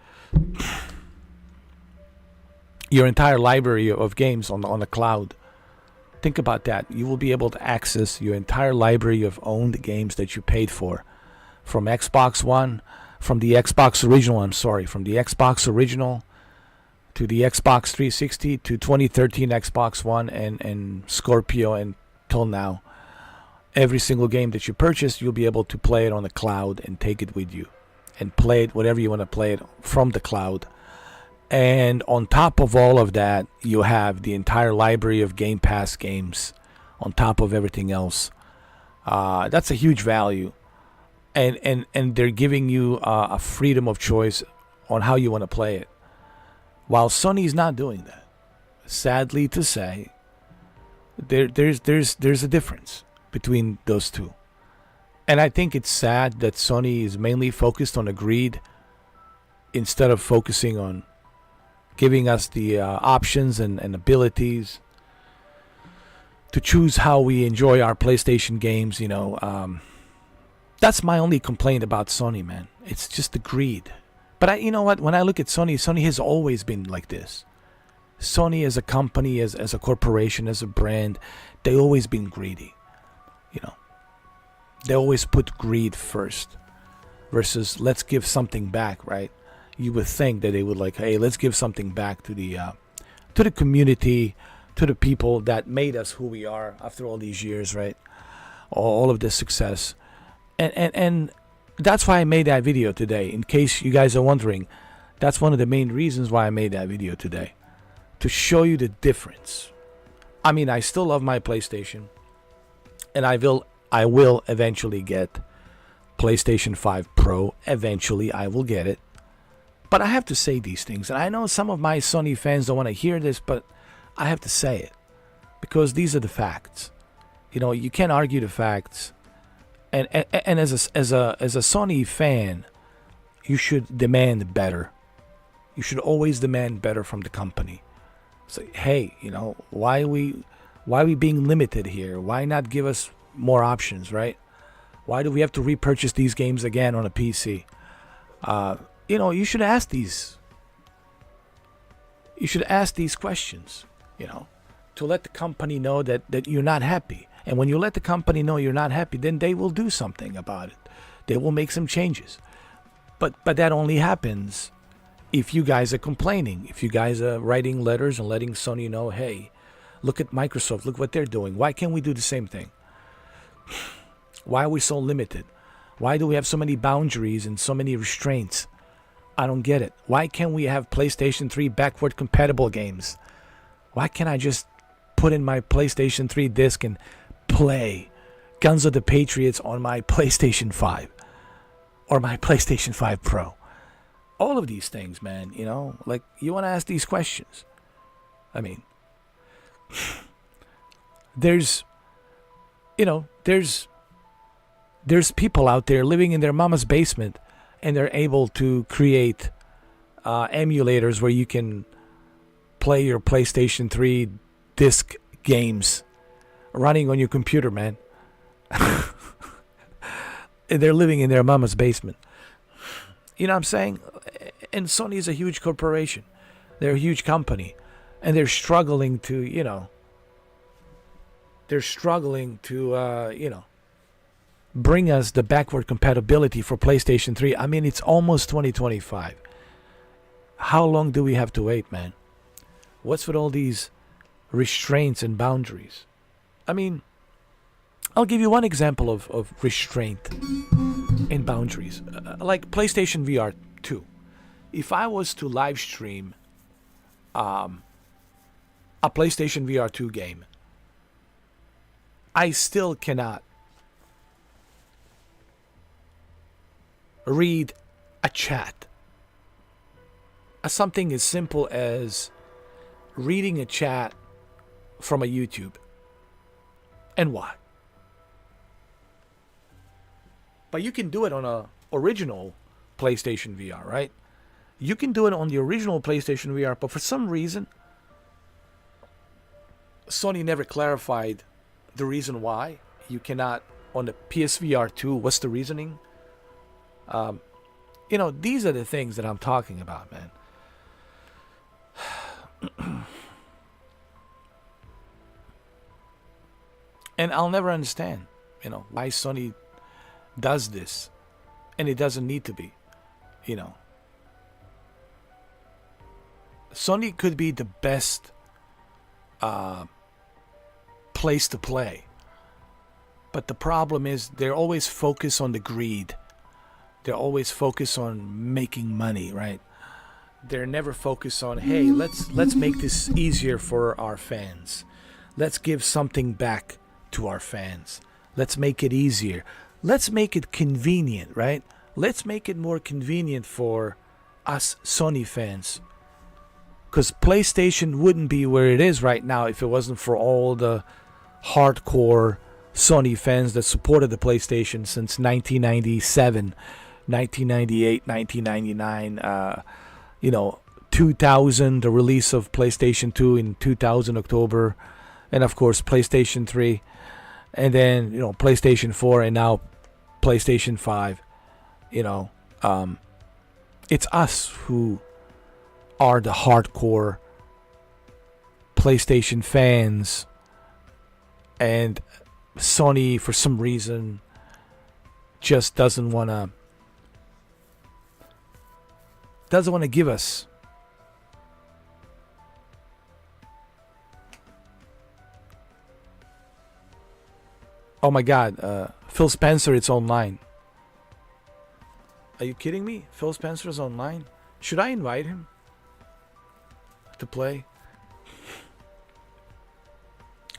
your entire library of games on the cloud. Think about that. You will be able to access your entire library of owned games that you paid for. From Xbox One, from the Xbox original to the Xbox 360 to 2013 Xbox One and Scorpio until now. Every single game that you purchase, you'll be able to play it on the cloud and take it with you. And play it, whatever you want to play it, from the cloud. And on top of all of that, you have the entire library of Game Pass games on top of everything else. That's a huge value. And they're giving you a freedom of choice on how you want to play it. While Sony's not doing that. Sadly to say, there's a difference between those two. And I think it's sad that Sony is mainly focused on the greed instead of focusing on giving us the options and abilities to choose how we enjoy our PlayStation games. That's my only complaint about Sony, man. It's just the greed. But you know what? When I look at Sony has always been like this. Sony as a company, as a corporation, as a brand, they always been greedy. They always put greed first versus let's give something back, right? You would think that they would like, hey, let's give something back to the community, to the people that made us who we are after all these years, right? All of this success. And that's why I made that video today. In case you guys are wondering, that's one of the main reasons why I made that video today. To show you the difference. I mean, I still love my PlayStation. And I will eventually get PlayStation 5 Pro. Eventually, I will get it. But I have to say these things. And I know some of my Sony fans don't want to hear this, but I have to say it. Because these are the facts. You know, you can't argue the facts. And as a Sony fan, you should demand better. You should always demand better from the company. Say, hey, you know, why are we being limited here? Why not give us more options, right? Why do we have to repurchase these games again on a PC? You know, you should ask these. You should ask these questions, you know, to let the company know that you're not happy. And when you let the company know you're not happy, then they will do something about it. They will make some changes. But that only happens if you guys are complaining, if you guys are writing letters and letting Sony know, hey, look at Microsoft, look what they're doing. Why can't we do the same thing? Why are we so limited? Why do we have so many boundaries and so many restraints? I don't get it. Why can't we have PlayStation 3 backward compatible games? Why can't I just put in my PlayStation 3 disc and play Guns of the Patriots on my PlayStation 5 or my PlayStation 5 Pro? All of these things, man, you know, like, you want to ask these questions. I mean, there's people out there living in their mama's basement, and they're able to create emulators where you can play your PlayStation 3 disc games running on your computer, man. They're living in their mama's basement. You know what I'm saying? And Sony is a huge corporation. They're a huge company. And they're struggling to, you know, bring us the backward compatibility for PlayStation 3. I mean, it's almost 2025. How long do we have to wait, man? What's with all these restraints and boundaries? I mean, I'll give you one example of restraint and boundaries. Like PlayStation VR 2. If I was to live stream a PlayStation VR 2 game, I still cannot read a chat. Something as simple as reading a chat from a YouTube. And why? But you can do it on a original PlayStation VR, right? You can do it on the original PlayStation VR, but for some reason, Sony never clarified the reason why you cannot on the PSVR 2. What's the reasoning? You know, these are the things that I'm talking about, man. And I'll never understand, you know, why Sony does this. And it doesn't need to be, you know. Sony could be the best place to play. But the problem is they're always focused on the greed. They're always focused on making money, right? They're never focused on, hey, let's make this easier for our fans. Let's give something back to our fans. Let's make it easier. Let's make it convenient, right? Let's make it more convenient for us Sony fans. Because PlayStation wouldn't be where it is right now if it wasn't for all the hardcore Sony fans that supported the PlayStation since 1997, 1998, 1999, 2000, the release of PlayStation 2 in 2000 October, and of course PlayStation 3, and then PlayStation 4, and now PlayStation 5. It's us who are the hardcore PlayStation fans, and Sony for some reason just doesn't want to give us Oh my God, Phil Spencer, it's online. Are you kidding me? Phil Spencer's online? Should I invite him to play?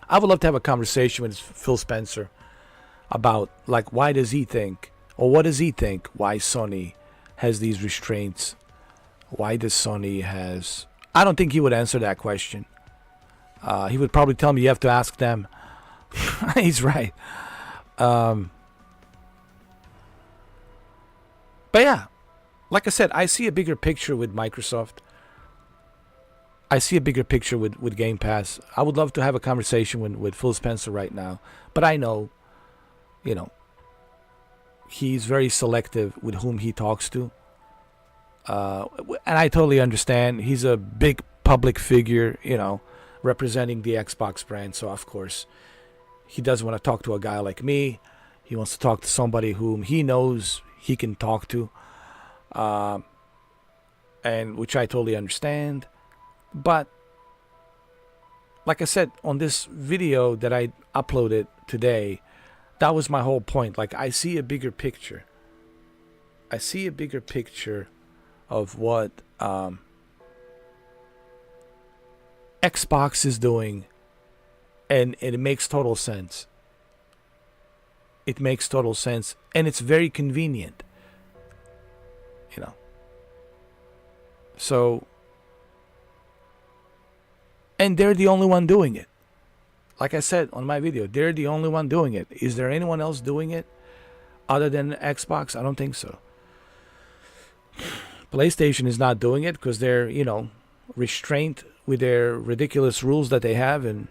I would love to have a conversation with Phil Spencer about, like, why does he think, or what does he think, why Sony has these restraints? Why does Sony has... I don't think he would answer that question. He would probably tell me you have to ask them. He's right. But yeah, like I said, I see a bigger picture with Microsoft. I see a bigger picture with Game Pass. I would love to have a conversation with Phil Spencer right now. But I know, you know, he's very selective with whom he talks to. And I totally understand. He's a big public figure, you know, representing the Xbox brand. So, of course, he doesn't want to talk to a guy like me. He wants to talk to somebody whom he knows he can talk to. And which I totally understand. But, like I said, on this video that I uploaded today, that was my whole point. Like, I see a bigger picture. I see a bigger picture of what Xbox is doing, and it makes total sense. It makes total sense, and it's very convenient, you know. So, and they're the only one doing it. Like I said on my video, they're the only one doing it. Is there anyone else doing it other than Xbox? I don't think so. PlayStation is not doing it because they're, you know, restrained with their ridiculous rules that they have, and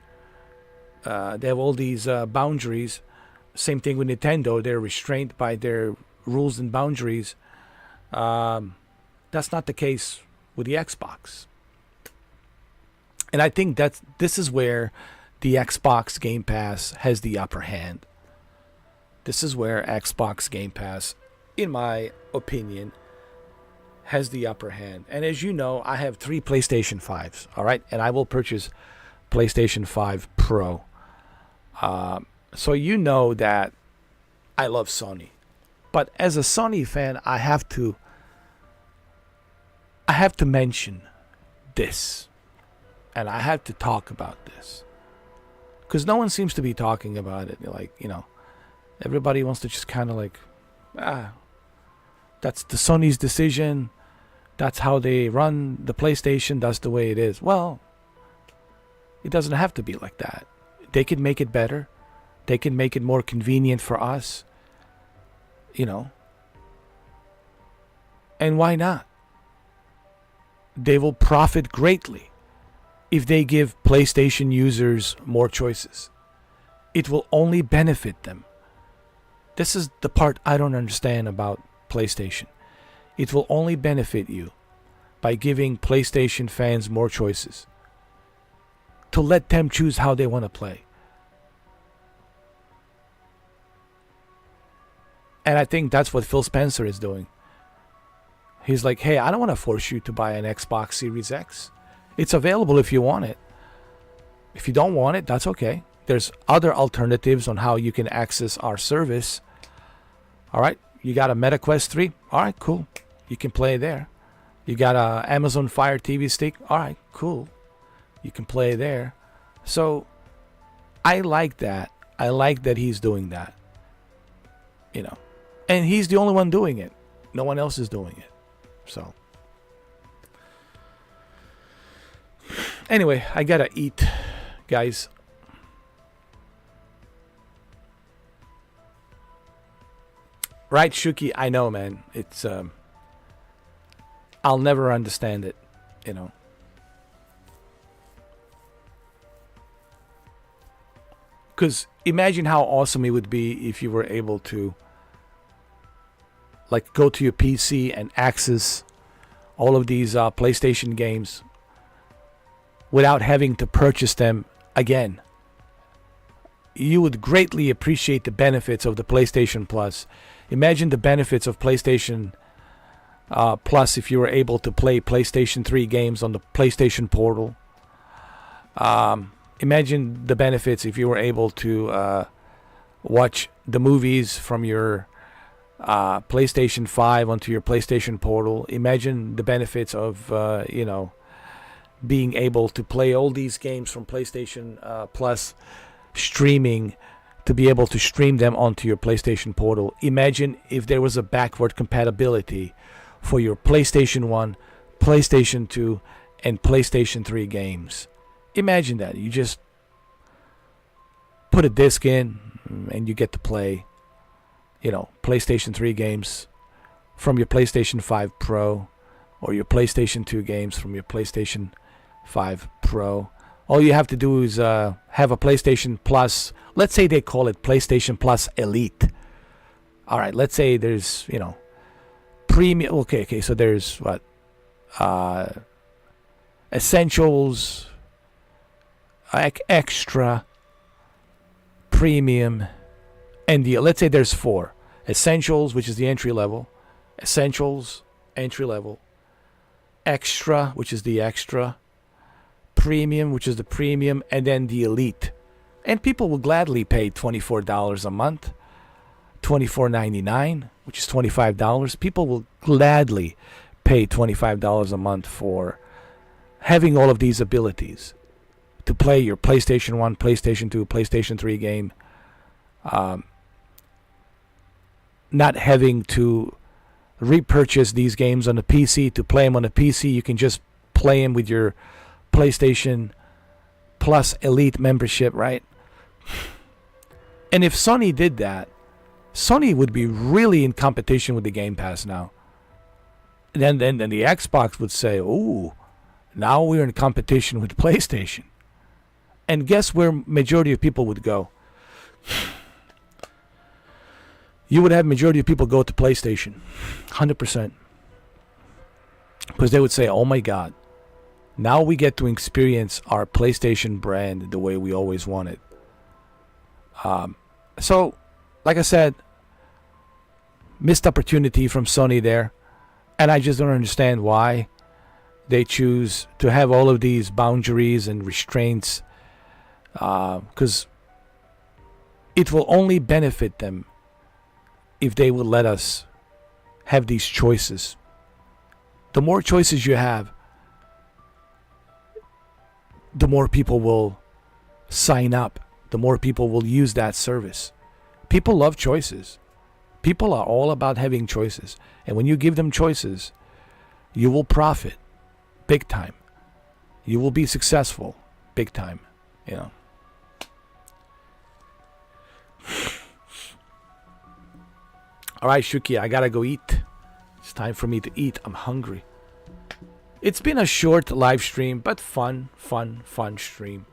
they have all these boundaries. Same thing with Nintendo. They're restrained by their rules and boundaries. That's not the case with the Xbox. And I think this is where the Xbox Game Pass has the upper hand. This is where Xbox Game Pass, in my opinion, has the upper hand. And as you know, I have 3 PlayStation 5s, all right? And I will purchase PlayStation 5 Pro. So you know that I love Sony. But as a Sony fan, I have to mention this. And I have to talk about this. Because no one seems to be talking about it. Like, you know, everybody wants to just kind of like, that's the Sony's decision. That's how they run the PlayStation. That's the way it is. Well, it doesn't have to be like that. They can make it better. They can make it more convenient for us. You know. And why not? They will profit greatly if they give PlayStation users more choices. It will only benefit them. This is the part I don't understand about PlayStation. It will only benefit you by giving PlayStation fans more choices. To let them choose how they want to play. And I think that's what Phil Spencer is doing. He's like, hey, I don't want to force you to buy an Xbox Series X. It's available if you want it. If you don't want it, that's okay. There's other alternatives on how you can access our service. All right, you got a MetaQuest 3? All right, cool. You can play there. You got a Amazon Fire TV stick? All right, cool. You can play there. So I like that. I like that he's doing that. You know. And he's the only one doing it. No one else is doing it. So anyway, I gotta eat, guys. Right, Shuki? I know, man. It's I'll never understand it, you know. Because imagine how awesome it would be if you were able to, like, go to your PC and access all of these PlayStation games without having to purchase them again. You would greatly appreciate the benefits of the PlayStation Plus. Imagine the benefits of PlayStation Plus if you were able to play PlayStation 3 games on the PlayStation Portal. Imagine the benefits if you were able to watch the movies from your PlayStation 5 onto your PlayStation Portal. Imagine the benefits of, being able to play all these games from PlayStation Plus streaming, to be able to stream them onto your PlayStation Portal. Imagine if there was a backward compatibility for your PlayStation 1, PlayStation 2, and PlayStation 3 games. Imagine that. You just put a disc in and you get to play, PlayStation 3 games from your PlayStation 5 Pro, or your PlayStation 2 games from your PlayStation 5 Pro. All you have to do is have a PlayStation Plus. Let's say they call it PlayStation Plus Elite. All right, let's say there's, premium. Okay, so there's what? Essentials, extra, premium, and let's say there's 4. Essentials, which is the entry level. Essentials, entry level. Extra, which is the extra. Premium, which is the premium, and then the elite. And people will gladly pay $24 a month, $24.99, which is $25. People will gladly pay $25 a month for having all of these abilities to play your PlayStation 1, PlayStation 2, PlayStation 3 game. Not having to repurchase these games on the PC. To play them on the PC, you can just play them with your PlayStation Plus Elite membership, right? And if Sony did that, Sony would be really in competition with the Game Pass now. Then the Xbox would say, "Ooh, now we're in competition with PlayStation." And guess where majority of people would go? You would have majority of people go to PlayStation, 100%, because they would say, "Oh my God, now we get to experience our PlayStation brand the way we always wanted." So, like I said, missed opportunity from Sony there, and I just don't understand why they choose to have all of these boundaries and restraints, because it will only benefit them if they will let us have these choices. The more choices you have, the more people will sign up. The more people will use that service. People love choices. People are all about having choices. And when you give them choices, you will profit big time. You will be successful big time, All right, Shuki, I gotta go eat. It's time for me to eat. I'm hungry. It's been a short live stream, but fun stream.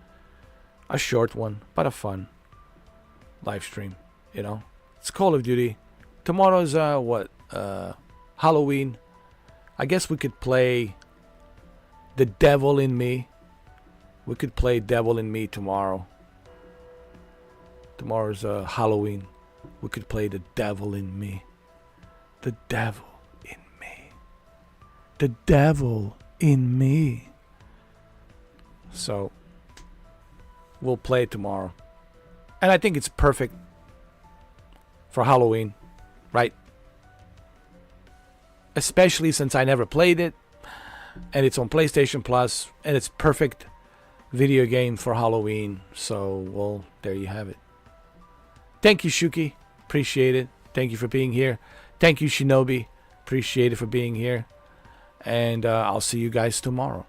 A short one, but a fun live stream, It's Call of Duty. Tomorrow's, Halloween. I guess we could play The Devil in Me. We could play Devil in Me tomorrow. Tomorrow's Halloween. We could play The Devil in Me. The Devil in Me. The Devil in Me. So, we'll play it tomorrow. And I think it's perfect for Halloween, right? Especially since I never played it, and it's on PlayStation Plus, and it's perfect video game for Halloween. So, well, there you have it. Thank you, Shuki. Appreciate it. Thank you for being here. Thank you, Shinobi. Appreciate it for being here. And I'll see you guys tomorrow.